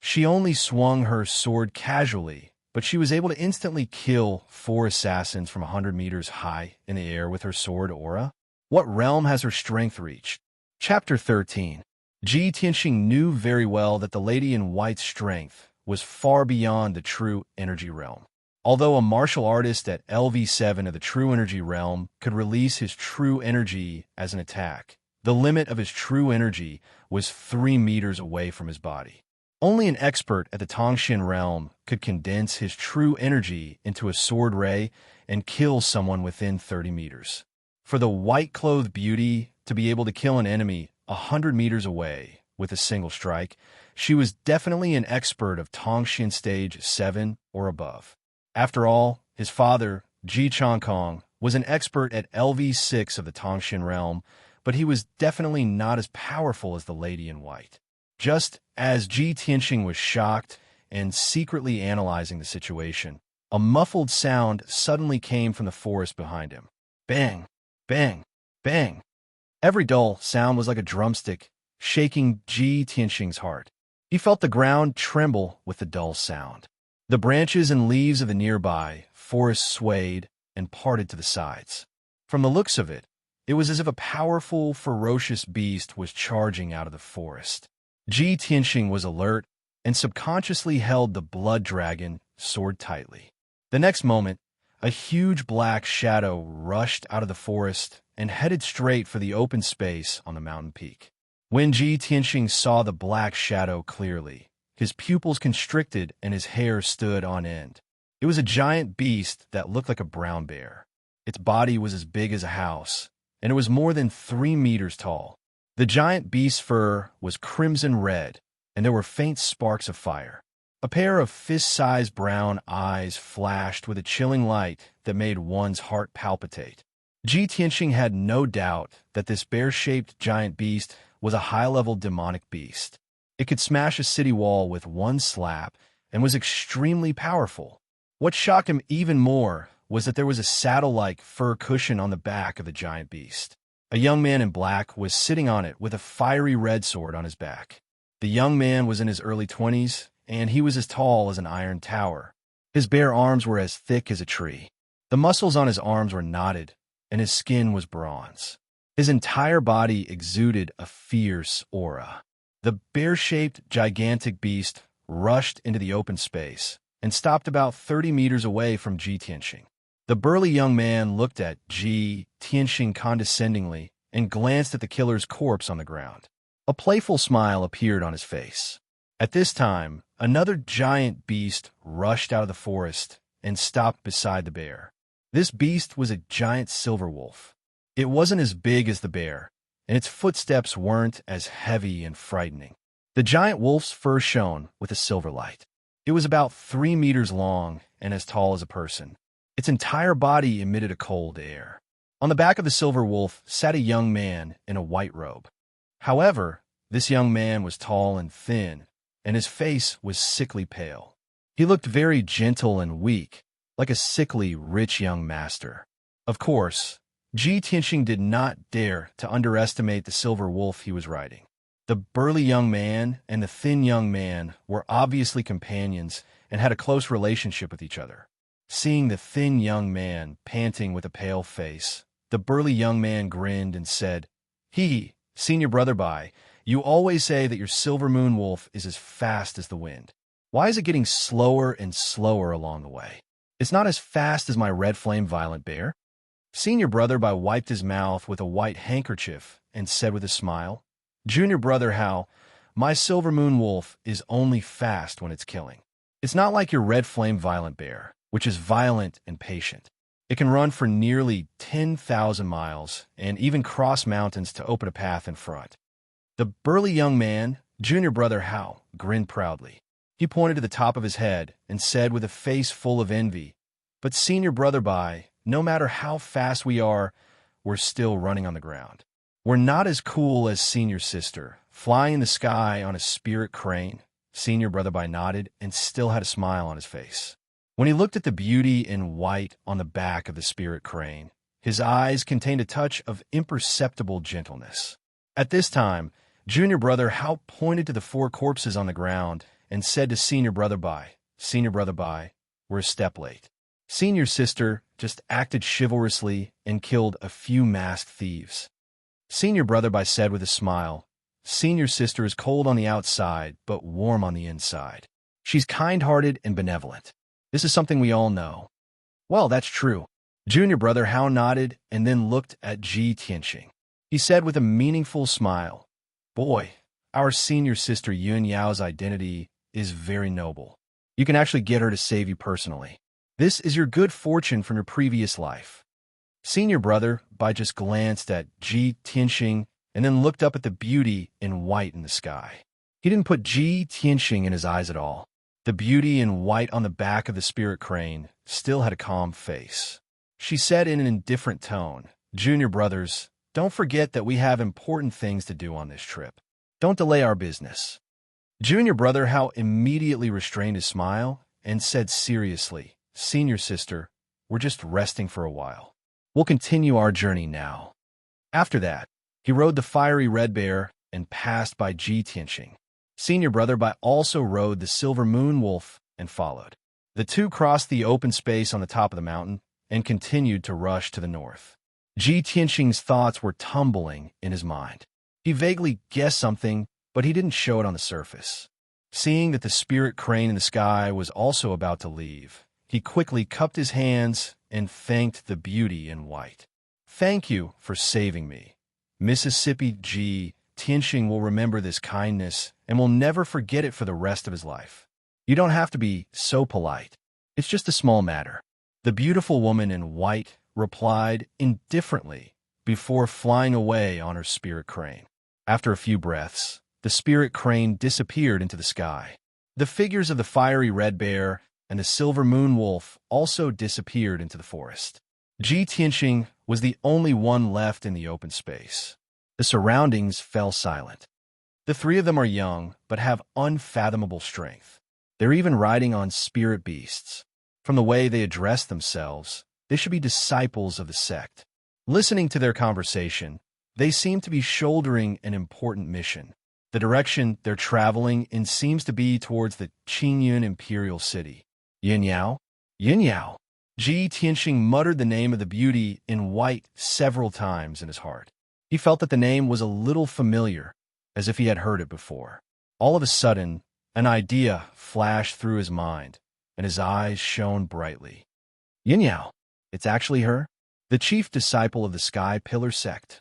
She only swung her sword casually, but she was able to instantly kill 4 assassins from 100 meters high in the air with her sword aura. What realm has her strength reached? Chapter 13. Ji Tianxing knew very well that the Lady in White's strength was far beyond the true energy realm. Although a martial artist at LV7 of the true energy realm could release his true energy as an attack, the limit of his true energy was 3 meters away from his body. Only an expert at the Tongshin realm could condense his true energy into a sword ray and kill someone within 30 meters. For the white-clothed beauty to be able to kill an enemy 100 meters away with a single strike, she was definitely an expert of Tongshin Stage 7 or above. After all, his father, Ji Changkong, was an expert at LV6 of the Tongshin realm, but he was definitely not as powerful as the Lady in White. Just as Ji Tianxing was shocked and secretly analyzing the situation, a muffled sound suddenly came from the forest behind him. Bang! Bang! Bang! Every dull sound was like a drumstick, shaking Ji Tianxing's heart. He felt the ground tremble with the dull sound. The branches and leaves of the nearby forest swayed and parted to the sides. From the looks of it, it was as if a powerful, ferocious beast was charging out of the forest. Ji Tianxing was alert and subconsciously held the blood dragon sword tightly. The next moment, a huge black shadow rushed out of the forest and headed straight for the open space on the mountain peak. When Ji Tianxing saw the black shadow clearly, his pupils constricted and his hair stood on end. It was a giant beast that looked like a brown bear. Its body was as big as a house, and it was more than 3 meters tall. The giant beast's fur was crimson red, and there were faint sparks of fire. A pair of fist-sized brown eyes flashed with a chilling light that made one's heart palpitate. Ji Tianxing had no doubt that this bear-shaped giant beast was a high-level demonic beast. It could smash a city wall with one slap and was extremely powerful. What shocked him even more was that there was a saddle-like fur cushion on the back of the giant beast. A young man in black was sitting on it with a fiery red sword on his back. The young man was in his early 20s, and he was as tall as an iron tower. His bare arms were as thick as a tree. The muscles on his arms were knotted, and his skin was bronze. His entire body exuded a fierce aura. The bear-shaped, gigantic beast rushed into the open space and stopped about 30 meters away from Ji Tianxing. The burly young man looked at Ji Tianxing condescendingly and glanced at the killer's corpse on the ground. A playful smile appeared on his face. At this time, another giant beast rushed out of the forest and stopped beside the bear. This beast was a giant silver wolf. It wasn't as big as the bear, and its footsteps weren't as heavy and frightening. The giant wolf's fur shone with a silver light. It was about 3 meters long and as tall as a person. Its entire body emitted a cold air. On the back of the silver wolf sat a young man in a white robe. However, this young man was tall and thin, and his face was sickly pale. He looked very gentle and weak, like a sickly, rich young master. Of course, Ji Tianxing did not dare to underestimate the silver wolf he was riding. The burly young man and the thin young man were obviously companions and had a close relationship with each other. Seeing the thin young man panting with a pale face, the burly young man grinned and said, Senior Brother Bai, you always say that your silver moon wolf is as fast as the wind. Why is it getting slower and slower along the way? It's not as fast as my red flame violent bear." Senior Brother Bai wiped his mouth with a white handkerchief and said with a smile, "Junior Brother Hal, my silver moon wolf is only fast when it's killing. It's not like your red flame violent bear, which is violent and patient. It can run for nearly 10,000 miles and even cross mountains to open a path in front." The burly young man, Junior Brother Hal, grinned proudly. He pointed to the top of his head and said with a face full of envy, "But Senior Brother Bai, no matter how fast we are, we're still running on the ground. We're not as cool as Senior Sister, flying in the sky on a spirit crane." Senior Brother Bai nodded and still had a smile on his face. When he looked at the beauty in white on the back of the spirit crane, his eyes contained a touch of imperceptible gentleness. At this time, Junior Brother Hal pointed to the 4 corpses on the ground and said to Senior Brother Bai, "Senior Brother Bai, we're a step late. Senior Sister just acted chivalrously and killed a few masked thieves." Senior Brother Bai said with a smile, "Senior Sister is cold on the outside, but warm on the inside. She's kind-hearted and benevolent. This is something we all know." "Well, that's true." Junior Brother Hao nodded and then looked at Ji Tianxing. He said with a meaningful smile, "Boy, our Senior Sister Yun Yao's identity is very noble. You can actually get her to save you personally. This is your good fortune from your previous life." Senior Brother Bai just glanced at Ji Tianxing and then looked up at the beauty in white in the sky. He didn't put Ji Tianxing in his eyes at all. The beauty in white on the back of the spirit crane still had a calm face. She said in an indifferent tone, "Junior brothers, don't forget that we have important things to do on this trip. Don't delay our business." Junior Brother Hao immediately restrained his smile and said seriously, "Senior Sister, we're just resting for a while. We'll continue our journey now." After that, he rode the fiery red bear and passed by Ji Tianxing. Senior Brother Bai also rode the silver moon wolf and followed. The two crossed the open space on the top of the mountain and continued to rush to the north. Ji Tianxing's thoughts were tumbling in his mind. He vaguely guessed something, but he didn't show it on the surface. Seeing that the spirit crane in the sky was also about to leave, he quickly cupped his hands and thanked the beauty in white. "Thank you for saving me. Mississippi Ji Tianxing will remember this kindness and will never forget it for the rest of his life. You don't have to be so polite. It's just a small matter." The beautiful woman in white replied indifferently before flying away on her spirit crane. After a few breaths, the spirit crane disappeared into the sky. The figures of the fiery red bear and the silver moon wolf also disappeared into the forest. Ji Tianxing was the only one left in the open space. The surroundings fell silent. The 3 of them are young, but have unfathomable strength. They're even riding on spirit beasts. From the way they address themselves, they should be disciples of the sect. Listening to their conversation, they seem to be shouldering an important mission. The direction they're traveling in seems to be towards the Qingyun Imperial City. Yin Yao? Yin Yao! Ji Tianxing muttered the name of the beauty in white several times in his heart. He felt that the name was a little familiar, as if he had heard it before. All of a sudden, an idea flashed through his mind, and his eyes shone brightly. Yin Yao, it's actually her? The chief disciple of the Sky Pillar sect.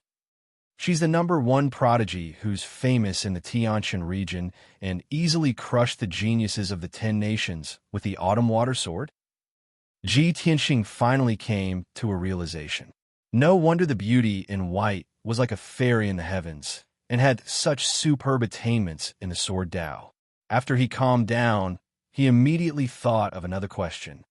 She's the #1 prodigy who's famous in the Tianshan region and easily crushed the geniuses of the 10 nations with the Autumn Water Sword. Ji Tianxing finally came to a realization. No wonder the beauty in white was like a fairy in the heavens and had such superb attainments in the Sword Tao. After he calmed down, he immediately thought of another question.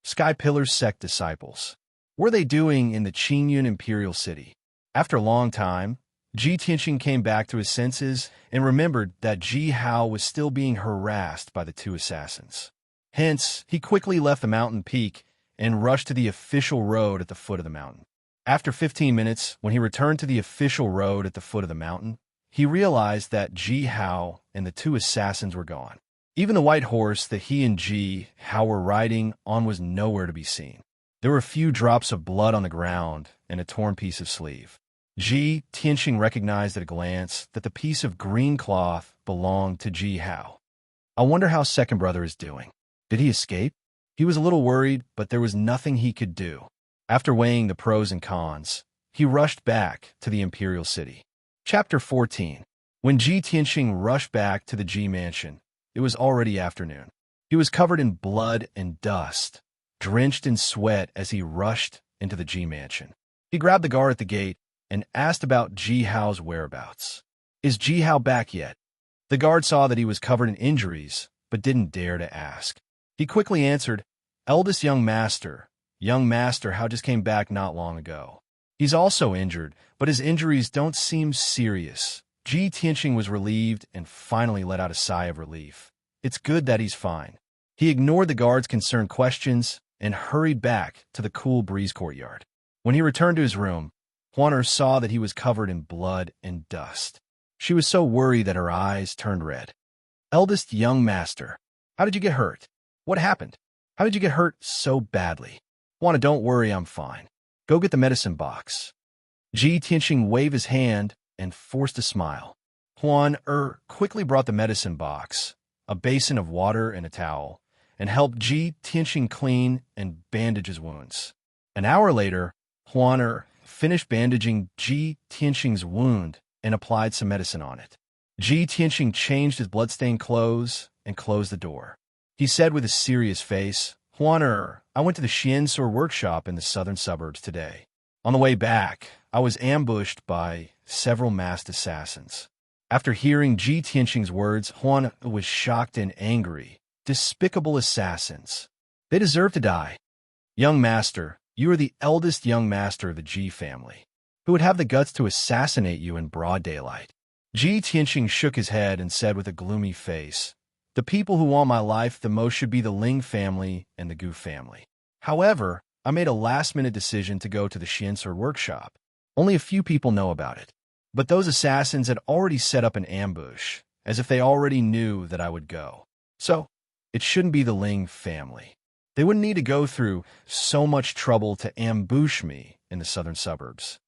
Sky Pillar's sect disciples. What were they doing in the Qingyun Imperial City? After a long time, Ji Tianxing came back to his senses and remembered that Ji Hao was still being harassed by the 2 assassins. Hence, he quickly left the mountain peak and rushed to the official road at the foot of the mountain. After 15 minutes, when he returned to the official road at the foot of the mountain, he realized that Ji Hao and the 2 assassins were gone. Even the white horse that he and Ji Hao were riding on was nowhere to be seen. There were a few drops of blood on the ground and a torn piece of sleeve. Ji Tianxing recognized at a glance that the piece of green cloth belonged to Ji Hao. I wonder how second brother is doing. Did he escape? He was a little worried, but there was nothing he could do. After weighing the pros and cons, he rushed back to the Imperial City. Chapter 14. When Ji Tianxing rushed back to the Ji Mansion, it was already afternoon. He was covered in blood and dust, drenched in sweat as he rushed into the Ji Mansion. He grabbed the guard at the gate and asked about Ji Hao's whereabouts. Is Ji Hao back yet? The guard saw that he was covered in injuries, but didn't dare to ask. He quickly answered, Eldest young master Hao just came back not long ago. He's also injured, but his injuries don't seem serious. Ji Tianxing was relieved and finally let out a sigh of relief. It's good that he's fine. He ignored the guard's concerned questions and hurried back to the cool breeze courtyard. When he returned to his room, Huaner saw that he was covered in blood and dust. She was so worried that her eyes turned red. Eldest young master, how did you get hurt? What happened? How did you get hurt so badly? Huaner, don't worry, I'm fine. Go get the medicine box. Ji Tianxing waved his hand and forced a smile. Huaner quickly brought the medicine box, a basin of water and a towel, and helped Ji Tianxing clean and bandage his wounds. An hour later, Huaner finished bandaging Ji Tianxing's wound and applied some medicine on it. Ji Tianxing changed his bloodstained clothes and closed the door. He said with a serious face, Huaner, I went to the Xiansor workshop in the southern suburbs today. On the way back, I was ambushed by several masked assassins. After hearing Ji Tianxing's words, Huaner was shocked and angry. Despicable assassins. They deserve to die. Young master, you are the eldest young master of the Ji family. Who would have the guts to assassinate you in broad daylight? Ji Tianxing shook his head and said with a gloomy face, the people who want my life the most should be the Ling family and the Gu family. However, I made a last-minute decision to go to the Xiansor workshop. Only a few people know about it. But those assassins had already set up an ambush, as if they already knew that I would go. So, it shouldn't be the Ling family. They wouldn't need to go through so much trouble to ambush me in the southern suburbs.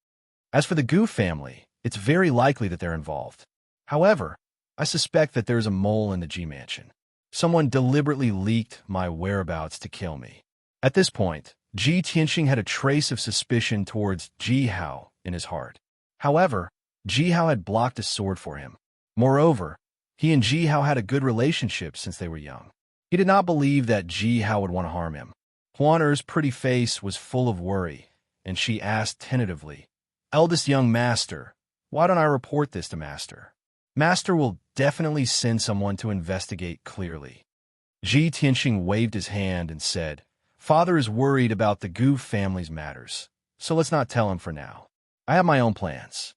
As for the Gu family, it's very likely that they're involved. However, I suspect that there's a mole in the Ji Mansion. Someone deliberately leaked my whereabouts to kill me. At this point, Ji Tianxing had a trace of suspicion towards Ji Hao in his heart. However, Ji Hao had blocked a sword for him. Moreover, he and Ji Hao had a good relationship since they were young. He did not believe that Ji Hao would want to harm him. Huaner's pretty face was full of worry, and she asked tentatively, Eldest young master, why don't I report this to master? Master will definitely send someone to investigate clearly. Ji Tianxing waved his hand and said, Father is worried about the Gu family's matters, so let's not tell him for now. I have my own plans.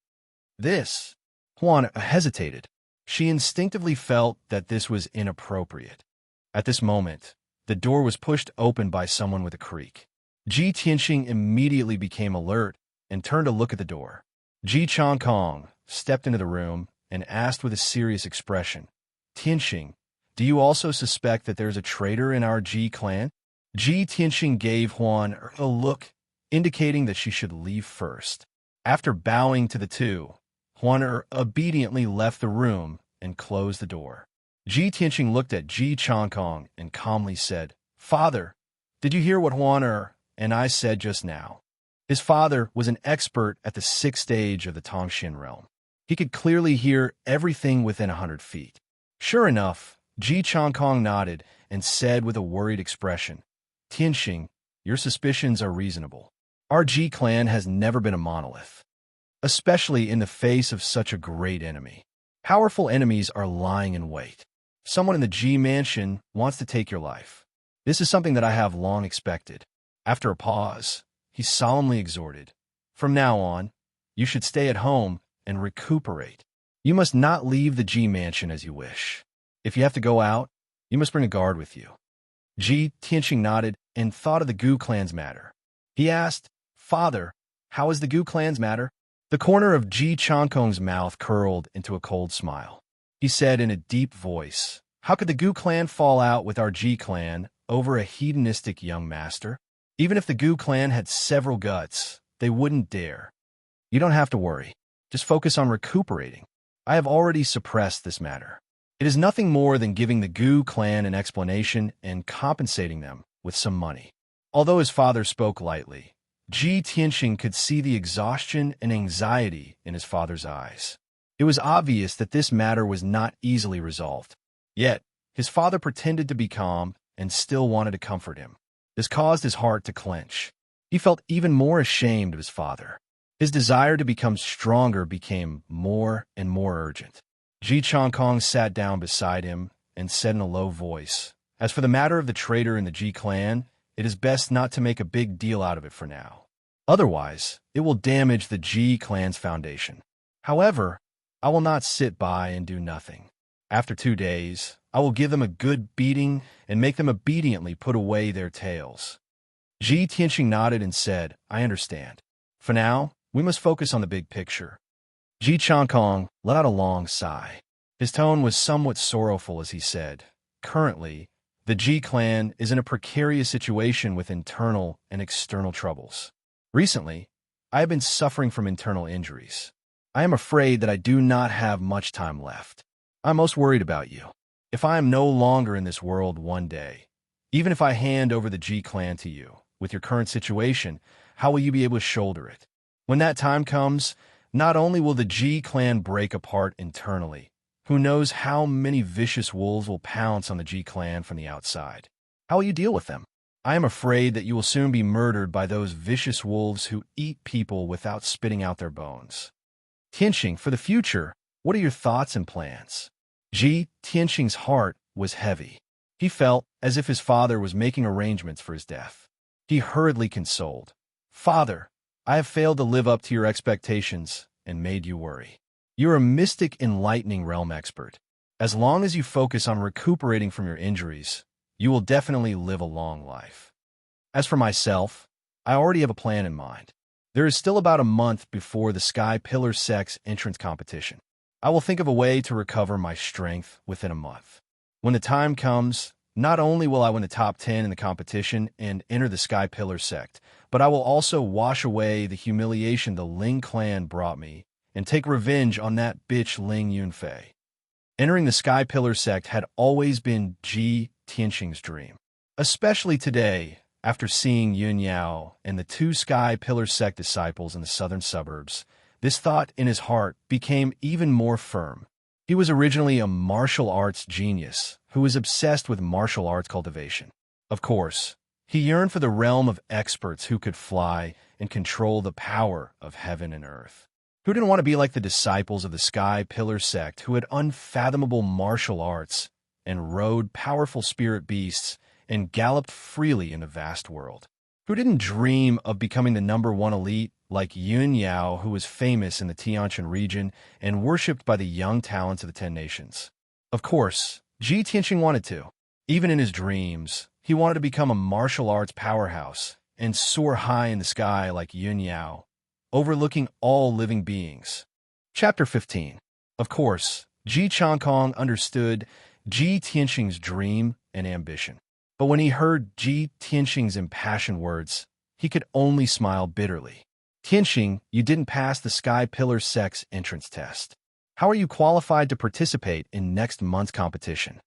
This, Huan hesitated. She instinctively felt that this was inappropriate. At this moment, the door was pushed open by someone with a creak. Ji Tianxing immediately became alert and turned to look at the door. Ji Changkong stepped into the room and asked with a serious expression, Tianxing, do you also suspect that there's a traitor in our Ji clan? Ji Tianxing gave Huan a look, indicating that she should leave first. After bowing to the two, Huan obediently left the room and closed the door. Ji Tianxing looked at Ji Changkong and calmly said, "Father, did you hear what and I said just now?" His father was an expert at the sixth stage of the Tongshin realm. He could clearly hear everything within 100 feet. Sure enough, Ji Changkong nodded and said with a worried expression, "Tianxing, your suspicions are reasonable. Our Ji clan has never been a monolith, especially in the face of such a great enemy. Powerful enemies are lying in wait. Someone in the Ji mansion wants to take your life. This is something that I have long expected." After a pause, he solemnly exhorted, "From now on, you should stay at home and recuperate. You must not leave the Ji mansion as you wish. If you have to go out, you must bring a guard with you." Ji Tianxing nodded and thought of the Gu clan's matter. He asked, "Father, how is the Gu clan's matter?" The corner of Ji Changkong's mouth curled into a cold smile. He said in a deep voice, "How could the Gu clan fall out with our Ji clan over a hedonistic young master? Even if the Gu clan had several guts, they wouldn't dare. You don't have to worry. Just focus on recuperating. I have already suppressed this matter. It is nothing more than giving the Gu clan an explanation and compensating them with some money." Although his father spoke lightly, Ji Tianxing could see the exhaustion and anxiety in his father's eyes. It was obvious that this matter was not easily resolved. Yet, his father pretended to be calm and still wanted to comfort him. This caused his heart to clench. He felt even more ashamed of his father. His desire to become stronger became more and more urgent. Ji Changkong sat down beside him and said in a low voice, "As for the matter of the traitor in the Ji clan, it is best not to make a big deal out of it for now. Otherwise, it will damage the Ji clan's foundation. However, I will not sit by and do nothing. After 2 days, I will give them a good beating and make them obediently put away their tails." Ji Tianxing nodded and said, "I understand. For now, we must focus on the big picture." Ji Changkong let out a long sigh. His tone was somewhat sorrowful as he said, "Currently, the Ji clan is in a precarious situation with internal and external troubles. Recently, I have been suffering from internal injuries. I am afraid that I do not have much time left. I'm most worried about you. If I am no longer in this world one day, even if I hand over the Ji clan to you, with your current situation, how will you be able to shoulder it? When that time comes, not only will the Ji clan break apart internally, who knows how many vicious wolves will pounce on the Ji clan from the outside. How will you deal with them? I am afraid that you will soon be murdered by those vicious wolves who eat people without spitting out their bones. Tianxing, for the future, what are your thoughts and plans?" Ji Tianxing's heart was heavy. He felt as if his father was making arrangements for his death. He hurriedly consoled, "Father, I have failed to live up to your expectations and made you worry. You're a mystic enlightening realm expert. As long as you focus on recuperating from your injuries, you will definitely live a long life. As for myself, I already have a plan in mind. There is still about a month before the Sky Pillar Sex entrance competition. I will think of a way to recover my strength within a month. When the time comes, not only will I win the top 10 in the competition and enter the Sky Pillar sect, but I will also wash away the humiliation the Ling clan brought me and take revenge on that bitch Ling Yunfei." Entering the Sky Pillar sect had always been Ji Tianxing's dream, especially today after seeing Yun Yao and the 2 Sky Pillar sect disciples in the southern suburbs. This thought in his heart became even more firm. He was originally a martial arts genius who was obsessed with martial arts cultivation. Of course, he yearned for the realm of experts who could fly and control the power of heaven and earth. Who didn't want to be like the disciples of the Sky Pillar sect who had unfathomable martial arts and rode powerful spirit beasts and galloped freely in the vast world? Who didn't dream of becoming the #1 elite like Yun Yao, who was famous in the Tianjin region and worshipped by the young talents of the 10 nations? Of course, Ji Tianxing wanted to. Even in his dreams, he wanted to become a martial arts powerhouse and soar high in the sky like Yun Yao, overlooking all living beings. Chapter 15. Of course, Ji Changkong understood Ji Tianxing's dream and ambition. But when he heard Ji Tianxing's impassioned words, he could only smile bitterly. "Tianxing, you didn't pass the Sky Pillar Sex entrance test. How are you qualified to participate in next month's competition?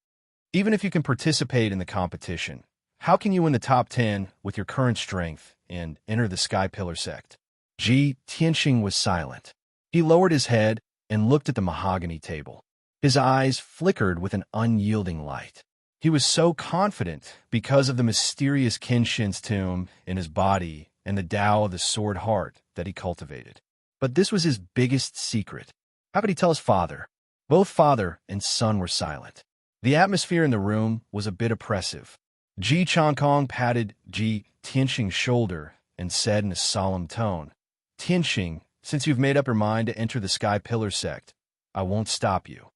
Even if you can participate in the competition, How can you win the top 10 with your current strength and enter the Sky Pillar sect? Ji Tianxing was silent. He lowered his head and looked at the mahogany table. His eyes flickered with an unyielding light. He was so confident because of the mysterious Qinshin's tomb in his body and the Tao of the sword heart that he cultivated. But this was his biggest secret. How could he tell his father? Both father and son were silent. The atmosphere in the room was a bit oppressive. Ji Changkong patted Ji Tianxing's shoulder and said in a solemn tone, "Tianxing, since you've made up your mind to enter the Sky Pillar sect, I won't stop you."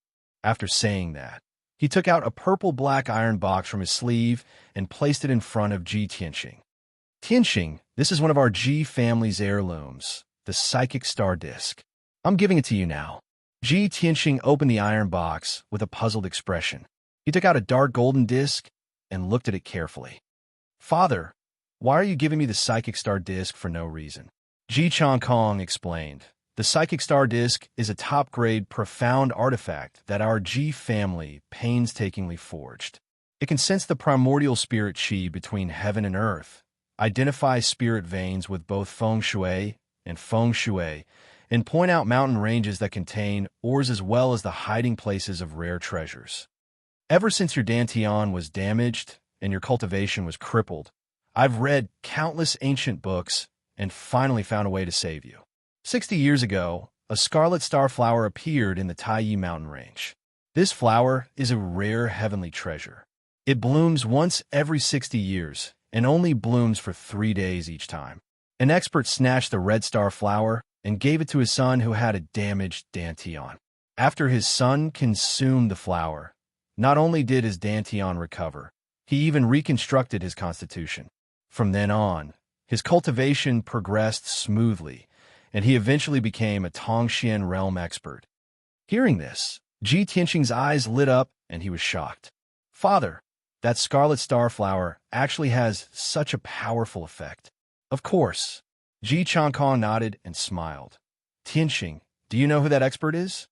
After saying that, he took out a purple-black iron box from his sleeve and placed it in front of Ji Tianxing. "Tianxing, this is one of our Ji family's heirlooms, the Psychic Star Disc. I'm giving it to you now." Ji Tianxing opened the iron box with a puzzled expression. He took out a dark golden disc and looked at it carefully. "Father, why are you giving me the Psychic Star Disc for no reason?" Ji Changkong explained. "The Psychic Star Disc is a top-grade, profound artifact that our Ji family painstakingly forged. It can sense the primordial spirit qi between heaven and earth, identify spirit veins with both feng shui and feng shui, and point out mountain ranges that contain ores as well as the hiding places of rare treasures. Ever since your dantian was damaged and your cultivation was crippled, I've read countless ancient books and finally found a way to save you. 60 years ago, a scarlet star flower appeared in the Taiyi mountain range. This flower is a rare heavenly treasure. It blooms once every 60 years and only blooms for 3 days each time. An expert snatched the red star flower and gave it to his son who had a damaged dantian. After his son consumed the flower, not only did his dantian recover, he even reconstructed his constitution. From then on, his cultivation progressed smoothly, and he eventually became a Tongxian realm expert." Hearing this, Ji Tianxing's eyes lit up and he was shocked. "Father, that scarlet star flower actually has such a powerful effect." "Of course." Ji Changkong nodded and smiled. "Tianxing, do you know who that expert is?"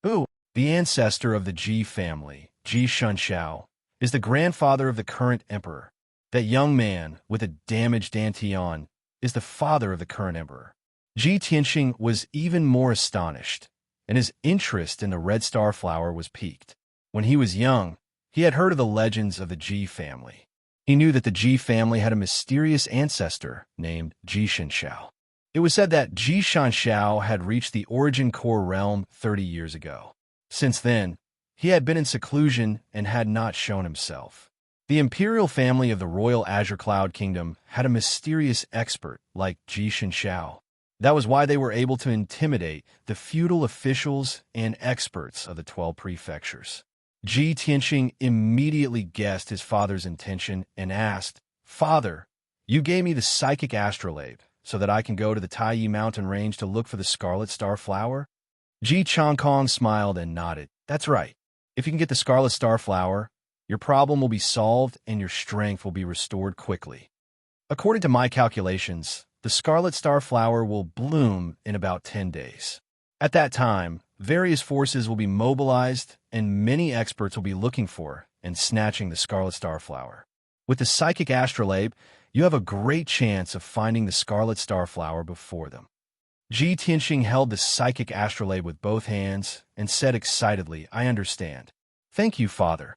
"Who?" "The ancestor of the Ji family, Ji Shunxiao, is the grandfather of the current emperor. That young man with a damaged dantian is the father of the current emperor." Ji Tianxing was even more astonished, and his interest in the red star flower was piqued. When he was young, he had heard of the legends of the Ji family. He knew that the Ji family had a mysterious ancestor named Ji Shunxiao. It was said that Ji Shunxiao had reached the origin core realm 30 years ago. Since then, he had been in seclusion and had not shown himself. The imperial family of the royal Azure Cloud Kingdom had a mysterious expert like Ji Shunxiao. That was why they were able to intimidate the feudal officials and experts of the 12 prefectures. Ji Tianxing immediately guessed his father's intention and asked, "Father, you gave me the psychic astrolabe so that I can go to the Taiyi mountain range to look for the scarlet star flower?" Ji Changkong smiled and nodded. "That's right. If you can get the scarlet star flower, your problem will be solved and your strength will be restored quickly. According to my calculations, the scarlet star flower will bloom in about 10 days. At that time, various forces will be mobilized and many experts will be looking for and snatching the scarlet star flower. With the psychic astrolabe, you have a great chance of finding the scarlet star flower before them." Ji Tianxing held the psychic astrolabe with both hands and said excitedly, "I understand. Thank you, Father."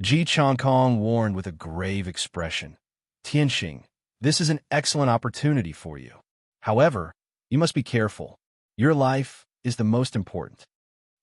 Ji Changkong warned with a grave expression, "Tianxing, this is an excellent opportunity for you. However, you must be careful. Your life is the most important."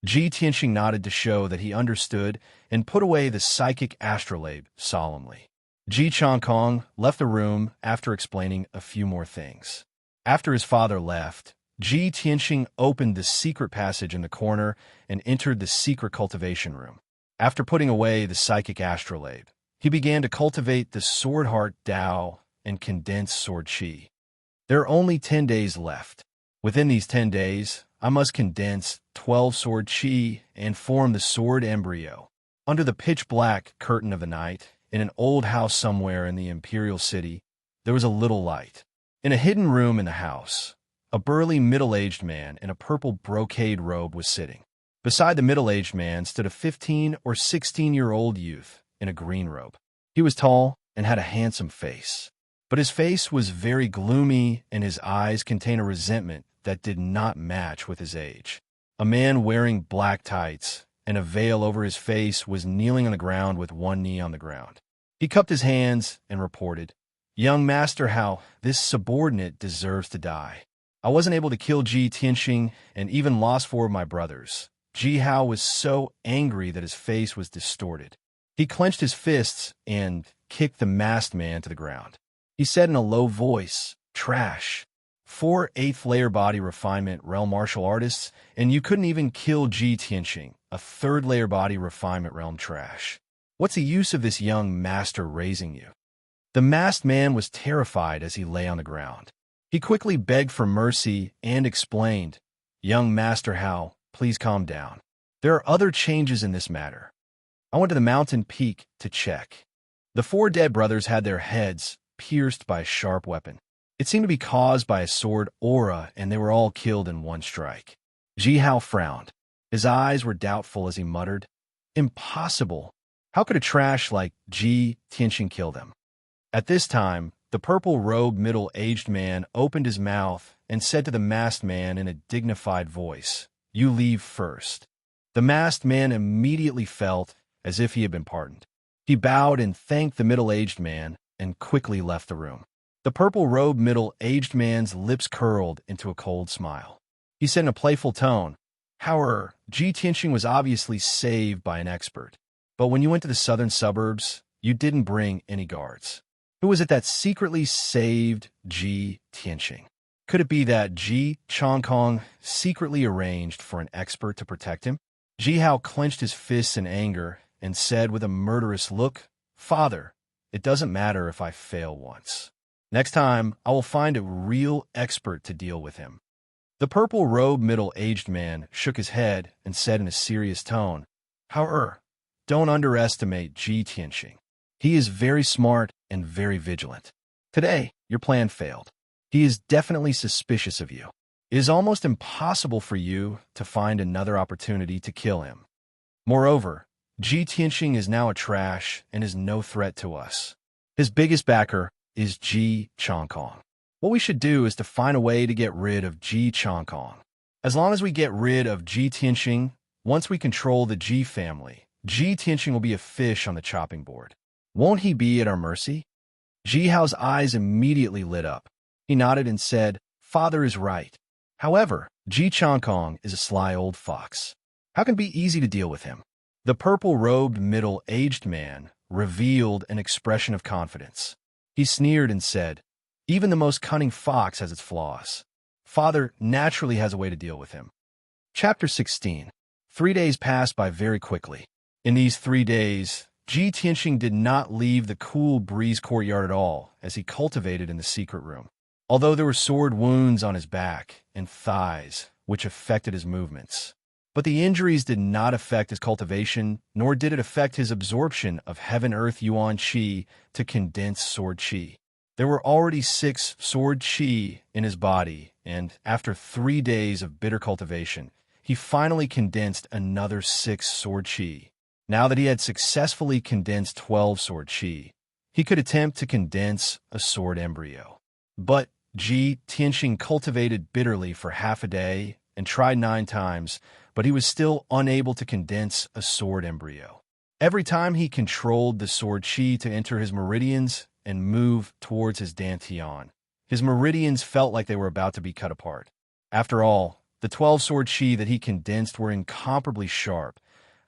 Ji Tianxing nodded to show that he understood and put away the psychic astrolabe solemnly. Ji Changkong left the room after explaining a few more things. After his father left, Ji Tianxing opened the secret passage in the corner and entered the secret cultivation room. After putting away the psychic astrolabe, he began to cultivate the sword heart Tao and condense sword qi. There are only 10 days left. Within these 10 days, I must condense 12 sword qi and form the sword embryo. Under the pitch-black curtain of the night, in an old house somewhere in the imperial city, there was a little light. In a hidden room in the house, a burly middle-aged man in a purple brocade robe was sitting. Beside the middle-aged man stood a 15 or 16-year-old youth in a green robe. He was tall and had a handsome face. But his face was very gloomy, and his eyes contained a resentment that did not match with his age. A man wearing black tights and a veil over his face was kneeling on the ground with one knee on the ground. He cupped his hands and reported, "Young Master Hao, this subordinate deserves to die. I wasn't able to kill Ji Tianxing and even lost 4 of my brothers." Ji Hao was so angry that his face was distorted. He clenched his fists and kicked the masked man to the ground. He said in a low voice, "Trash. 4 8th-layer body refinement realm martial artists, and you couldn't even kill Ji Tianxing, a 3rd-layer body refinement realm trash. What's the use of this young master raising you?" The masked man was terrified as he lay on the ground. He quickly begged for mercy and explained, "Young Master Hao, please calm down. There are other changes in this matter. I went to the mountain peak to check. The 4 dead brothers had their heads pierced by a sharp weapon. It seemed to be caused by a sword aura, and they were all killed in one strike." Ji Hao frowned. His eyes were doubtful as he muttered, "Impossible. How could a trash like Ji Tianxing kill them?" At this time, the purple-robed middle-aged man opened his mouth and said to the masked man in a dignified voice, "You leave first." The masked man immediately felt as if he had been pardoned. He bowed and thanked the middle-aged man and quickly left the room. The purple-robed middle-aged man's lips curled into a cold smile. He said in a playful tone, "However, Ji Tianxing was obviously saved by an expert. But when you went to the southern suburbs, you didn't bring any guards. Who was it that secretly saved Ji Tianxing? Could it be that Ji Chongkong secretly arranged for an expert to protect him?" Ji Hao clenched his fists in anger and said with a murderous look, "Father, it doesn't matter if I fail once. Next time, I will find a real expert to deal with him." The purple-robed middle-aged man shook his head and said in a serious tone, "However, don't underestimate Ji Tianxing. He is very smart and very vigilant. Today, your plan failed. He is definitely suspicious of you. It is almost impossible for you to find another opportunity to kill him. Moreover, Ji Tianxing is now a trash and is no threat to us. His biggest backer is Ji Chongkong. What we should do is to find a way to get rid of Ji Chongkong. As long as we get rid of Ji Tianxing, once we control the Ji family, Ji Tianxing will be a fish on the chopping board. Won't he be at our mercy?" Ji Hao's eyes immediately lit up. He nodded and said, "Father is right. However, Ji Chongkong is a sly old fox. How can it be easy to deal with him?" The purple-robed middle-aged man revealed an expression of confidence. He sneered and said, "Even the most cunning fox has its flaws. Father naturally has a way to deal with him." Chapter 16. 3 days passed by very quickly. In these 3 days, Ji Tianxing did not leave the cool breeze courtyard at all as he cultivated in the secret room. Although there were sword wounds on his back and thighs, which affected his movements. But the injuries did not affect his cultivation, nor did it affect his absorption of heaven-earth yuan qi to condense sword qi. There were already 6 sword qi in his body, and after 3 days of bitter cultivation, he finally condensed another 6 sword qi. Now that he had successfully condensed 12 sword qi, he could attempt to condense a sword embryo. But Ji Tianxing cultivated bitterly for half a day and tried 9 times, but he was still unable to condense a sword embryo. Every time he controlled the sword qi to enter his meridians and move towards his dantian, his meridians felt like they were about to be cut apart. After all, the 12 sword qi that he condensed were incomparably sharp.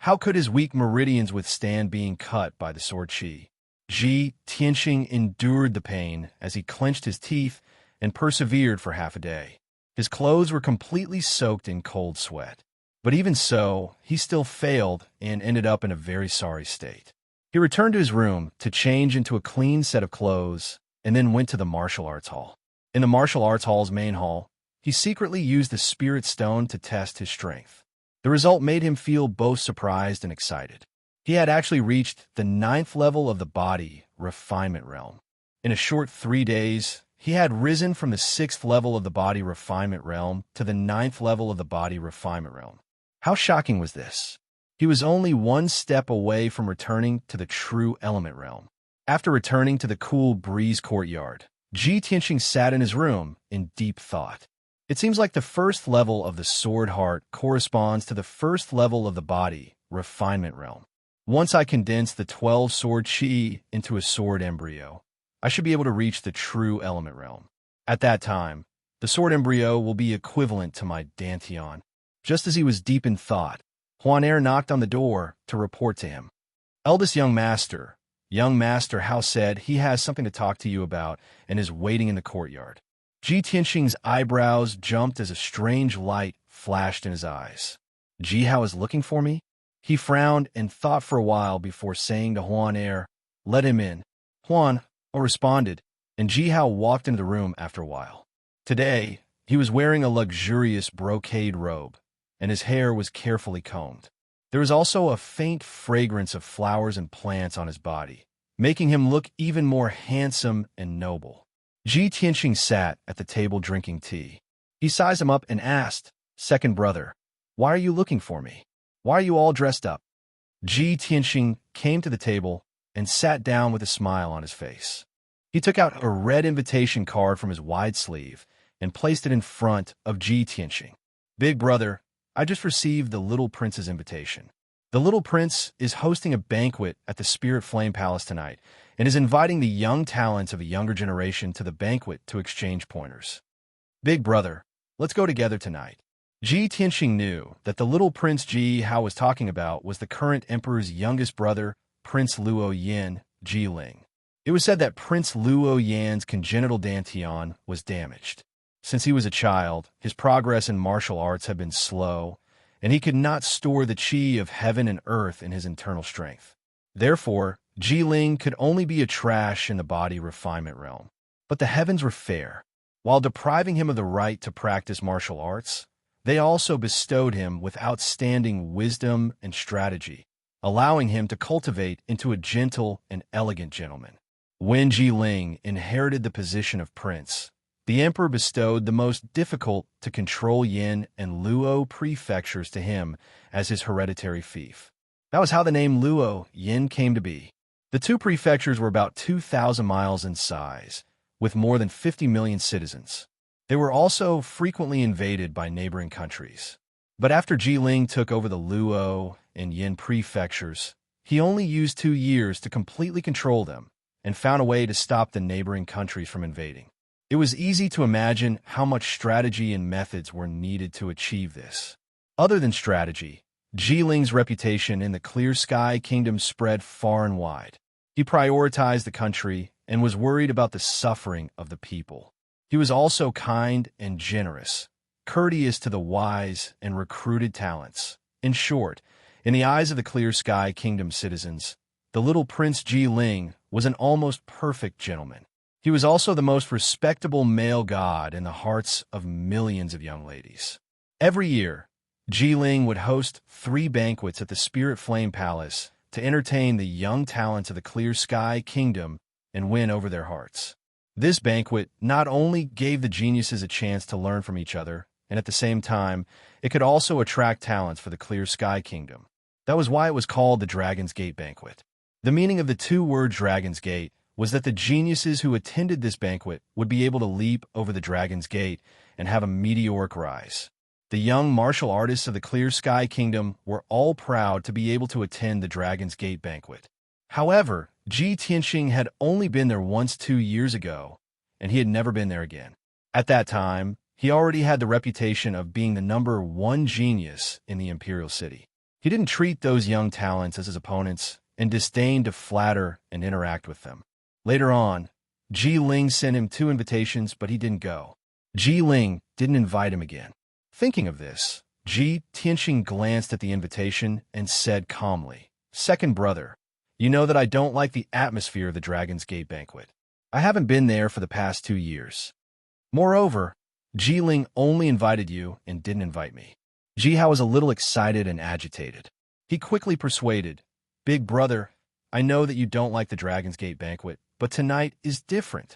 How could his weak meridians withstand being cut by the sword qi? Ji Tianxing endured the pain as he clenched his teeth and persevered for half a day. His clothes were completely soaked in cold sweat. But even so, he still failed and ended up in a very sorry state. He returned to his room to change into a clean set of clothes and then went to the martial arts hall. In the martial arts hall's main hall, he secretly used the spirit stone to test his strength. The result made him feel both surprised and excited. He had actually reached the 9th level of the body refinement realm. In a short 3 days, he had risen from the 6th level of the body refinement realm to the 9th level of the body refinement realm. How shocking was this? He was only 1 step away from returning to the true element realm. After returning to the cool breeze courtyard, Ji Tianxing sat in his room in deep thought. It seems like the first level of the sword heart corresponds to the first level of the body, refinement realm. Once I condense the 12 sword chi into a sword embryo, I should be able to reach the true element realm. At that time, the sword embryo will be equivalent to my dantian. Just as he was deep in thought, Huan Er knocked on the door to report to him. Eldest young master, Hao said he has something to talk to you about and is waiting in the courtyard. Ji Tianxing's eyebrows jumped as a strange light flashed in his eyes. Ji Hao is looking for me? He frowned and thought for a while before saying to Huan Er, "Let him in." Huan Er responded, and Ji Hao walked into the room after a while. Today, he was wearing a luxurious brocade robe, and his hair was carefully combed. There was also a faint fragrance of flowers and plants on his body, making him look even more handsome and noble. Ji Tianxing sat at the table drinking tea. He sized him up and asked, "Second brother, why are you looking for me? Why are you all dressed up?" Ji Tianxing came to the table and sat down with a smile on his face. He took out a red invitation card from his wide sleeve and placed it in front of Ji Tianxing. "Big brother, I just received the Little Prince's invitation. The Little Prince is hosting a banquet at the Spirit Flame Palace tonight and is inviting the young talents of a younger generation to the banquet to exchange pointers. Big brother, let's go together tonight." Ji Tianxing knew that the Little Prince Ji Hao was talking about was the current emperor's youngest brother, Prince Luo Yan, Ji Ling. It was said that Prince Luo Yan's congenital dantian was damaged. Since he was a child, his progress in martial arts had been slow, and he could not store the chi of heaven and earth in his internal strength. Therefore, Ji Ling could only be a trash in the body refinement realm. But the heavens were fair. While depriving him of the right to practice martial arts, they also bestowed him with outstanding wisdom and strategy, allowing him to cultivate into a gentle and elegant gentleman. When Ji Ling inherited the position of prince, the emperor bestowed the most difficult-to-control Yin and Luo prefectures to him as his hereditary fief. That was how the name Luo Yin came to be. The two prefectures were about 2,000 miles in size, with more than 50 million citizens. They were also frequently invaded by neighboring countries. But after Ji Ling took over the Luo and Yin prefectures, he only used 2 years to completely control them and found a way to stop the neighboring countries from invading. It was easy to imagine how much strategy and methods were needed to achieve this. Other than strategy, Ji Ling's reputation in the Clear Sky Kingdom spread far and wide. He prioritized the country and was worried about the suffering of the people. He was also kind and generous, courteous to the wise and recruited talents. In short, in the eyes of the Clear Sky Kingdom citizens, the little Prince Ji Ling was an almost perfect gentleman. He was also the most respectable male god in the hearts of millions of young ladies. Every year, Ji Ling would host 3 banquets at the Spirit Flame Palace to entertain the young talents of the Clear Sky Kingdom and win over their hearts. This banquet not only gave the geniuses a chance to learn from each other, and at the same time, it could also attract talents for the Clear Sky Kingdom. That was why it was called the Dragon's Gate Banquet. The meaning of the 2-word Dragon's Gate was that the geniuses who attended this banquet would be able to leap over the Dragon's Gate and have a meteoric rise. The young martial artists of the Clear Sky Kingdom were all proud to be able to attend the Dragon's Gate banquet. However, Ji Tianxing had only been there once 2 years ago, and he had never been there again. At that time, he already had the reputation of being the #1 genius in the Imperial City. He didn't treat those young talents as his opponents and disdained to flatter and interact with them. Later on, Ji Ling sent him 2 invitations, but he didn't go. Ji Ling didn't invite him again. Thinking of this, Ji Tianxing glanced at the invitation and said calmly, "Second brother, you know that I don't like the atmosphere of the Dragon's Gate banquet. I haven't been there for the past 2 years. Moreover, Ji Ling only invited you and didn't invite me." Ji Hao was a little excited and agitated. He quickly persuaded, "Big brother, I know that you don't like the Dragon's Gate banquet, but tonight is different.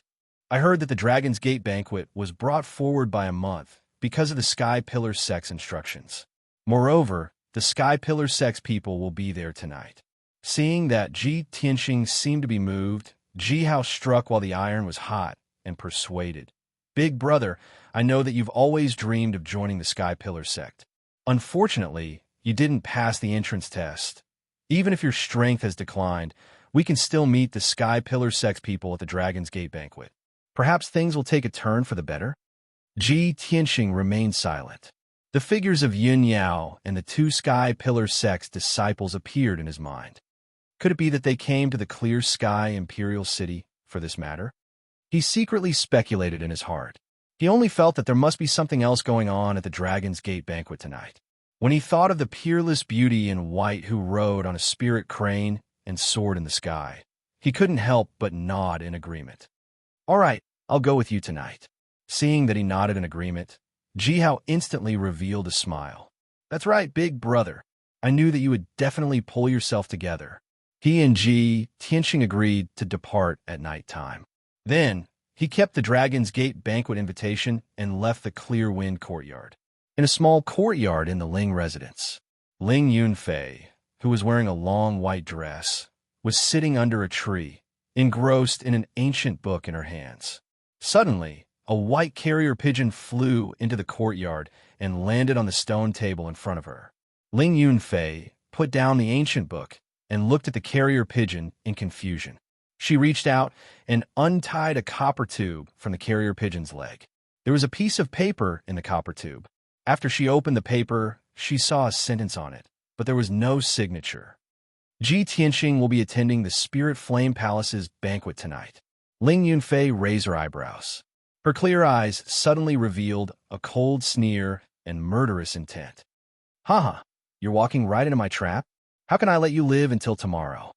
I heard that the Dragon's Gate banquet was brought forward by a month because of the Sky Pillar Sect's instructions. Moreover, the Sky Pillar Sect's people will be there tonight." Seeing that Ji Tianxing seemed to be moved, Ji Hao struck while the iron was hot and persuaded. Big brother, I know that you've always dreamed of joining the Sky Pillar sect. Unfortunately, you didn't pass the entrance test. Even if your strength has declined, we can still meet the Sky Pillar sect people at the Dragon's Gate banquet. Perhaps things will take a turn for the better? Ji Tianxing remained silent. The figures of Yun Yao and the two Sky Pillar sect's disciples appeared in his mind. Could it be that they came to the Clear Sky Imperial City for this matter? He secretly speculated in his heart. He only felt that there must be something else going on at the Dragon's Gate banquet tonight. When he thought of the peerless beauty in white who rode on a spirit crane and soared in the sky, he couldn't help but nod in agreement. All right, I'll go with you tonight. Seeing that he nodded in agreement, Ji Hao instantly revealed a smile. That's right, big brother. I knew that you would definitely pull yourself together. He and Ji Tianxing agreed to depart at night time. Then, he kept the Dragon's Gate banquet invitation and left the Clear Wind courtyard. In a small courtyard in the Ling residence, Ling Yunfei, who was wearing a long white dress, was sitting under a tree, engrossed in an ancient book in her hands. Suddenly, a white carrier pigeon flew into the courtyard and landed on the stone table in front of her. Ling Yunfei put down the ancient book and looked at the carrier pigeon in confusion. She reached out and untied a copper tube from the carrier pigeon's leg. There was a piece of paper in the copper tube. After she opened the paper, she saw a sentence on it, but there was no signature. Ji Tianxing will be attending the Spirit Flame Palace's banquet tonight. Ling Yunfei raised her eyebrows. Her clear eyes suddenly revealed a cold sneer and murderous intent. Haha, you're walking right into my trap? How can I let you live until tomorrow?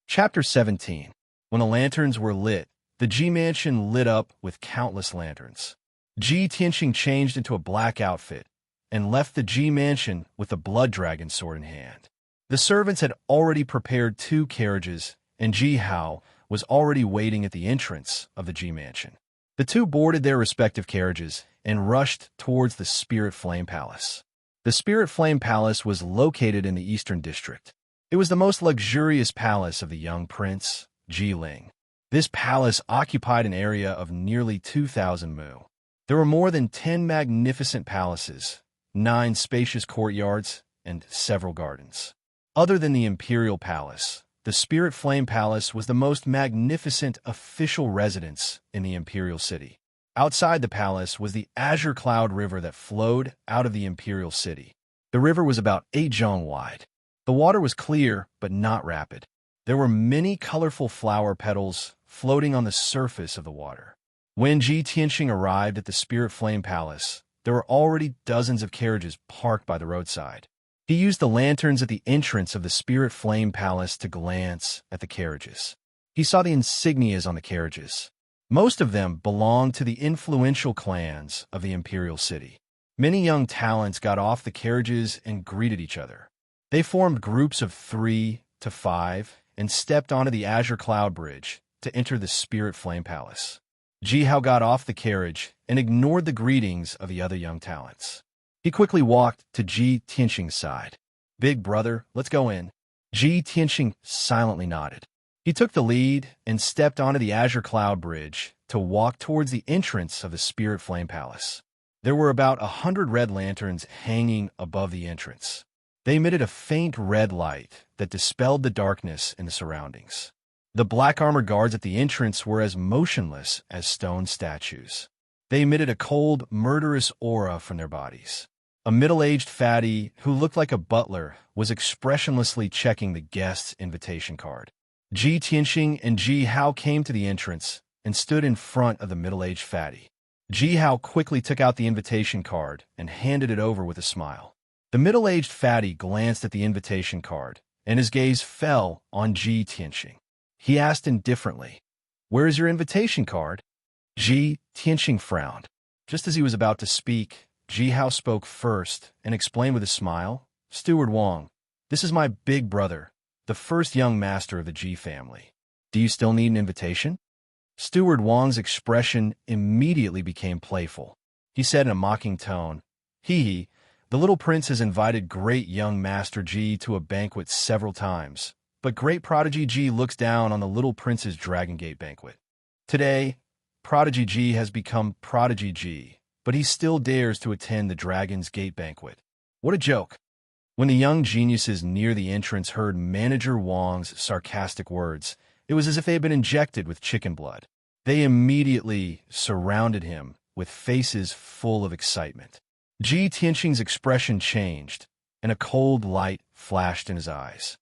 Chapter 17. When the lanterns were lit, the Ji mansion lit up with countless lanterns. Ji Tianxing changed into a black outfit and left the Ji mansion with the blood dragon sword in hand. The servants had already prepared 2 carriages, and Ji Hao was already waiting at the entrance of the Ji mansion. The two boarded their respective carriages and rushed towards the Spirit Flame Palace. The Spirit Flame Palace was located in the Eastern District. It was the most luxurious palace of the young prince, Ji Ling. This palace occupied an area of nearly 2,000 mu. There were more than 10 magnificent palaces, 9 spacious courtyards, and several gardens. Other than the Imperial Palace, the Spirit Flame Palace was the most magnificent official residence in the Imperial City. Outside the palace was the Azure Cloud River that flowed out of the Imperial City. The river was about 8 zhong wide. The water was clear, but not rapid. There were many colorful flower petals floating on the surface of the water. When Ji Tianxing arrived at the Spirit Flame Palace, there were already dozens of carriages parked by the roadside. He used the lanterns at the entrance of the Spirit Flame Palace to glance at the carriages. He saw the insignias on the carriages. Most of them belonged to the influential clans of the Imperial City. Many young talents got off the carriages and greeted each other. They formed groups of 3 to 5 and stepped onto the Azure Cloud Bridge to enter the Spirit Flame Palace. Ji Hao got off the carriage and ignored the greetings of the other young talents. He quickly walked to Ji Tianxing's side. Big brother, let's go in. Ji Tianxing silently nodded. He took the lead and stepped onto the Azure Cloud Bridge to walk towards the entrance of the Spirit Flame Palace. There were about 100 red lanterns hanging above the entrance. They emitted a faint red light that dispelled the darkness in the surroundings. The black armor guards at the entrance were as motionless as stone statues. They emitted a cold, murderous aura from their bodies. A middle-aged fatty who looked like a butler was expressionlessly checking the guest's invitation card. Ji Tianxing and Ji Hao came to the entrance and stood in front of the middle-aged fatty. Ji Hao quickly took out the invitation card and handed it over with a smile. The middle-aged fatty glanced at the invitation card, and his gaze fell on Ji Tianxing. He asked indifferently, "Where is your invitation card?" Ji Tianxing frowned. Just as he was about to speak, Ji Hao spoke first and explained with a smile, "Steward Wang, this is my big brother, the first young master of the Ji family. Do you still need an invitation?" Steward Wang's expression immediately became playful. He said in a mocking tone, "Hee, the little prince has invited great young Master Ji to a banquet several times, But great Prodigy G looks down on the little prince's Dragon Gate banquet. Today, Prodigy G has become Prodigy G, but he still dares to attend the Dragon's Gate banquet. What a joke! When the young geniuses near the entrance heard Manager Wong's sarcastic words, it was as if they had been injected with chicken blood. They immediately surrounded him with faces full of excitement. Ji Tianxing's expression changed, and a cold light flashed in his eyes.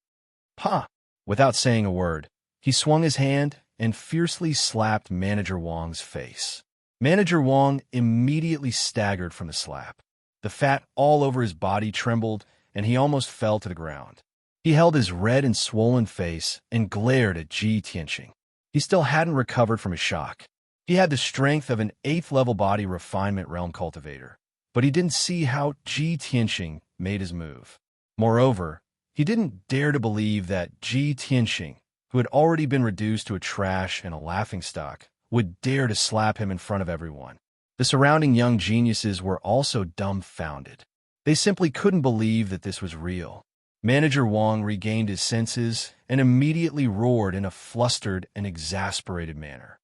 "Ha!" Without saying a word, he swung his hand and fiercely slapped Manager Wong's face. Manager Wong immediately staggered from the slap. The fat all over his body trembled, and he almost fell to the ground. He held his red and swollen face and glared at Ji Tianxing. He still hadn't recovered from his shock. He had the strength of an 8th-level body refinement realm cultivator, but he didn't see how Ji Tianxing made his move. Moreover, he didn't dare to believe that Ji Tianxing, who had already been reduced to a trash and a laughingstock, would dare to slap him in front of everyone. The surrounding young geniuses were also dumbfounded. They simply couldn't believe that this was real. Manager Wong regained his senses and immediately roared in a flustered and exasperated manner.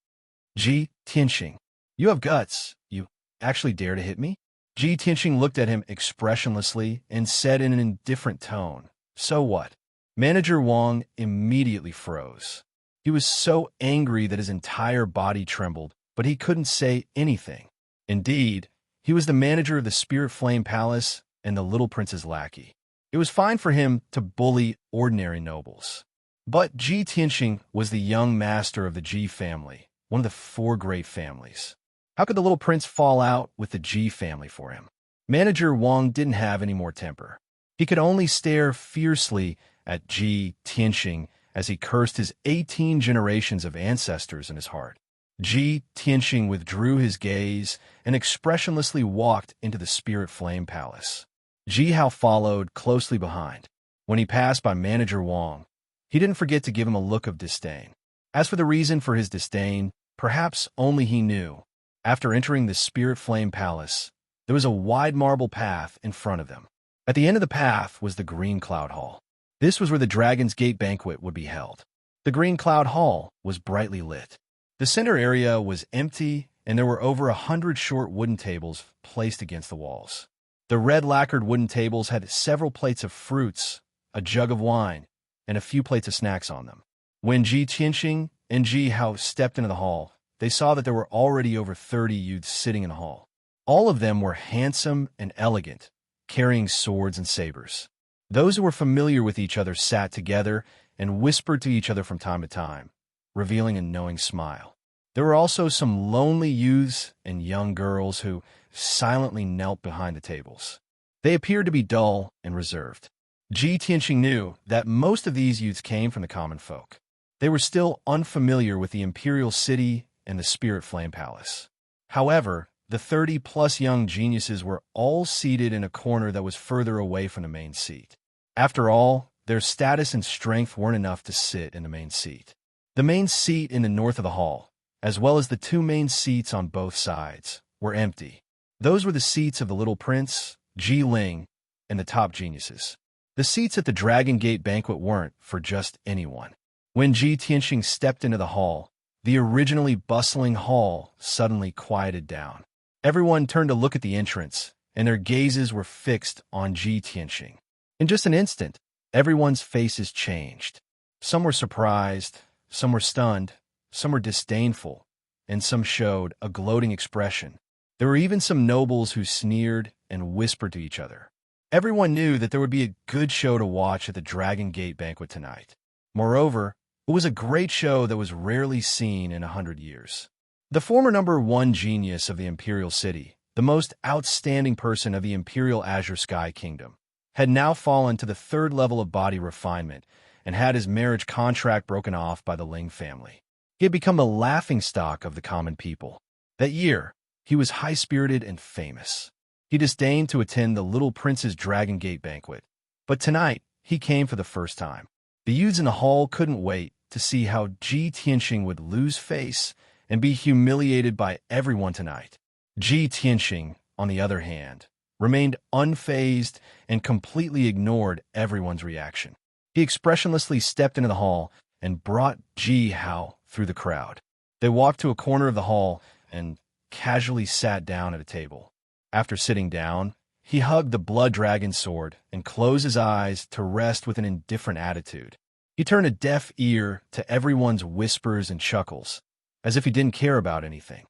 "Ji Tianxing, you have guts. You actually dare to hit me?" Ji Tianxing looked at him expressionlessly and said in an indifferent tone, "So what?" Manager Wong immediately froze. He was so angry that his entire body trembled, but he couldn't say anything. Indeed, he was the manager of the Spirit Flame Palace and the little prince's lackey. It was fine for him to bully ordinary nobles. But Ji Tianxing was the young master of the Ji family, one of the 4 great families. How could the little prince fall out with the Ji family for him? Manager Wong didn't have any more temper. He could only stare fiercely at Ji Tianxing as he cursed his 18 generations of ancestors in his heart. Ji Tianxing withdrew his gaze and expressionlessly walked into the Spirit Flame Palace. Ji Hao followed closely behind. When he passed by Manager Wong, he didn't forget to give him a look of disdain. As for the reason for his disdain, perhaps only he knew. After entering the Spirit Flame Palace, there was a wide marble path in front of them. At the end of the path was the Green Cloud Hall. This was where the Dragon's Gate banquet would be held. The Green Cloud Hall was brightly lit. The center area was empty, and there were over 100 short wooden tables placed against the walls. The red lacquered wooden tables had several plates of fruits, a jug of wine, and a few plates of snacks on them. When Ji Tianxing and Ji Hao stepped into the hall, they saw that there were already over 30 youths sitting in the hall. All of them were handsome and elegant, carrying swords and sabers. Those who were familiar with each other sat together and whispered to each other from time to time, revealing a knowing smile. There were also some lonely youths and young girls who silently knelt behind the tables. They appeared to be dull and reserved. Ji Tianxing knew that most of these youths came from the common folk. They were still unfamiliar with the Imperial City and the Spirit Flame Palace. However, the 30-plus young geniuses were all seated in a corner that was further away from the main seat. After all, their status and strength weren't enough to sit in the main seat. The main seat in the north of the hall, as well as the 2 main seats on both sides, were empty. Those were the seats of the little prince, Ji Ling, and the top geniuses. The seats at the Dragon Gate banquet weren't for just anyone. When Ji Tianxing stepped into the hall, the originally bustling hall suddenly quieted down. Everyone turned to look at the entrance, and their gazes were fixed on Ji Tianxing. In just an instant, everyone's faces changed. Some were surprised, some were stunned, some were disdainful, and some showed a gloating expression. There were even some nobles who sneered and whispered to each other. Everyone knew that there would be a good show to watch at the Dragon Gate banquet tonight. Moreover, it was a great show that was rarely seen in 100 years. The former #1 genius of the Imperial City, the most outstanding person of the Imperial Azure Sky Kingdom, had now fallen to the 3rd level of body refinement and had his marriage contract broken off by the Ling family. He had become the laughingstock of the common people. That year, he was high-spirited and famous. He disdained to attend the little prince's Dragon Gate banquet, but tonight he came for the first time. The youths in the hall couldn't wait to see how Ji Tianxing would lose face and be humiliated by everyone tonight. Ji Tianxing, on the other hand, remained unfazed and completely ignored everyone's reaction. He expressionlessly stepped into the hall and brought Ji Hao through the crowd. They walked to a corner of the hall and casually sat down at a table. After sitting down, he hugged the blood dragon sword and closed his eyes to rest with an indifferent attitude. He turned a deaf ear to everyone's whispers and chuckles, as if he didn't care about anything.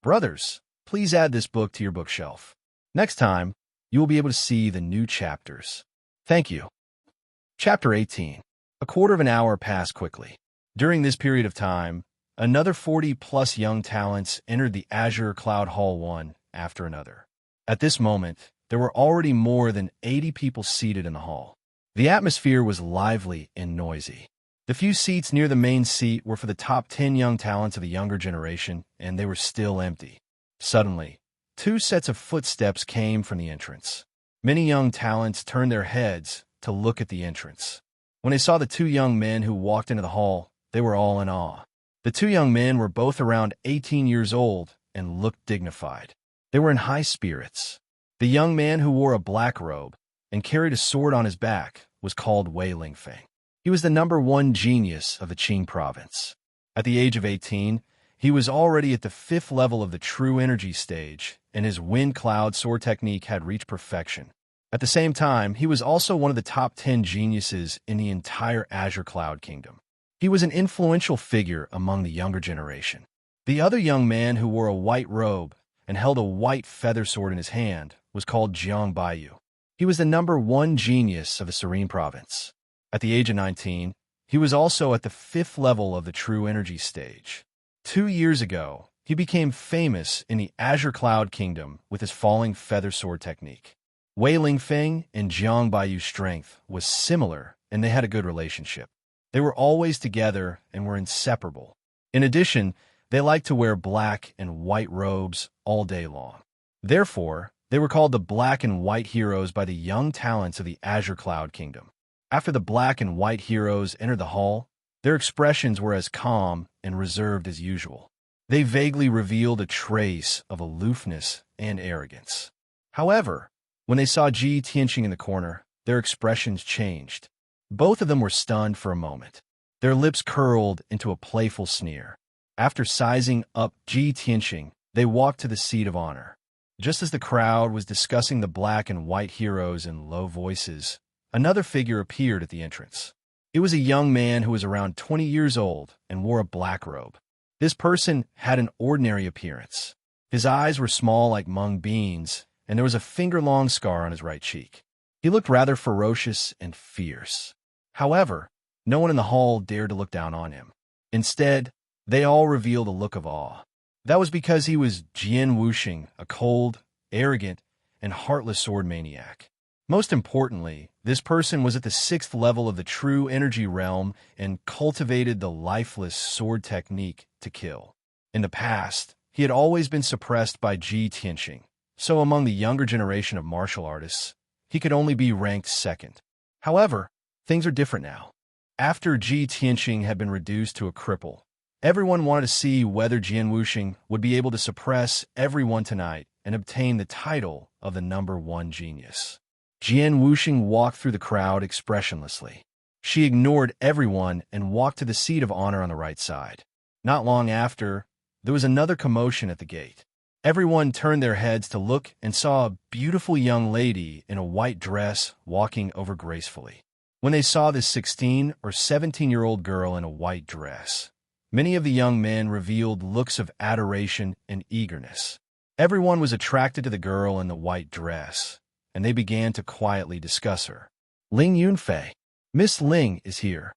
Brothers, please add this book to your bookshelf. Next time, you will be able to see the new chapters. Thank you. Chapter 18. A quarter of an hour passed quickly. During this period of time, another 40-plus young talents entered the Azure Cloud Hall one after another. At this moment, there were already more than 80 people seated in the hall. The atmosphere was lively and noisy. The few seats near the main seat were for the top 10 young talents of the younger generation, and they were still empty. Suddenly, 2 sets of footsteps came from the entrance. Many young talents turned their heads to look at the entrance. When they saw the 2 young men who walked into the hall, they were all in awe. The 2 young men were both around 18 years old and looked dignified. They were in high spirits. The young man who wore a black robe and carried a sword on his back was called Wei Lingfeng. He was the #1 genius of the Qing province. At the age of 18, he was already at the 5th level of the true energy stage, and his wind cloud sword technique had reached perfection. At the same time, he was also one of the top 10 geniuses in the entire Azure Cloud Kingdom. He was an influential figure among the younger generation. The other young man who wore a white robe and held a white feather sword in his hand was called Jiang Baiyu. He was the #1 genius of the Serene province. At the age of 19, he was also at the 5th level of the true energy stage. 2 years ago, he became famous in the Azure Cloud Kingdom with his falling feather sword technique. Wei Lingfeng and Jiang Baiyu's strength was similar, and they had a good relationship. They were always together and were inseparable. In addition, they liked to wear black and white robes all day long. Therefore, they were called the Black and White Heroes by the young talents of the Azure Cloud Kingdom. After the Black and White Heroes entered the hall, their expressions were as calm and reserved as usual. They vaguely revealed a trace of aloofness and arrogance. However, when they saw Ji Tianqing in the corner, their expressions changed. Both of them were stunned for a moment. Their lips curled into a playful sneer. After sizing up Ji Tianqing, they walked to the seat of honor. Just as the crowd was discussing the Black and White Heroes in low voices, another figure appeared at the entrance. It was a young man who was around 20 years old and wore a black robe. This person had an ordinary appearance. His eyes were small like mung beans, and there was a finger-long scar on his right cheek. He looked rather ferocious and fierce. However, no one in the hall dared to look down on him. Instead, they all revealed a look of awe. That was because he was Jian Wuxing, a cold, arrogant, and heartless sword maniac. Most importantly, this person was at the 6th level of the true energy realm and cultivated the lifeless sword technique to kill. In the past, he had always been suppressed by Ji Tianqing, so among the younger generation of martial artists, he could only be ranked 2nd. However, things are different now. After Ji Tianqing had been reduced to a cripple, everyone wanted to see whether Jian Wuxing would be able to suppress everyone tonight and obtain the title of the #1 genius. Jian Wuxing walked through the crowd expressionlessly. She ignored everyone and walked to the seat of honor on the right side. Not long after, there was another commotion at the gate. Everyone turned their heads to look and saw a beautiful young lady in a white dress walking over gracefully. When they saw this 16 or 17-year-old girl in a white dress, many of the young men revealed looks of adoration and eagerness. Everyone was attracted to the girl in the white dress, and they began to quietly discuss her. Ling Yunfei, Miss Ling is here.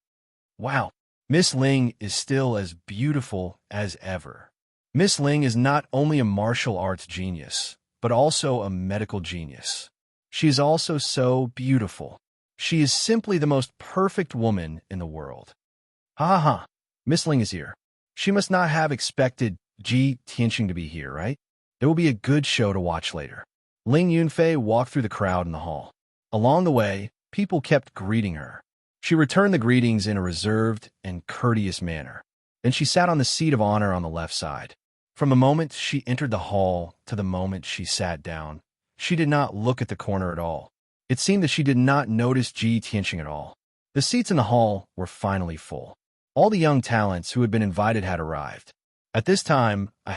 Wow, Miss Ling is still as beautiful as ever. Miss Ling is not only a martial arts genius, but also a medical genius. She is also so beautiful. She is simply the most perfect woman in the world. Ha ha, Miss Ling is here. She must not have expected Ji Tianqing to be here, right? There will be a good show to watch later. Ling Yunfei walked through the crowd in the hall. Along the way, people kept greeting her. She returned the greetings in a reserved and courteous manner. Then she sat on the seat of honor on the left side. From the moment she entered the hall to the moment she sat down, she did not look at the corner at all. It seemed that she did not notice Ji Tianqing at all. The seats in the hall were finally full. All the young talents who had been invited had arrived. At this time, a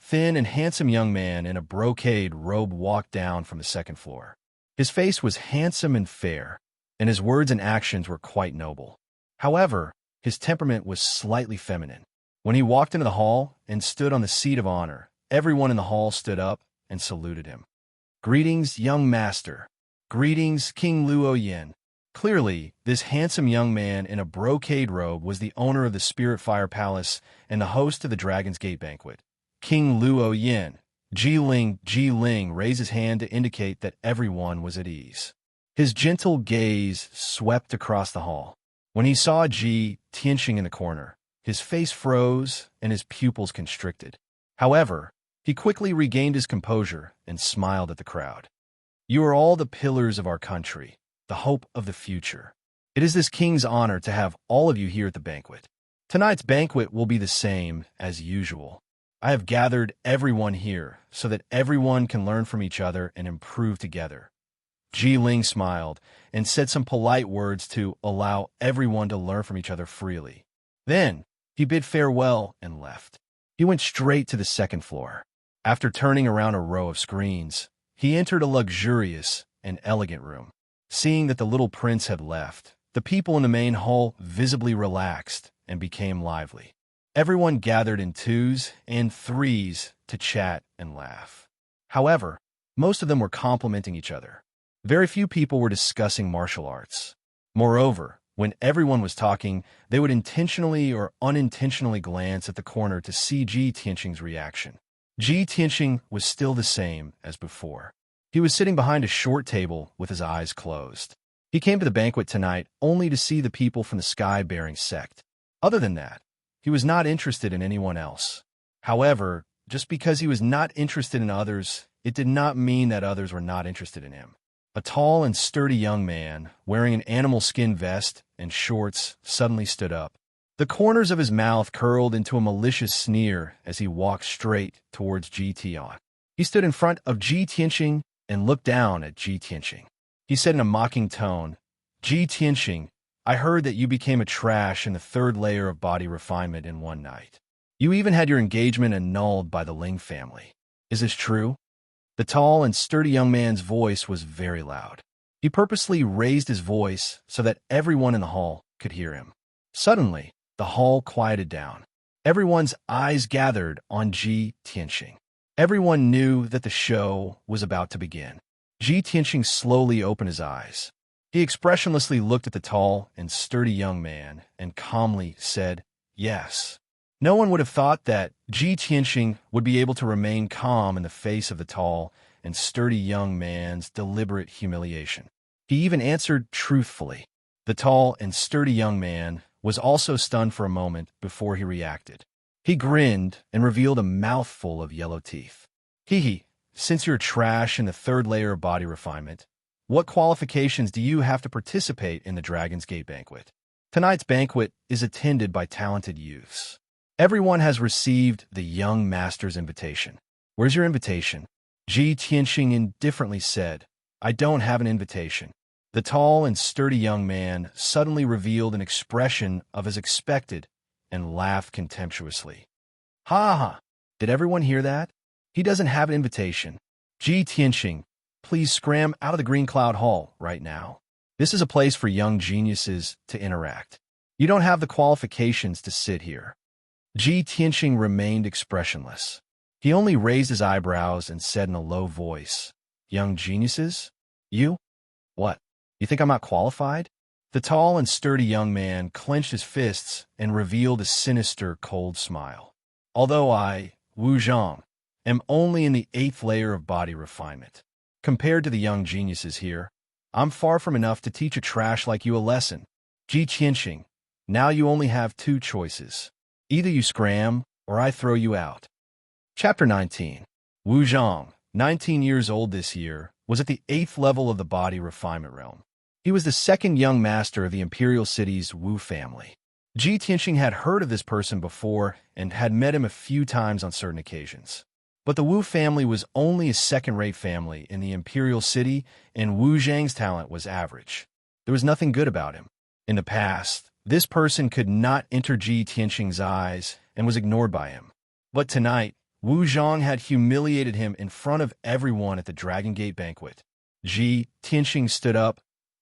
thin and handsome young man in a brocade robe walked down from the second floor. His face was handsome and fair, and his words and actions were quite noble. However, his temperament was slightly feminine. When he walked into the hall and stood on the seat of honor, everyone in the hall stood up and saluted him. "Greetings, young master. Greetings, King Luo Yin." Clearly, this handsome young man in a brocade robe was the owner of the Spirit Fire Palace and the host of the Dragon's Gate banquet. King Luo Yin. Ji Ling raised his hand to indicate that everyone was at ease. His gentle gaze swept across the hall. When he saw Ji Tianxing in the corner, his face froze and his pupils constricted. However, he quickly regained his composure and smiled at the crowd. "You are all the pillars of our country, the hope of the future. It is this king's honor to have all of you here at the banquet. Tonight's banquet will be the same as usual. I have gathered everyone here so that everyone can learn from each other and improve together." Ji Ling smiled and said some polite words to allow everyone to learn from each other freely. Then, he bid farewell and left. He went straight to the second floor. After turning around a row of screens, he entered a luxurious and elegant room. Seeing that the little prince had left, the people in the main hall visibly relaxed and became lively. Everyone gathered in twos and threes to chat and laugh. However, most of them were complimenting each other. Very few people were discussing martial arts. Moreover, when everyone was talking, they would intentionally or unintentionally glance at the corner to see Ji Tianxing's reaction. Ji Tianxing was still the same as before. He was sitting behind a short table with his eyes closed. He came to the banquet tonight only to see the people from the sky-bearing sect. Other than that, he was not interested in anyone else. However, just because he was not interested in others, it did not mean that others were not interested in him. A tall and sturdy young man, wearing an animal skin vest and shorts, suddenly stood up. The corners of his mouth curled into a malicious sneer as he walked straight towards Ji Tian. He stood in front of Ji Tianxing and looked down at Ji Tianxing. He said in a mocking tone, "Ji Tianxing, I heard that you became a trash in the third layer of body refinement in one night. You even had your engagement annulled by the Ling family. Is this true?" The tall and sturdy young man's voice was very loud. He purposely raised his voice so that everyone in the hall could hear him. Suddenly, the hall quieted down. Everyone's eyes gathered on Ji Tianxing. Everyone knew that the show was about to begin. Ji Tianxing slowly opened his eyes. He expressionlessly looked at the tall and sturdy young man and calmly said, "Yes." No one would have thought that Ji Tianxing would be able to remain calm in the face of the tall and sturdy young man's deliberate humiliation. He even answered truthfully. The tall and sturdy young man was also stunned for a moment before he reacted. He grinned and revealed a mouthful of yellow teeth. "Hee, since you're trash in the third layer of body refinement, what qualifications do you have to participate in the Dragon's Gate banquet? Tonight's banquet is attended by talented youths. Everyone has received the young master's invitation. Where's your invitation?" Ji Tianxing indifferently said, "I don't have an invitation." The tall and sturdy young man suddenly revealed an expression of as expected and laughed contemptuously. "Ha ha! Did everyone hear that? He doesn't have an invitation. Ji Tianxing, please scram out of the Green Cloud Hall right now. This is a place for young geniuses to interact. You don't have the qualifications to sit here." Ji Tianxing remained expressionless. He only raised his eyebrows and said in a low voice, "Young geniuses? You? What? You think I'm not qualified?" The tall and sturdy young man clenched his fists and revealed a sinister, cold smile. "Although I, Wu Zhang, am only in the 8th layer of body refinement, compared to the young geniuses here, I'm far from enough to teach a trash like you a lesson. Ji Tianxing, now you only have 2 choices. Either you scram, or I throw you out." Chapter 19. Wu Zhang, 19 years old this year, was at the 8th level of the body refinement realm. He was the second young master of the imperial city's Wu family. Ji Tianxing had heard of this person before and had met him a few times on certain occasions. But the Wu family was only a second-rate family in the imperial city, and Wu Zhang's talent was average. There was nothing good about him. In the past, this person could not enter Ji Tianqing's eyes and was ignored by him. But tonight, Wu Zhang had humiliated him in front of everyone at the Dragon Gate banquet. Ji Tianqing stood up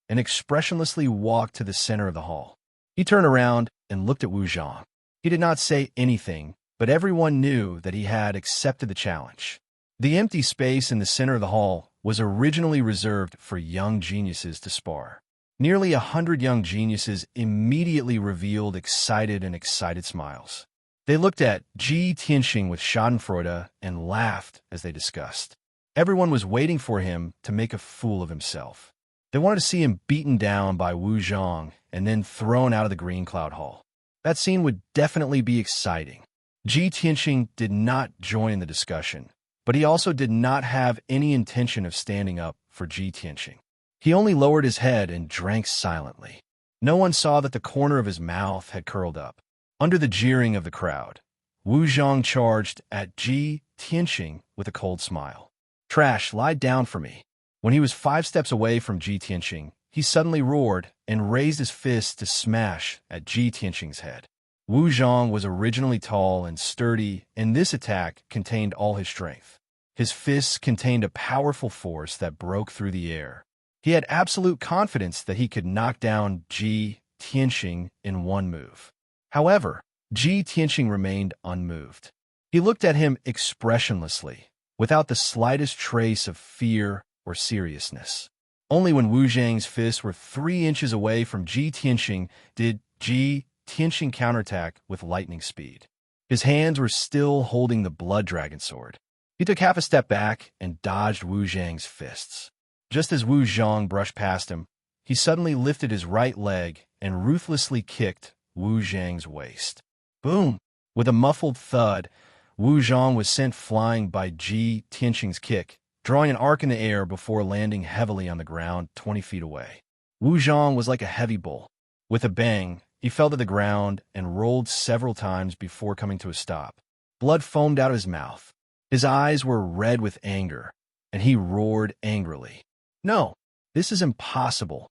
and expressionlessly walked to the center of the hall. He turned around and looked at Wu Zhang. He did not say anything, but everyone knew that he had accepted the challenge. The empty space in the center of the hall was originally reserved for young geniuses to spar. Nearly 100 young geniuses immediately revealed excited smiles. They looked at Ji Tianqing with schadenfreude and laughed as they discussed. Everyone was waiting for him to make a fool of himself. They wanted to see him beaten down by Wu Zhang and then thrown out of the Green Cloud Hall. That scene would definitely be exciting. Ji Tianqing did not join the discussion, but he also did not have any intention of standing up for Ji Tianqing. He only lowered his head and drank silently. No one saw that the corner of his mouth had curled up. Under the jeering of the crowd, Wu Zhang charged at Ji Tianqing with a cold smile. "Trash, lie down for me." When he was 5 steps away from Ji Tianqing, he suddenly roared and raised his fist to smash at Ji Tianqing's head. Wu Zhang was originally tall and sturdy, and this attack contained all his strength. His fists contained a powerful force that broke through the air. He had absolute confidence that he could knock down Ji Tianqing in one move. However, Ji Tianqing remained unmoved. He looked at him expressionlessly, without the slightest trace of fear or seriousness. Only when Wu Zhang's fists were 3 inches away from Ji Tianqing did Ji Tianqing counterattack with lightning speed. His hands were still holding the blood dragon sword. He took half a step back and dodged Wu Zhang's fists. Just as Wu Zhang brushed past him, he suddenly lifted his right leg and ruthlessly kicked Wu Zhang's waist. Boom! With a muffled thud, Wu Zhang was sent flying by Ji Tianqing's kick, drawing an arc in the air before landing heavily on the ground 20 feet away. Wu Zhang was like a heavy bull. With a bang, he fell to the ground and rolled several times before coming to a stop. Blood foamed out of his mouth. His eyes were red with anger, and he roared angrily. "No, this is impossible.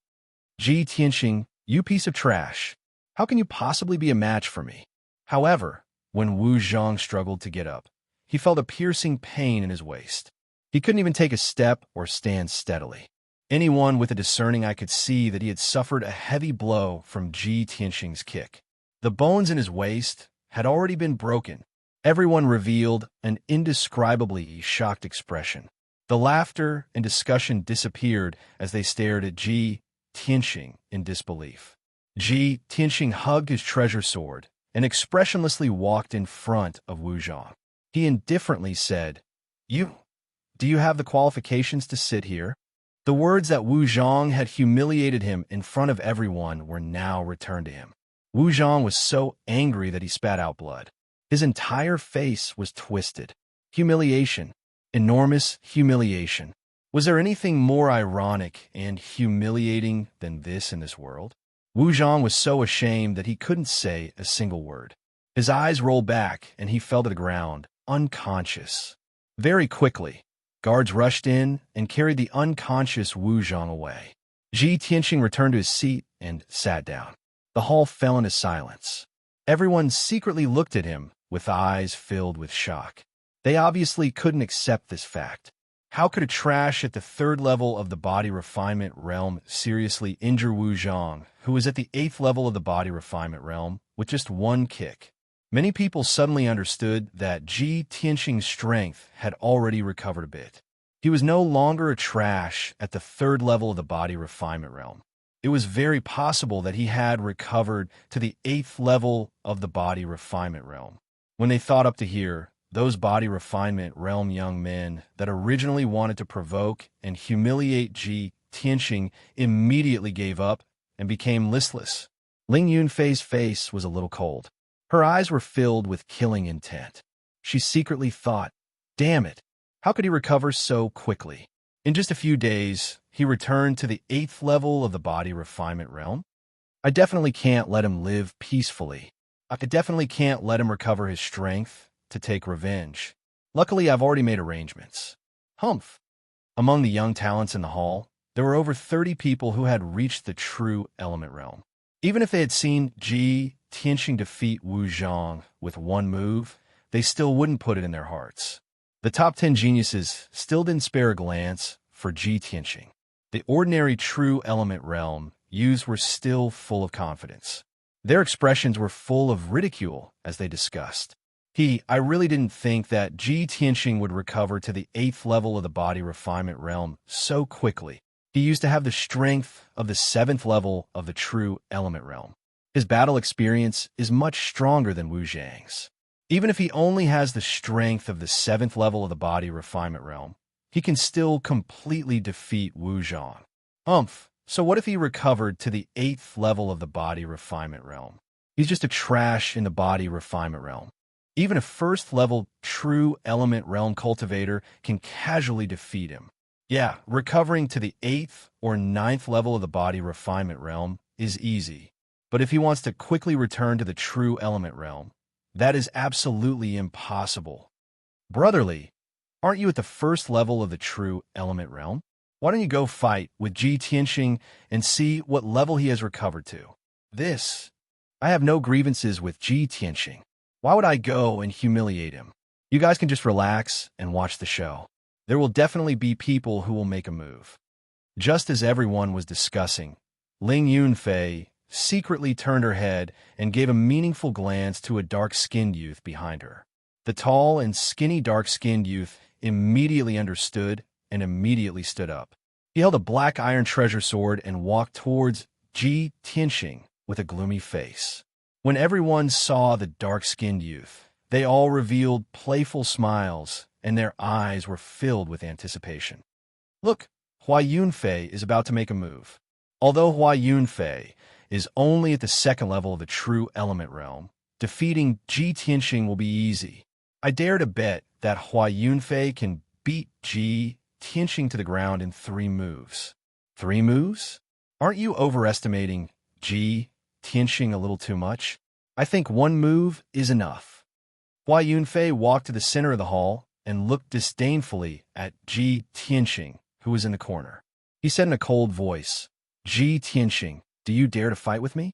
Ji Tianqing, you piece of trash. How can you possibly be a match for me?" However, when Wu Zhang struggled to get up, he felt a piercing pain in his waist. He couldn't even take a step or stand steadily. Anyone with a discerning eye could see that he had suffered a heavy blow from Ji Tianqing's kick. The bones in his waist had already been broken. Everyone revealed an indescribably shocked expression. The laughter and discussion disappeared as they stared at Ji Tianqing in disbelief. Ji Tianqing hugged his treasure sword and expressionlessly walked in front of Wu Zhang. He indifferently said, Do you have the qualifications to sit here?" The words that Wu Zhang had humiliated him in front of everyone were now returned to him. Wu Zhang was so angry that he spat out blood. His entire face was twisted. Humiliation. Enormous humiliation. Was there anything more ironic and humiliating than this in this world? Wu Zhang was so ashamed that he couldn't say a single word. His eyes rolled back and he fell to the ground, unconscious. Very quickly, guards rushed in and carried the unconscious Wu Zhang away. Ji Tianqing returned to his seat and sat down. The hall fell into silence. Everyone secretly looked at him with eyes filled with shock. They obviously couldn't accept this fact. How could a trash at the 3rd level of the body refinement realm seriously injure Wu Zhang, who was at the 8th level of the body refinement realm, with just one kick? Many people suddenly understood that Ji Tianqing's strength had already recovered a bit. He was no longer a trash at the 3rd level of the body refinement realm. It was very possible that he had recovered to the 8th level of the body refinement realm. When they thought up to here, those body refinement realm young men that originally wanted to provoke and humiliate Ji Tianqing immediately gave up and became listless. Ling Yunfei's face was a little cold. Her eyes were filled with killing intent. She secretly thought, damn it, how could he recover so quickly? In just a few days, he returned to the 8th level of the body refinement realm. I definitely can't let him live peacefully. I definitely can't let him recover his strength to take revenge. Luckily, I've already made arrangements. Humph. Among the young talents in the hall, There were over 30 people who had reached the true element realm. Even if they had seen Ji Tianxing defeat Wu Zhang with one move, they still wouldn't put it in their hearts. The top 10 geniuses still didn't spare a glance for Ji Tianxing. The ordinary true element realm youths were still full of confidence. Their expressions were full of ridicule as they discussed. I really didn't think that Ji Tianxing would recover to the 8th level of the body refinement realm so quickly. He used to have the strength of the 7th level of the true element realm. His battle experience is much stronger than Wu Zhang's. Even if he only has the strength of the 7th level of the body refinement realm, he can still completely defeat Wu Zhang. So what if he recovered to the 8th level of the body refinement realm? He's just a trash in the body refinement realm. Even a 1st level true element realm cultivator can casually defeat him. Yeah, recovering to the 8th or 9th level of the body refinement realm is easy. But if he wants to quickly return to the true element realm, that is absolutely impossible. Brotherly, aren't you at the 1st level of the true element realm? Why don't you go fight with Ji Tianxing and see what level he has recovered to? I have no grievances with Ji Tianxing. Why would I go and humiliate him? You guys can just relax and watch the show. There will definitely be people who will make a move. Just as everyone was discussing, Ling Yunfei secretly turned her head and gave a meaningful glance to a dark-skinned youth behind her. The tall and skinny dark-skinned youth immediately understood and immediately stood up. He held a black iron treasure sword and walked towards Ji Tianxing with a gloomy face. When everyone saw the dark-skinned youth, they all revealed playful smiles, and their eyes were filled with anticipation. Look, Hua Yunfei is about to make a move. Although Hua Yunfei is only at the 2nd level of the true element realm, defeating Ji Tianxing will be easy. I dare to bet that Hua Yunfei can beat Ji Tianxing to the ground in 3 moves. 3 moves? Aren't you overestimating Ji Tianxing a little too much? I think 1 move is enough. Hua Yunfei walked to the center of the hall and looked disdainfully at Ji Tianxing, who was in the corner. He said in a cold voice, "Ji Tianxing, do you dare to fight with me?"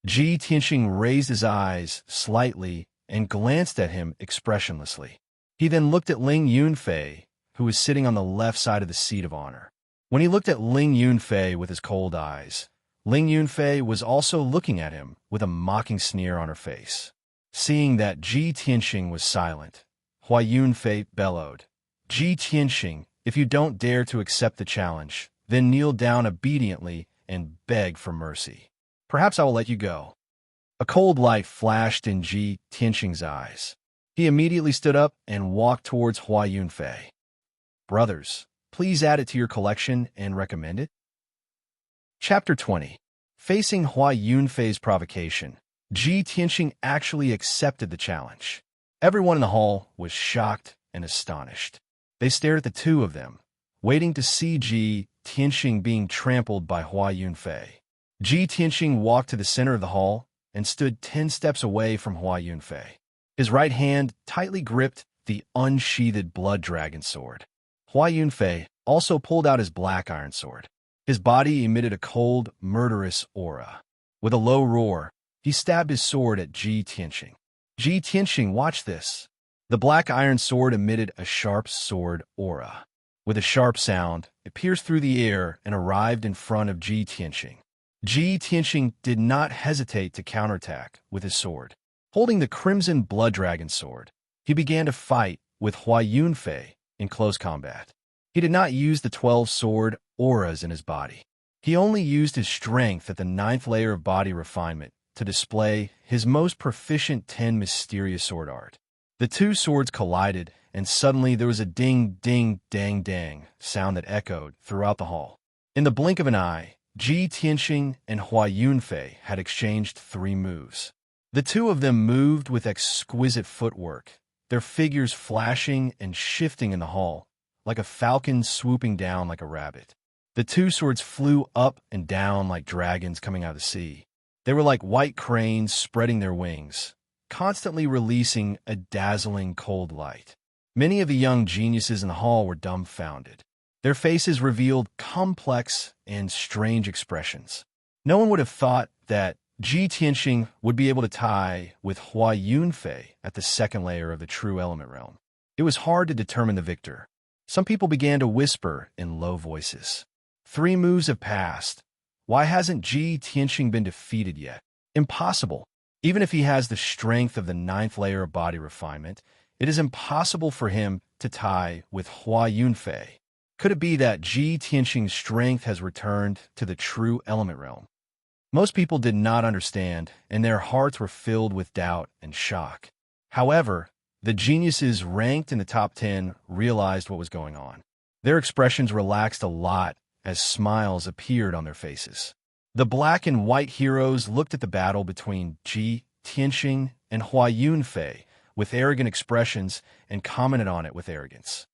Ji Tianxing raised his eyes slightly and glanced at him expressionlessly. He then looked at Ling Yunfei, who was sitting on the left side of the seat of honor. When he looked at Ling Yunfei with his cold eyes, Ling Yunfei was also looking at him with a mocking sneer on her face. Seeing that Ji Tianxing was silent, Hua Yunfei bellowed, "Ji Tianxing, if you don't dare to accept the challenge, then kneel down obediently and beg for mercy. Perhaps I will let you go." A cold light flashed in Ji Tianxing's eyes. He immediately stood up and walked towards Hua Yunfei. "Brothers, please add it to your collection and recommend it." Chapter 20. Facing Hua Yunfei's provocation, Ji Tianxing actually accepted the challenge. Everyone in the hall was shocked and astonished. They stared at the two of them, waiting to see Ji Tianxing being trampled by Hua Yunfei. Ji Tianxing walked to the center of the hall and stood 10 steps away from Hua Yunfei. His right hand tightly gripped the unsheathed blood dragon sword. Hua Yunfei also pulled out his black iron sword. His body emitted a cold, murderous aura. With a low roar, he stabbed his sword at Ji Tianxing. Ji Tianxing, watch this. The black iron sword emitted a sharp sword aura. With a sharp sound, it pierced through the air and arrived in front of Ji Tianxing. Ji Tianxing did not hesitate to counterattack with his sword. Holding the crimson blood dragon sword, he began to fight with Hua Yunfei in close combat. He did not use the 12 sword auras in his body. He only used his strength at the 9th layer of body refinement to display his most proficient 10 mysterious sword art. The two swords collided, and suddenly there was a ding, ding, dang, dang sound that echoed throughout the hall. In the blink of an eye, Ji Tianxing and Hua Yunfei had exchanged 3 moves. The two of them moved with exquisite footwork, their figures flashing and shifting in the hall, like a falcon swooping down like a rabbit. The two swords flew up and down like dragons coming out of the sea. They were like white cranes spreading their wings, constantly releasing a dazzling cold light. Many of the young geniuses in the hall were dumbfounded. Their faces revealed complex and strange expressions. No one would have thought that Ji Tianxing would be able to tie with Hua Yunfei at the second layer of the true element realm. It was hard to determine the victor. Some people began to whisper in low voices. 3 moves have passed. Why hasn't Ji Tianxing been defeated yet? Impossible. Even if he has the strength of the 9th layer of body refinement, it is impossible for him to tie with Hua Yunfei. Could it be that Ji Tianxing's strength has returned to the true element realm? Most people did not understand, and their hearts were filled with doubt and shock. However, the geniuses ranked in the top 10 realized what was going on. Their expressions relaxed a lot as smiles appeared on their faces. The black and white heroes looked at the battle between Ji Tianxing and Hua Yunfei with arrogant expressions and commented on it with arrogance.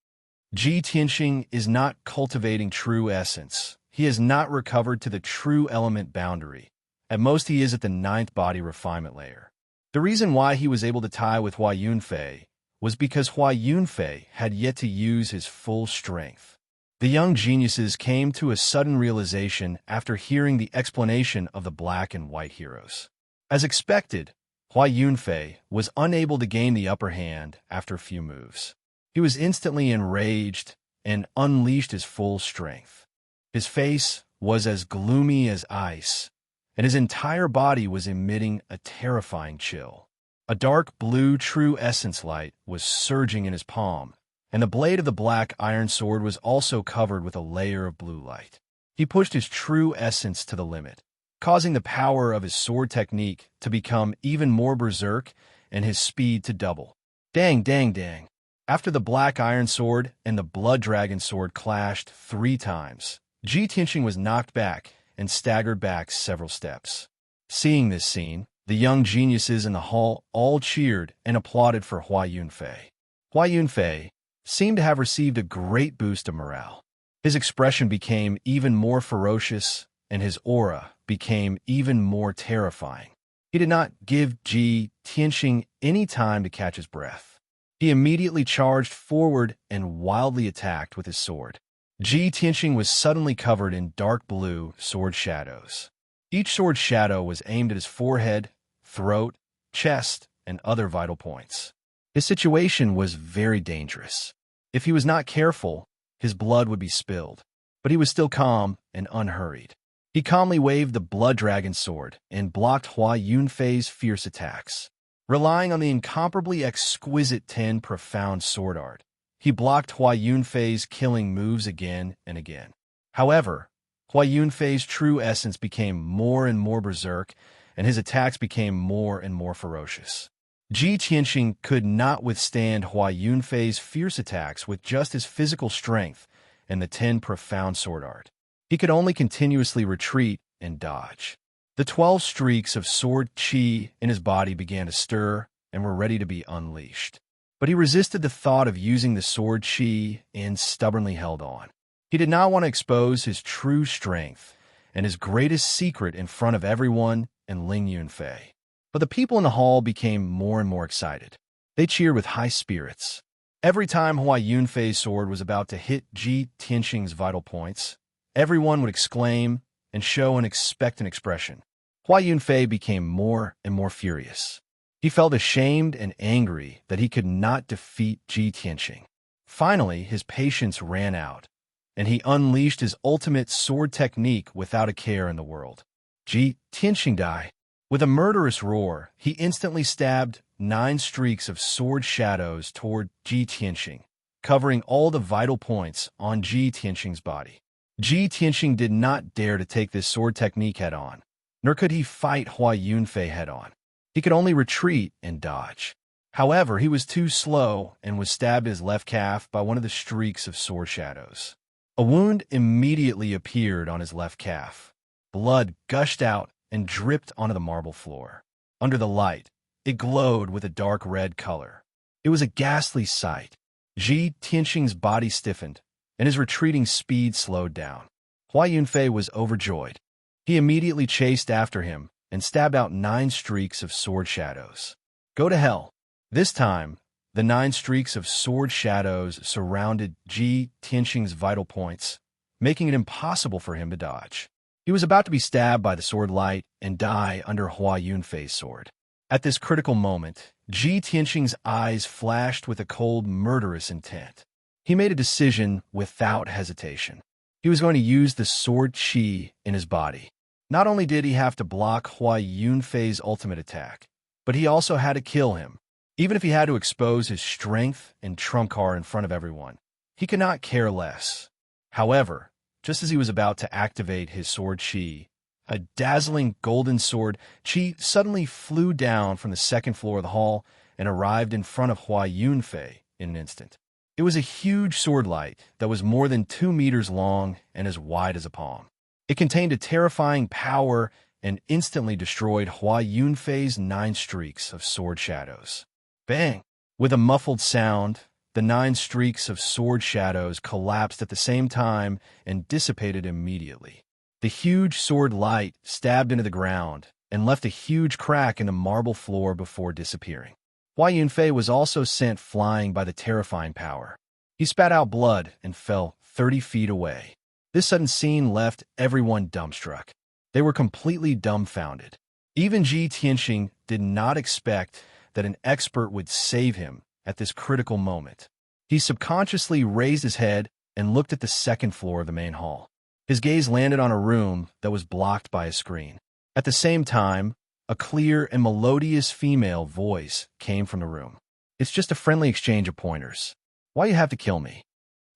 Ji Tianxing is not cultivating true essence. He has not recovered to the true element boundary. At most, he is at the 9th body refinement layer. The reason why he was able to tie with Hua Yunfei was because Hua Yunfei had yet to use his full strength. The young geniuses came to a sudden realization after hearing the explanation of the black and white heroes. As expected, Hua Yunfei was unable to gain the upper hand after a few moves. He was instantly enraged and unleashed his full strength. His face was as gloomy as ice, and his entire body was emitting a terrifying chill. A dark blue true essence light was surging in his palm, and the blade of the black iron sword was also covered with a layer of blue light. He pushed his true essence to the limit, causing the power of his sword technique to become even more berserk and his speed to double. Dang, dang, dang. After the black iron sword and the blood dragon sword clashed 3 times, Ji Tianxing was knocked back and staggered back several steps. Seeing this scene, the young geniuses in the hall all cheered and applauded for Hua Yunfei. Hua Yunfei seemed to have received a great boost of morale. His expression became even more ferocious, and his aura became even more terrifying. He did not give Ji Tianxing any time to catch his breath. He immediately charged forward and wildly attacked with his sword. Ji Tianxing was suddenly covered in dark blue sword shadows. Each sword shadow was aimed at his forehead, throat, chest, and other vital points. His situation was very dangerous. If he was not careful, his blood would be spilled. But he was still calm and unhurried. He calmly waved the blood dragon sword and blocked Hua Yunfei's fierce attacks. Relying on the incomparably exquisite 10 profound sword art, he blocked Hua Yunfei's killing moves again and again. However, Hua Yunfei's true essence became more and more berserk, and his attacks became more and more ferocious. Ji Tianxing could not withstand Hua Yunfei's fierce attacks with just his physical strength and the 10 profound sword art. He could only continuously retreat and dodge. The 12 streaks of sword qi in his body began to stir and were ready to be unleashed. But he resisted the thought of using the sword qi and stubbornly held on. He did not want to expose his true strength and his greatest secret in front of everyone and Ling Yunfei. But the people in the hall became more and more excited. They cheered with high spirits. Every time Hua Yunfei's sword was about to hit Ji Tianxing's vital points, everyone would exclaim and show an expectant expression. Hua Yunfei became more and more furious. He felt ashamed and angry that he could not defeat Ji Tianxing. Finally, his patience ran out, and he unleashed his ultimate sword technique without a care in the world. Ji Tianxing died. With a murderous roar, he instantly stabbed 9 streaks of sword shadows toward Ji Tianxing, covering all the vital points on Ji Tianxing's body. Ji Tianxing did not dare to take this sword technique head-on, nor could he fight Hua Yunfei head-on. He could only retreat and dodge. However, he was too slow and was stabbed his left calf by one of the streaks of sword shadows. A wound immediately appeared on his left calf. Blood gushed out and dripped onto the marble floor. Under the light, it glowed with a dark red color. It was a ghastly sight. Ji Tianxing's body stiffened, and his retreating speed slowed down. Hua Yunfei was overjoyed. He immediately chased after him and stabbed out 9 streaks of sword shadows. Go to hell. This time, The 9 streaks of sword shadows surrounded Ji Tianxing's vital points, making it impossible for him to dodge. He was about to be stabbed by the sword light and die under Hua Yunfei's sword. At this critical moment, Ji Tianxing's eyes flashed with a cold, murderous intent. He made a decision without hesitation. He was going to use the sword qi in his body. Not only did he have to block Hua Yunfei's ultimate attack, but he also had to kill him. Even if he had to expose his strength and trump card in front of everyone, he could not care less. However, just as he was about to activate his sword qi, a dazzling golden sword qi suddenly flew down from the second floor of the hall and arrived in front of Hua Yunfei in an instant. It was a huge sword light that was more than 2 meters long and as wide as a palm. It contained a terrifying power and instantly destroyed Hua Yunfei's 9 streaks of sword shadows. Bang! With a muffled sound, the 9 streaks of sword shadows collapsed at the same time and dissipated immediately. The huge sword light stabbed into the ground and left a huge crack in the marble floor before disappearing. Hua Yunfei was also sent flying by the terrifying power. He spat out blood and fell 30 feet away. This sudden scene left everyone dumbstruck. They were completely dumbfounded. Even Ji Tianxing did not expect that an expert would save him at this critical moment. He subconsciously raised his head and looked at the second floor of the main hall. His gaze landed on a room that was blocked by a screen. At the same time, a clear and melodious female voice came from the room. "It's just a friendly exchange of pointers. Why you have to kill me?"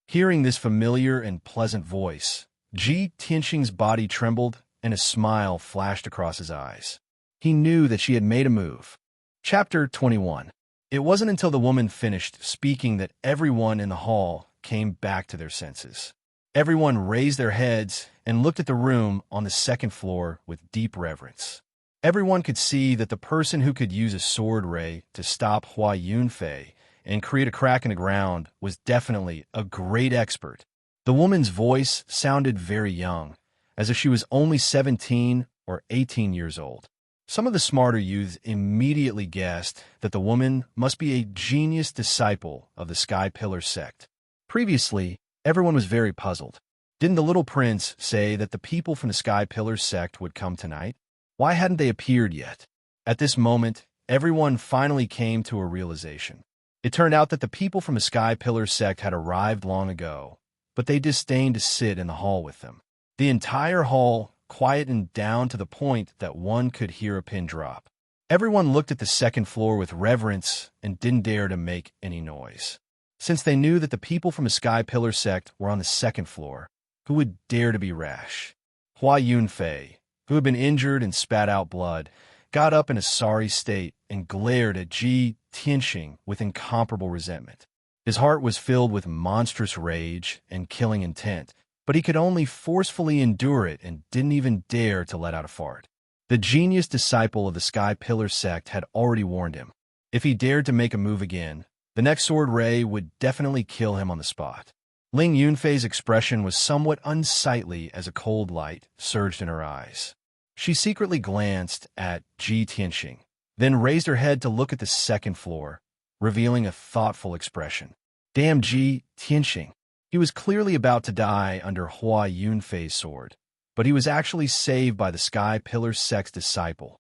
Hearing this familiar and pleasant voice, Ji Tianxing's body trembled and a smile flashed across his eyes. He knew that she had made a move. Chapter 21. It wasn't until the woman finished speaking that everyone in the hall came back to their senses. Everyone raised their heads and looked at the room on the second floor with deep reverence. Everyone could see that the person who could use a sword ray to stop Hua Yunfei and create a crack in the ground was definitely a great expert. The woman's voice sounded very young, as if she was only 17 or 18 years old. Some of the smarter youths immediately guessed that the woman must be a genius disciple of the Sky Pillar sect. Previously, everyone was very puzzled. Didn't the little prince say that the people from the Sky Pillar sect would come tonight? Why hadn't they appeared yet? At this moment, everyone finally came to a realization. It turned out that the people from the Sky Pillar sect had arrived long ago, but they disdained to sit in the hall with them. The entire hall quietened down to the point that one could hear a pin drop. Everyone looked at the second floor with reverence and didn't dare to make any noise. Since they knew that the people from the Sky Pillar sect were on the second floor, who would dare to be rash? Hua Yunfei, who had been injured and spat out blood, got up in a sorry state and glared at Ji Tianxing with incomparable resentment. His heart was filled with monstrous rage and killing intent, but he could only forcefully endure it and didn't even dare to let out a fart. The genius disciple of the Sky Pillar sect had already warned him. If he dared to make a move again, the next sword ray would definitely kill him on the spot. Ling Yunfei's expression was somewhat unsightly as a cold light surged in her eyes. She secretly glanced at Ji Tianxing, then raised her head to look at the second floor, revealing a thoughtful expression. Damn Ji Tianxing. He was clearly about to die under Hua Yunfei's sword, but he was actually saved by the Sky Pillar sect's disciple.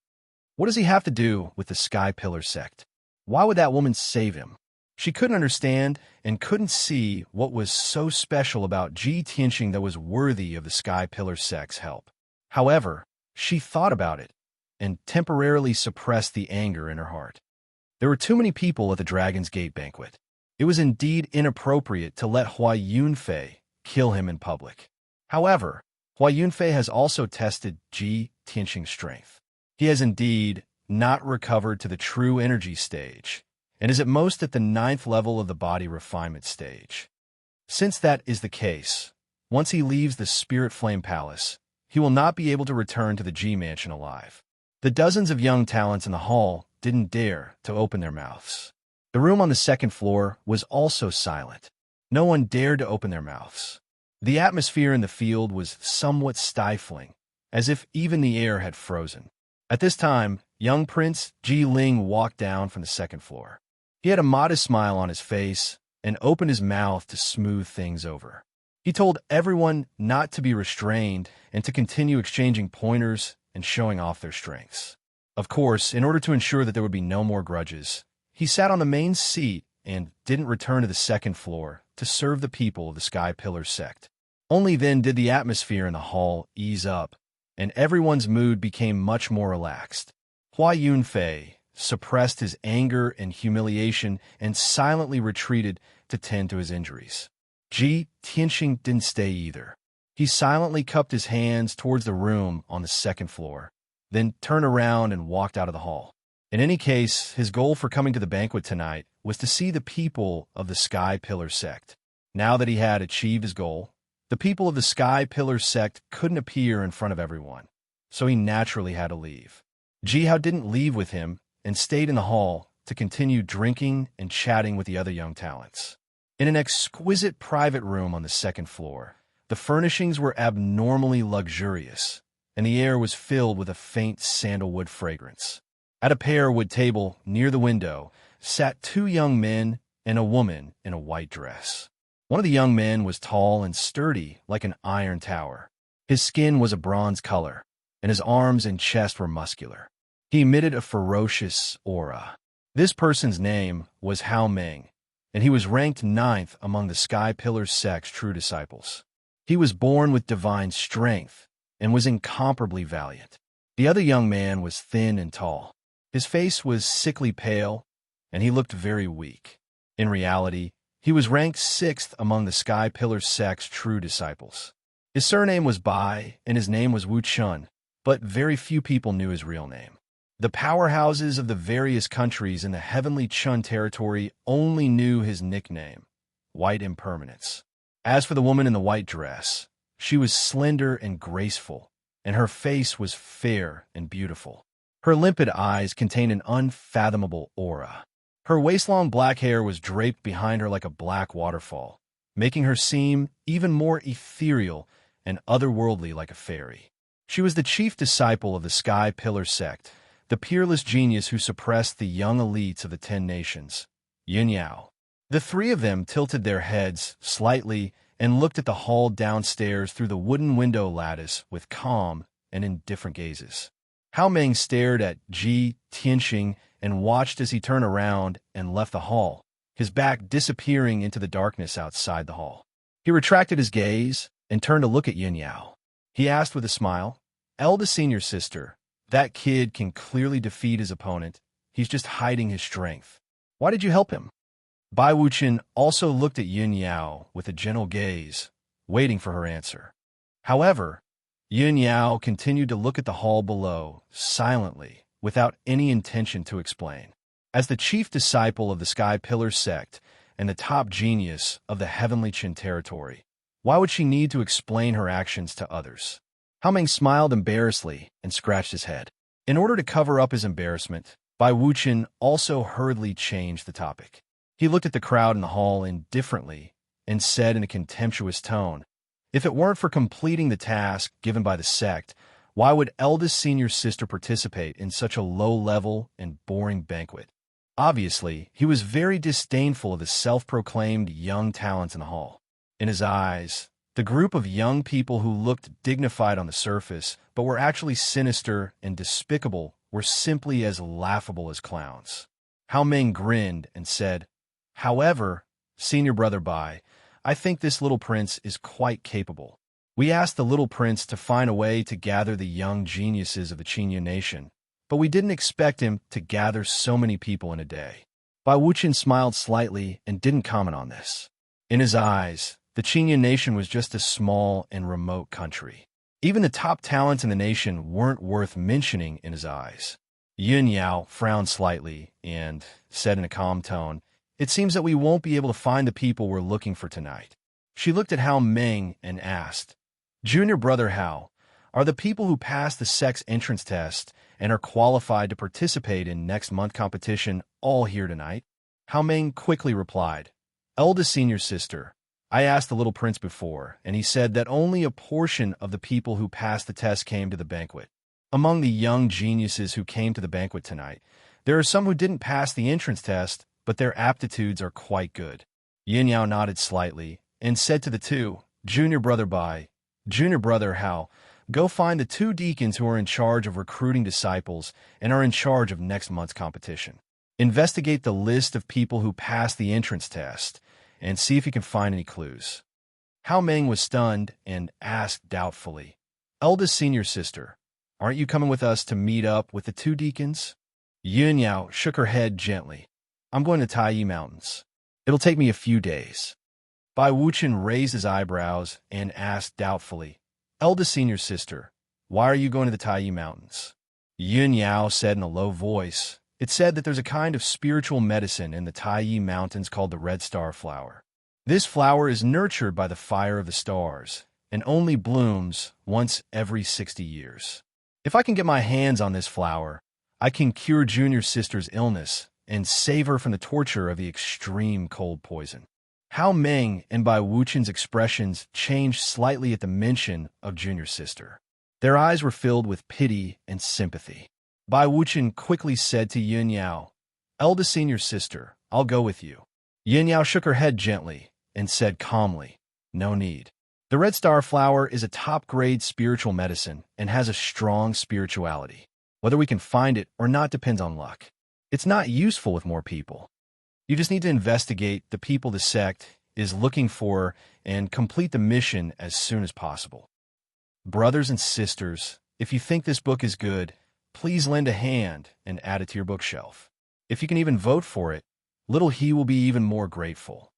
What does he have to do with the Sky Pillar sect? Why would that woman save him? She couldn't understand and couldn't see what was so special about Ji Tianxing that was worthy of the Sky Pillar sect's help. However, she thought about it and temporarily suppressed the anger in her heart. There were too many people at the Dragon's Gate banquet. It was indeed inappropriate to let Hua Yunfei kill him in public. However, Hua Yunfei has also tested Ji Tianxing's strength. He has indeed not recovered to the true energy stage, and is at most at the 9th level of the body refinement stage. Since that is the case, once he leaves the Spirit Flame Palace, he will not be able to return to the G Mansion alive. The dozens of young talents in the hall didn't dare to open their mouths. The room on the second floor was also silent. No one dared to open their mouths. The atmosphere in the field was somewhat stifling, as if even the air had frozen. At this time, young Prince Ji Ling walked down from the second floor. He had a modest smile on his face and opened his mouth to smooth things over. He told everyone not to be restrained and to continue exchanging pointers and showing off their strengths. Of course, in order to ensure that there would be no more grudges, he sat on the main seat and didn't return to the second floor to serve the people of the Sky Pillar sect. Only then did the atmosphere in the hall ease up, and everyone's mood became much more relaxed. Hua Yunfei suppressed his anger and humiliation and silently retreated to tend to his injuries. Ji Tianxing didn't stay either. He silently cupped his hands towards the room on the second floor, then turned around and walked out of the hall. In any case, his goal for coming to the banquet tonight was to see the people of the Sky Pillar sect. Now that he had achieved his goal, the people of the Sky Pillar sect couldn't appear in front of everyone, so he naturally had to leave. Jihao didn't leave with him and stayed in the hall to continue drinking and chatting with the other young talents. In an exquisite private room on the second floor, the furnishings were abnormally luxurious, and the air was filled with a faint sandalwood fragrance. At a pear-wood table near the window sat two young men and a woman in a white dress. One of the young men was tall and sturdy like an iron tower. His skin was a bronze color, and his arms and chest were muscular. He emitted a ferocious aura. This person's name was Hao Meng, and he was ranked 9th among the Sky Pillar sect's true disciples. He was born with divine strength and was incomparably valiant. The other young man was thin and tall. His face was sickly pale, and he looked very weak. In reality, he was ranked 6th among the Sky Pillar sect's true disciples. His surname was Bai, and his name was Wu Chun, but very few people knew his real name. The powerhouses of the various countries in the Heavenly Chun territory only knew his nickname, White Impermanence. As for the woman in the white dress, she was slender and graceful, and her face was fair and beautiful. Her limpid eyes contained an unfathomable aura. Her waist-long black hair was draped behind her like a black waterfall, making her seem even more ethereal and otherworldly like a fairy. She was the chief disciple of the Sky Pillar sect, the peerless genius who suppressed the young elites of the 10 nations, Yin Yao. The three of them tilted their heads slightly and looked at the hall downstairs through the wooden window lattice with calm and indifferent gazes. Hao Meng stared at Ji Tianxing and watched as he turned around and left the hall, his back disappearing into the darkness outside the hall. He retracted his gaze and turned to look at Yin Yao. He asked with a smile, "Eldest senior sister, that kid can clearly defeat his opponent. He's just hiding his strength. Why did you help him?" Bai Wuchen also looked at Yin Yao with a gentle gaze, waiting for her answer. However, Yin Yao continued to look at the hall below, silently, without any intention to explain. As the chief disciple of the Sky Pillar sect and the top genius of the Heavenly Chin territory, why would she need to explain her actions to others? Hao Meng smiled embarrassedly and scratched his head. In order to cover up his embarrassment, Bai Wuchen also hurriedly changed the topic. He looked at the crowd in the hall indifferently and said in a contemptuous tone, "If it weren't for completing the task given by the sect, why would eldest senior sister participate in such a low-level and boring banquet?" Obviously, he was very disdainful of the self-proclaimed young talents in the hall. In his eyes, the group of young people who looked dignified on the surface but were actually sinister and despicable were simply as laughable as clowns. Hao Meng grinned and said, "However, senior brother Bai, I think this little prince is quite capable. We asked the little prince to find a way to gather the young geniuses of the Qingyun nation, but we didn't expect him to gather so many people in a day." Bai Wuchen smiled slightly and didn't comment on this. In his eyes, the Qingyun nation was just a small and remote country. Even the top talents in the nation weren't worth mentioning in his eyes. Yin Yao frowned slightly and said in a calm tone, "It seems that we won't be able to find the people we're looking for tonight." She looked at Hao Meng and asked, "Junior brother Hao, are the people who passed the sex entrance test and are qualified to participate in next month's competition all here tonight?" Hao Meng quickly replied, "Eldest senior sister, I asked the little prince before, and he said that only a portion of the people who passed the test came to the banquet. Among the young geniuses who came to the banquet tonight, there are some who didn't pass the entrance test but their aptitudes are quite good. Yin Yao nodded slightly and said to the two, Junior Brother Bai, Junior Brother Hao, go find the two deacons who are in charge of recruiting disciples and are in charge of next month's competition. Investigate the list of people who passed the entrance test and see if you can find any clues. Hao Meng was stunned and asked doubtfully, Eldest senior sister, aren't you coming with us to meet up with the two deacons? Yun Yao shook her head gently. I'm going to Taiyi Mountains. It'll take me a few days. Bai Wuchen raised his eyebrows and asked doubtfully, Eldest senior sister, why are you going to the Taiyi Mountains? Yun Yao said in a low voice, It said that there's a kind of spiritual medicine in the Taiyi Mountains called the red star flower. This flower is nurtured by the fire of the stars and only blooms once every 60 years. If I can get my hands on this flower, I can cure Junior Sister's illness and save her from the torture of the extreme cold poison. Hao Meng and Bai Wuchen's expressions changed slightly at the mention of Junior Sister. Their eyes were filled with pity and sympathy. Bai Wuchen quickly said to Yun Yao, Eldest senior sister, I'll go with you. Yun Yao shook her head gently and said calmly, No need. The red star flower is a top-grade spiritual medicine and has a strong spirituality. Whether we can find it or not depends on luck. It's not useful with more people. You just need to investigate the people the sect is looking for and complete the mission as soon as possible. Brothers and sisters, if you think this book is good, please lend a hand and add it to your bookshelf. If you can even vote for it, little he will be even more grateful.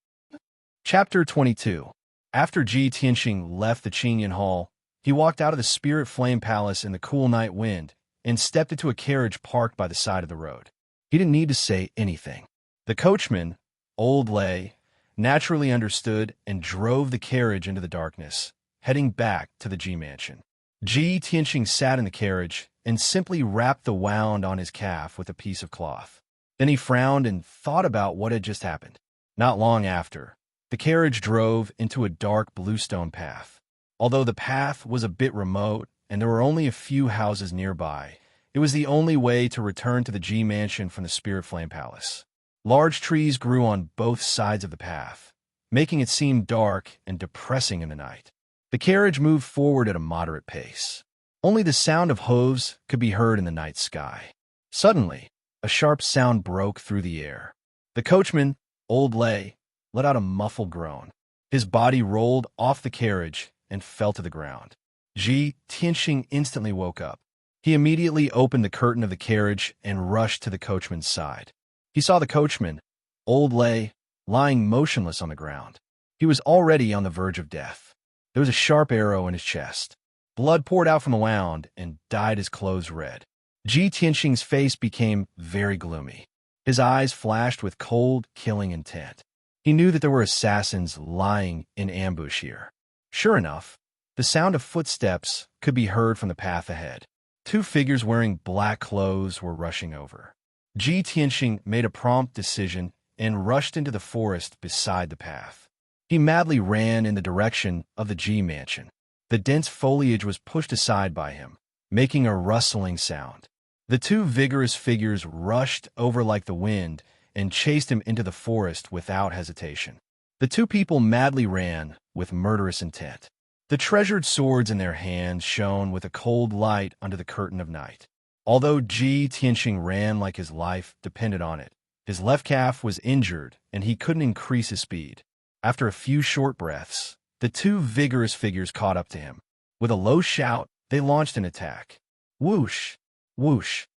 Chapter 22. After Ji Tianxing left the Qingyan Hall, he walked out of the Spirit Flame Palace in the cool night wind and stepped into a carriage parked by the side of the road. He didn't need to say anything. The coachman, Old Lei, naturally understood and drove the carriage into the darkness, heading back to the Ji mansion. Ji Tianxing sat in the carriage and simply wrapped the wound on his calf with a piece of cloth. Then he frowned and thought about what had just happened. Not long after, the carriage drove into a dark bluestone path. Although the path was a bit remote and there were only a few houses nearby, it was the only way to return to the Ji mansion from the Spirit Flame Palace. Large trees grew on both sides of the path, making it seem dark and depressing in the night. The carriage moved forward at a moderate pace. Only the sound of hooves could be heard in the night sky. Suddenly, a sharp sound broke through the air. The coachman, Old Lei, let out a muffled groan. His body rolled off the carriage and fell to the ground. Ji Tianxing instantly woke up. He immediately opened the curtain of the carriage and rushed to the coachman's side. He saw the coachman, Old Lei, lying motionless on the ground. He was already on the verge of death. There was a sharp arrow in his chest. Blood poured out from the wound and dyed his clothes red. Ji Tianxing's face became very gloomy. His eyes flashed with cold, killing intent. He knew that there were assassins lying in ambush here. Sure enough, the sound of footsteps could be heard from the path ahead. Two figures wearing black clothes were rushing over. Ji Tianxing made a prompt decision and rushed into the forest beside the path. He madly ran in the direction of the Ji mansion. The dense foliage was pushed aside by him, making a rustling sound. The two vigorous figures rushed over like the wind and chased him into the forest without hesitation. The two people madly ran with murderous intent. The treasured swords in their hands shone with a cold light under the curtain of night. Although Ji Tianxing ran like his life depended on it, his left calf was injured and he couldn't increase his speed. After a few short breaths, the two vigorous figures caught up to him. With a low shout, they launched an attack. Whoosh! Whoosh!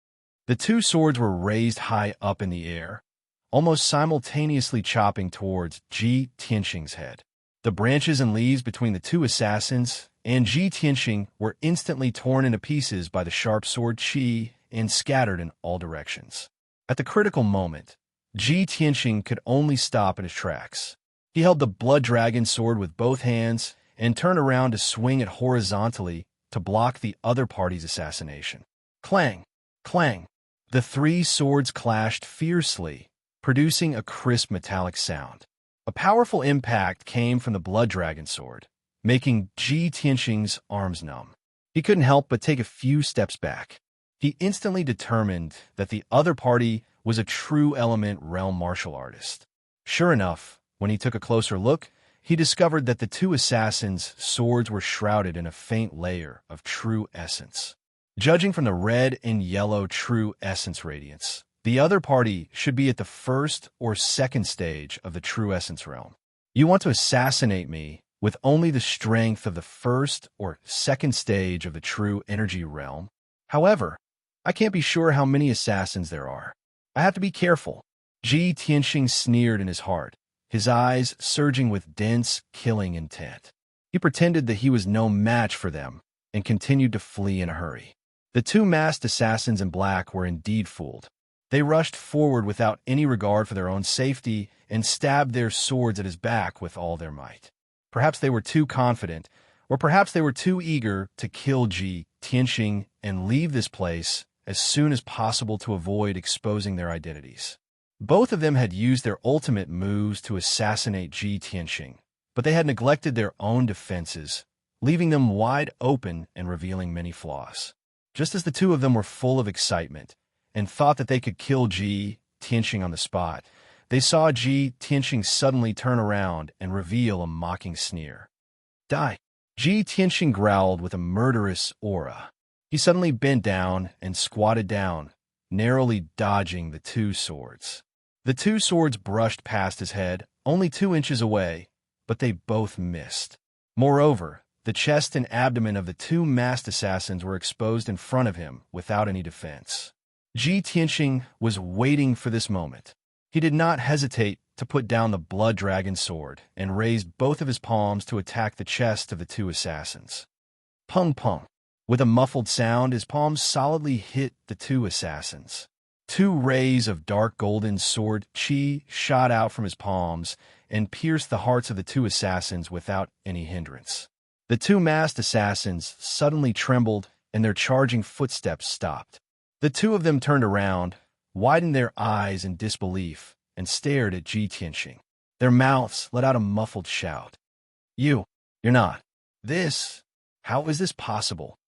The two swords were raised high up in the air, almost simultaneously chopping towards Ji Tianxing's head. The branches and leaves between the two assassins and Ji Tianxing were instantly torn into pieces by the sharp sword qi and scattered in all directions. At the critical moment, Ji Tianxing could only stop in his tracks. He held the blood dragon sword with both hands and turned around to swing it horizontally to block the other party's assassination. Clang! Clang! The three swords clashed fiercely, producing a crisp metallic sound. A powerful impact came from the blood dragon sword, making Ji Tianxing's arms numb. He couldn't help but take a few steps back. He instantly determined that the other party was a true element realm martial artist. Sure enough, when he took a closer look, he discovered that the two assassins' swords were shrouded in a faint layer of true essence. Judging from the red and yellow true essence radiance, the other party should be at the first or second stage of the true essence realm. You want to assassinate me with only the strength of the first or second stage of the true energy realm? However, I can't be sure how many assassins there are. I have to be careful. Ji Tianxing sneered in his heart, his eyes surging with dense, killing intent. He pretended that he was no match for them and continued to flee in a hurry. The two masked assassins in black were indeed fooled. They rushed forward without any regard for their own safety and stabbed their swords at his back with all their might. Perhaps they were too confident, or perhaps they were too eager to kill Ji Tianxing and leave this place as soon as possible to avoid exposing their identities. Both of them had used their ultimate moves to assassinate Ji Tianxing, but they had neglected their own defenses, leaving them wide open and revealing many flaws. Just as the two of them were full of excitement and thought that they could kill Ji Tianxing on the spot, they saw Ji Tianxing suddenly turn around and reveal a mocking sneer. Die! Ji Tianxing growled with a murderous aura. He suddenly bent down and squatted down, narrowly dodging the two swords. The two swords brushed past his head, only 2 inches away, but they both missed. Moreover, the chest and abdomen of the two masked assassins were exposed in front of him without any defense. Ji Tianxing was waiting for this moment. He did not hesitate to put down the blood dragon sword and raised both of his palms to attack the chest of the two assassins. Pung pung. With a muffled sound, his palms solidly hit the two assassins. 2 rays of dark golden sword chi shot out from his palms and pierced the hearts of the two assassins without any hindrance. The two masked assassins suddenly trembled and their charging footsteps stopped. The two of them turned around, widened their eyes in disbelief, and stared at Ji Tianxing. Their mouths let out a muffled shout. You're not. How is this possible?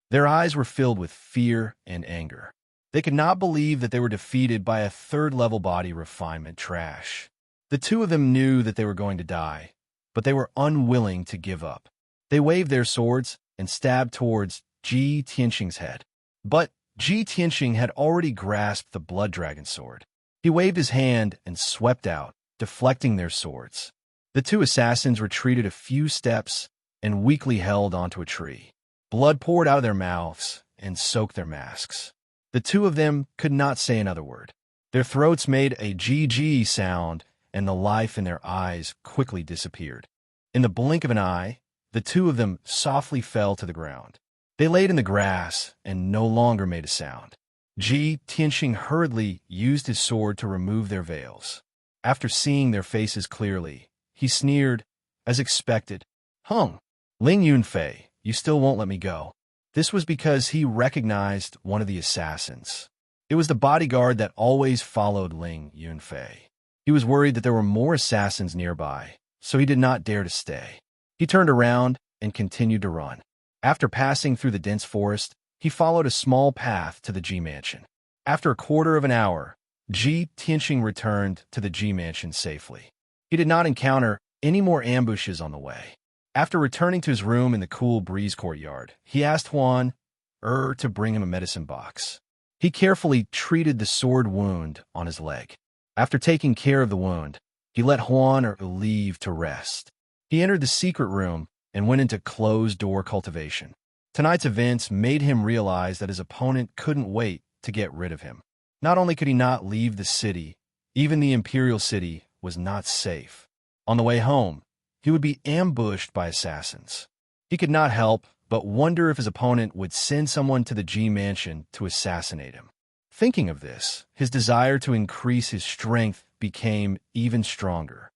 Their eyes were filled with fear and anger. They could not believe that they were defeated by a third-level body refinement trash. The two of them knew that they were going to die, but they were unwilling to give up. They waved their swords and stabbed towards Ji Tianxing's head. But Ji Tianxing had already grasped the blood dragon sword. He waved his hand and swept out, deflecting their swords. The two assassins retreated a few steps and weakly held onto a tree. Blood poured out of their mouths and soaked their masks. The two of them could not say another word. Their throats made a GG sound, and the life in their eyes quickly disappeared. In the blink of an eye, the two of them softly fell to the ground. They laid in the grass and no longer made a sound. Ji Tianxing hurriedly used his sword to remove their veils. After seeing their faces clearly, he sneered, as expected. Ling Yunfei, you still won't let me go. This was because he recognized one of the assassins. It was the bodyguard that always followed Ling Yunfei. He was worried that there were more assassins nearby, so he did not dare to stay. He turned around and continued to run. After passing through the dense forest, he followed a small path to the Ji Mansion. After a quarter of an hour, Ji Tianxing returned to the Ji Mansion safely. He did not encounter any more ambushes on the way. After returning to his room in the cool breeze courtyard, he asked Huan to bring him a medicine box. He carefully treated the sword wound on his leg. After taking care of the wound, he let Huan leave to rest. He entered the secret room and went into closed-door cultivation. Tonight's events made him realize that his opponent couldn't wait to get rid of him. Not only could he not leave the city, even the Imperial City was not safe. On the way home, he would be ambushed by assassins. He could not help but wonder if his opponent would send someone to the Ji Mansion to assassinate him. Thinking of this, his desire to increase his strength became even stronger.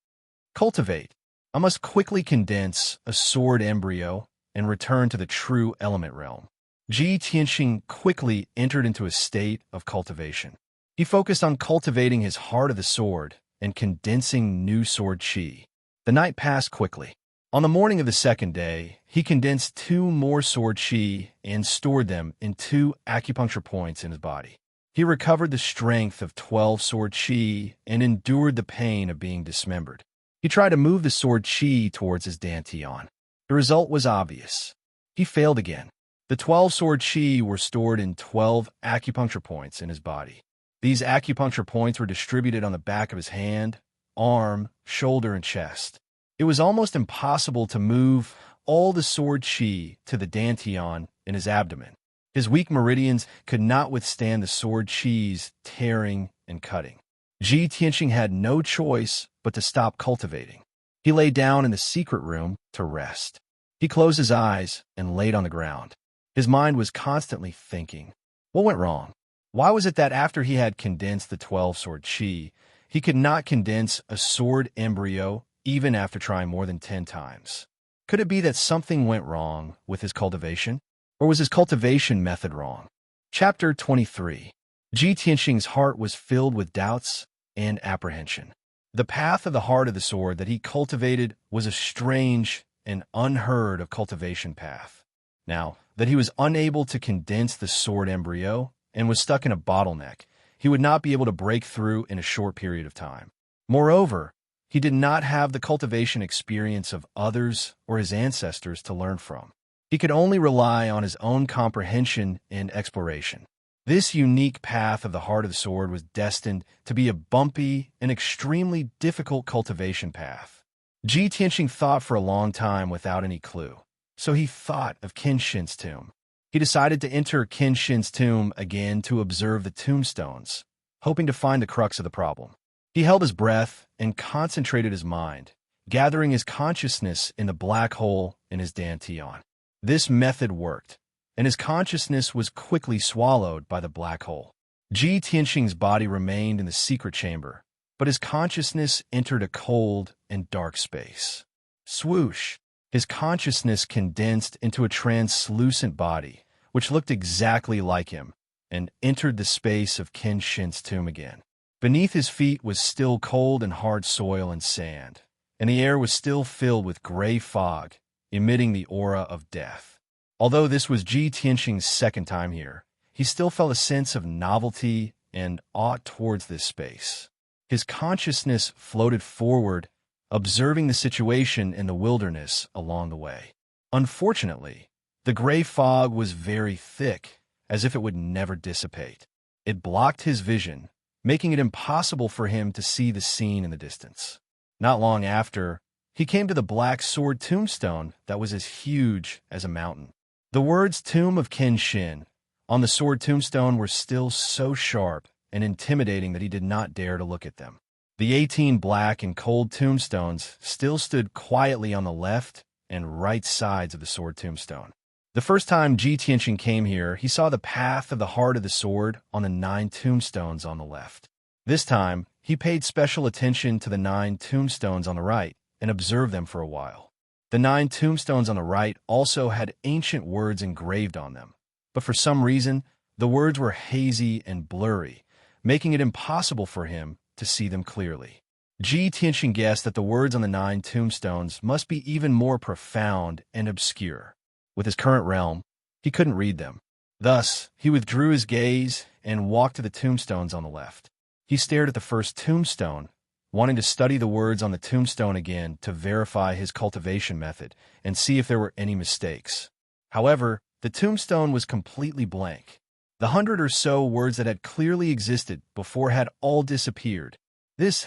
Cultivate. I must quickly condense a sword embryo and return to the true element realm. Ji Tianxing quickly entered into a state of cultivation. He focused on cultivating his heart of the sword and condensing new sword chi. The night passed quickly. On the morning of the second day, he condensed 2 more sword chi and stored them in 2 acupuncture points in his body. He recovered the strength of 12 sword chi and endured the pain of being dismembered. He tried to move the sword chi towards his dantian. The result was obvious. He failed again. The 12 sword chi were stored in 12 acupuncture points in his body. These acupuncture points were distributed on the back of his hand, arm, shoulder, and chest. It was almost impossible to move all the sword chi to the dantian in his abdomen. His weak meridians could not withstand the sword chi's tearing and cutting. Ji Tianqing had no choice but to stop cultivating. He lay down in the secret room to rest. He closed his eyes and laid on the ground. His mind was constantly thinking, what went wrong? Why was it that after he had condensed the 12 sword chi, he could not condense a sword embryo even after trying more than 10 times? Could it be that something went wrong with his cultivation? Or was his cultivation method wrong? Chapter 23. Ji Tianqing's heart was filled with doubts and apprehension. The path of the heart of the sword that he cultivated was a strange and unheard of cultivation path. Now, that he was unable to condense the sword embryo and was stuck in a bottleneck, he would not be able to break through in a short period of time. Moreover, he did not have the cultivation experience of others or his ancestors to learn from. He could only rely on his own comprehension and exploration. This unique path of the heart of the sword was destined to be a bumpy and extremely difficult cultivation path. Ji Tianqing thought for a long time without any clue. So he thought of Qin Shin's tomb. He decided to enter Qin Shin's tomb again to observe the tombstones, hoping to find the crux of the problem. He held his breath and concentrated his mind, gathering his consciousness in the black hole in his dantian. This method worked, and his consciousness was quickly swallowed by the black hole. Ji Tianqing's body remained in the secret chamber, but his consciousness entered a cold and dark space. Swoosh! His consciousness condensed into a translucent body, which looked exactly like him, and entered the space of Qin Shin's tomb again. Beneath his feet was still cold and hard soil and sand, and the air was still filled with gray fog, emitting the aura of death. Although this was Ji Tianqing's second time here, he still felt a sense of novelty and awe towards this space. His consciousness floated forward, observing the situation in the wilderness along the way. Unfortunately, the gray fog was very thick, as if it would never dissipate. It blocked his vision, making it impossible for him to see the scene in the distance. Not long after, he came to the black sword tombstone that was as huge as a mountain. The words Tomb of Qin Shin on the sword tombstone were still so sharp and intimidating that he did not dare to look at them. The 18 black and cold tombstones still stood quietly on the left and right sides of the sword tombstone. The first time Ji Tianqing came here, he saw the path of the heart of the sword on the 9 tombstones on the left. This time, he paid special attention to the 9 tombstones on the right and observed them for a while. The 9 tombstones on the right also had ancient words engraved on them, but for some reason, the words were hazy and blurry, making it impossible for him to see them clearly. Ji Tianqing guessed that the words on the 9 tombstones must be even more profound and obscure. With his current realm, he couldn't read them. Thus, he withdrew his gaze and walked to the tombstones on the left. He stared at the first tombstone, wanting to study the words on the tombstone again to verify his cultivation method and see if there were any mistakes. However, the tombstone was completely blank. The 100 or so words that had clearly existed before had all disappeared.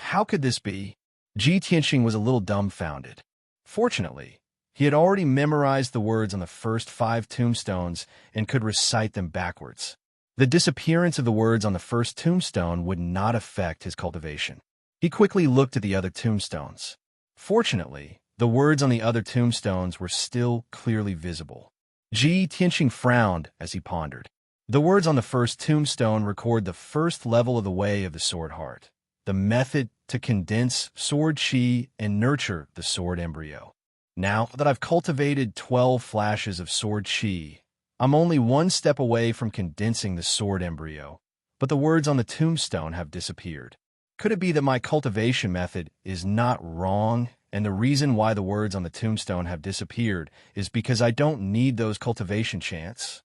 How could this be? Ji Tianqing was a little dumbfounded. Fortunately, he had already memorized the words on the first 5 tombstones and could recite them backwards. The disappearance of the words on the first tombstone would not affect his cultivation. He quickly looked at the other tombstones. Fortunately, the words on the other tombstones were still clearly visible. Ji Tianqing frowned as he pondered. The words on the first tombstone record the first level of the way of the sword heart, the method to condense sword chi and nurture the sword embryo. Now that I've cultivated 12 flashes of sword chi, I'm only 1 step away from condensing the sword embryo, but the words on the tombstone have disappeared. Could it be that my cultivation method is not wrong, and the reason why the words on the tombstone have disappeared is because I don't need those cultivation chants?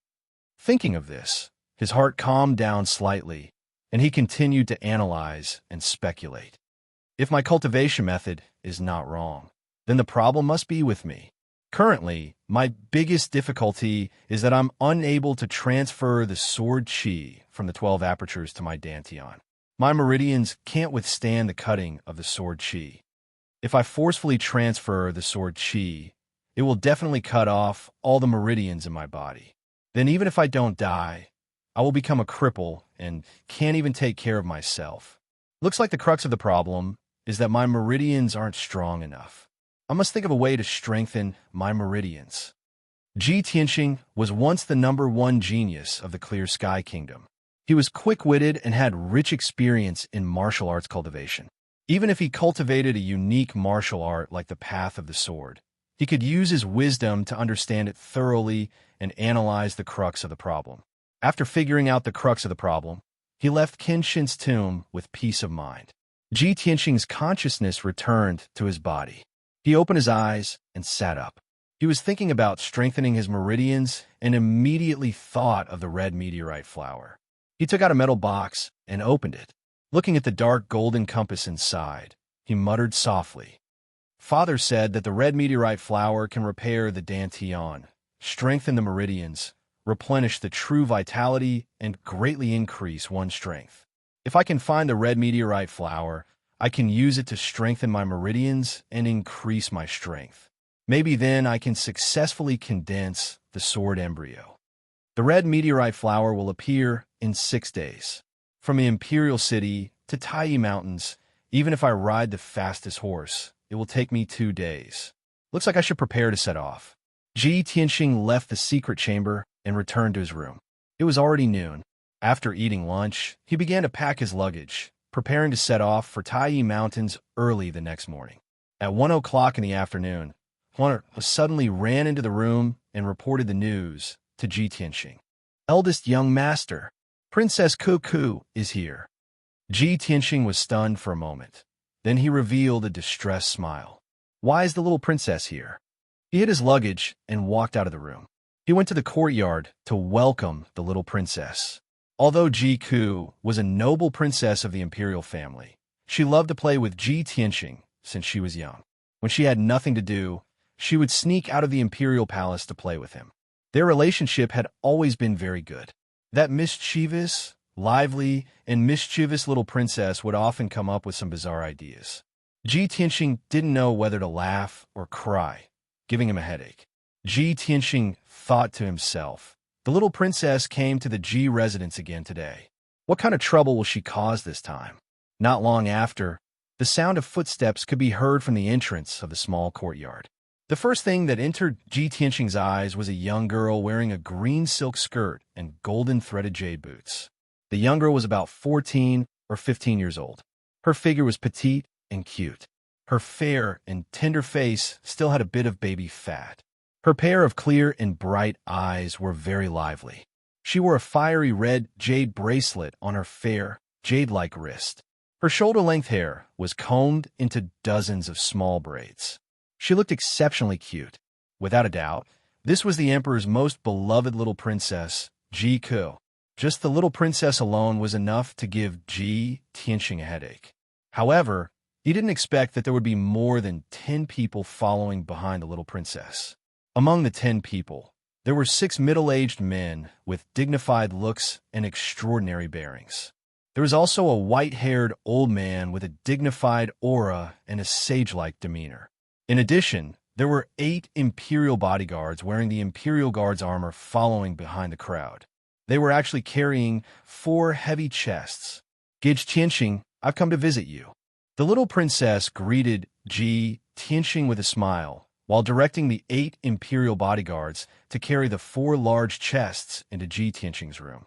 Thinking of this, His heart calmed down slightly, and he continued to analyze and speculate. If my cultivation method is not wrong, then the problem must be with me. Currently, my biggest difficulty is that I'm unable to transfer the sword chi from the 12 apertures to my dantian. My meridians can't withstand the cutting of the sword chi. If I forcefully transfer the sword chi, it will definitely cut off all the meridians in my body. Then even if I don't die, I will become a cripple and can't even take care of myself. Looks like the crux of the problem is that my meridians aren't strong enough. I must think of a way to strengthen my meridians. Ji Tianxing was once the #1 genius of the Clear Sky Kingdom. He was quick-witted and had rich experience in martial arts cultivation. Even if he cultivated a unique martial art like the Path of the Sword, he could use his wisdom to understand it thoroughly and analyze the crux of the problem. After figuring out the crux of the problem, he left Kenshin's tomb with peace of mind. Ji Tianxing's consciousness returned to his body. He opened his eyes and sat up. He was thinking about strengthening his meridians and immediately thought of the red meteorite flower. He took out a metal box and opened it. Looking at the dark golden compass inside, he muttered softly. Father said that the red meteorite flower can repair the dantian, strengthen the meridians, replenish the true vitality, and greatly increase one's strength. If I can find the red meteorite flower, I can use it to strengthen my meridians and increase my strength. Maybe then I can successfully condense the sword embryo. The red meteorite flower will appear in 6 days. From the Imperial City to Taiyi Mountains, even if I ride the fastest horse, it will take me 2 days. Looks like I should prepare to set off. Ji Tianxing left the secret chamber and returned to his room. It was already noon. After eating lunch, he began to pack his luggage, preparing to set off for Taiyi Mountains early the next morning. At 1 o'clock in the afternoon, Huan suddenly ran into the room and reported the news to Ji Tianxing. Eldest young master, Princess Cuckoo is here. Ji Tianxing was stunned for a moment. Then he revealed a distressed smile. Why is the little princess here? He hid his luggage and walked out of the room. He went to the courtyard to welcome the little princess. Although Ji Ku was a noble princess of the imperial family, she loved to play with Ji Tianxing since she was young. When she had nothing to do, she would sneak out of the imperial palace to play with him. Their relationship had always been very good. That mischievous, lively, and mischievous little princess would often come up with some bizarre ideas. Ji Tianxing didn't know whether to laugh or cry, giving him a headache. Ji Tianxing thought to himself, the little princess came to the Ji residence again today. What kind of trouble will she cause this time? Not long after, the sound of footsteps could be heard from the entrance of the small courtyard. The first thing that entered Ji Tianxing's eyes was a young girl wearing a green silk skirt and golden threaded jade boots. The young girl was about 14 or 15 years old. Her figure was petite and cute. Her fair and tender face still had a bit of baby fat. Her pair of clear and bright eyes were very lively. She wore a fiery red jade bracelet on her fair, jade-like wrist. Her shoulder-length hair was combed into dozens of small braids. She looked exceptionally cute. Without a doubt, this was the emperor's most beloved little princess, Ji Ku. Just the little princess alone was enough to give Ji Tianxing a headache. However, he didn't expect that there would be more than 10 people following behind the little princess. Among the 10 people, there were 6 middle-aged men with dignified looks and extraordinary bearings. There was also a white-haired old man with a dignified aura and a sage-like demeanor. In addition, there were 8 imperial bodyguards wearing the imperial guard's armor following behind the crowd. They were actually carrying 4 heavy chests. Ji Tianxing, I've come to visit you. The little princess greeted Ji Tianxing with a smile, while directing the 8 imperial bodyguards to carry the 4 large chests into Ji Tianxing's room.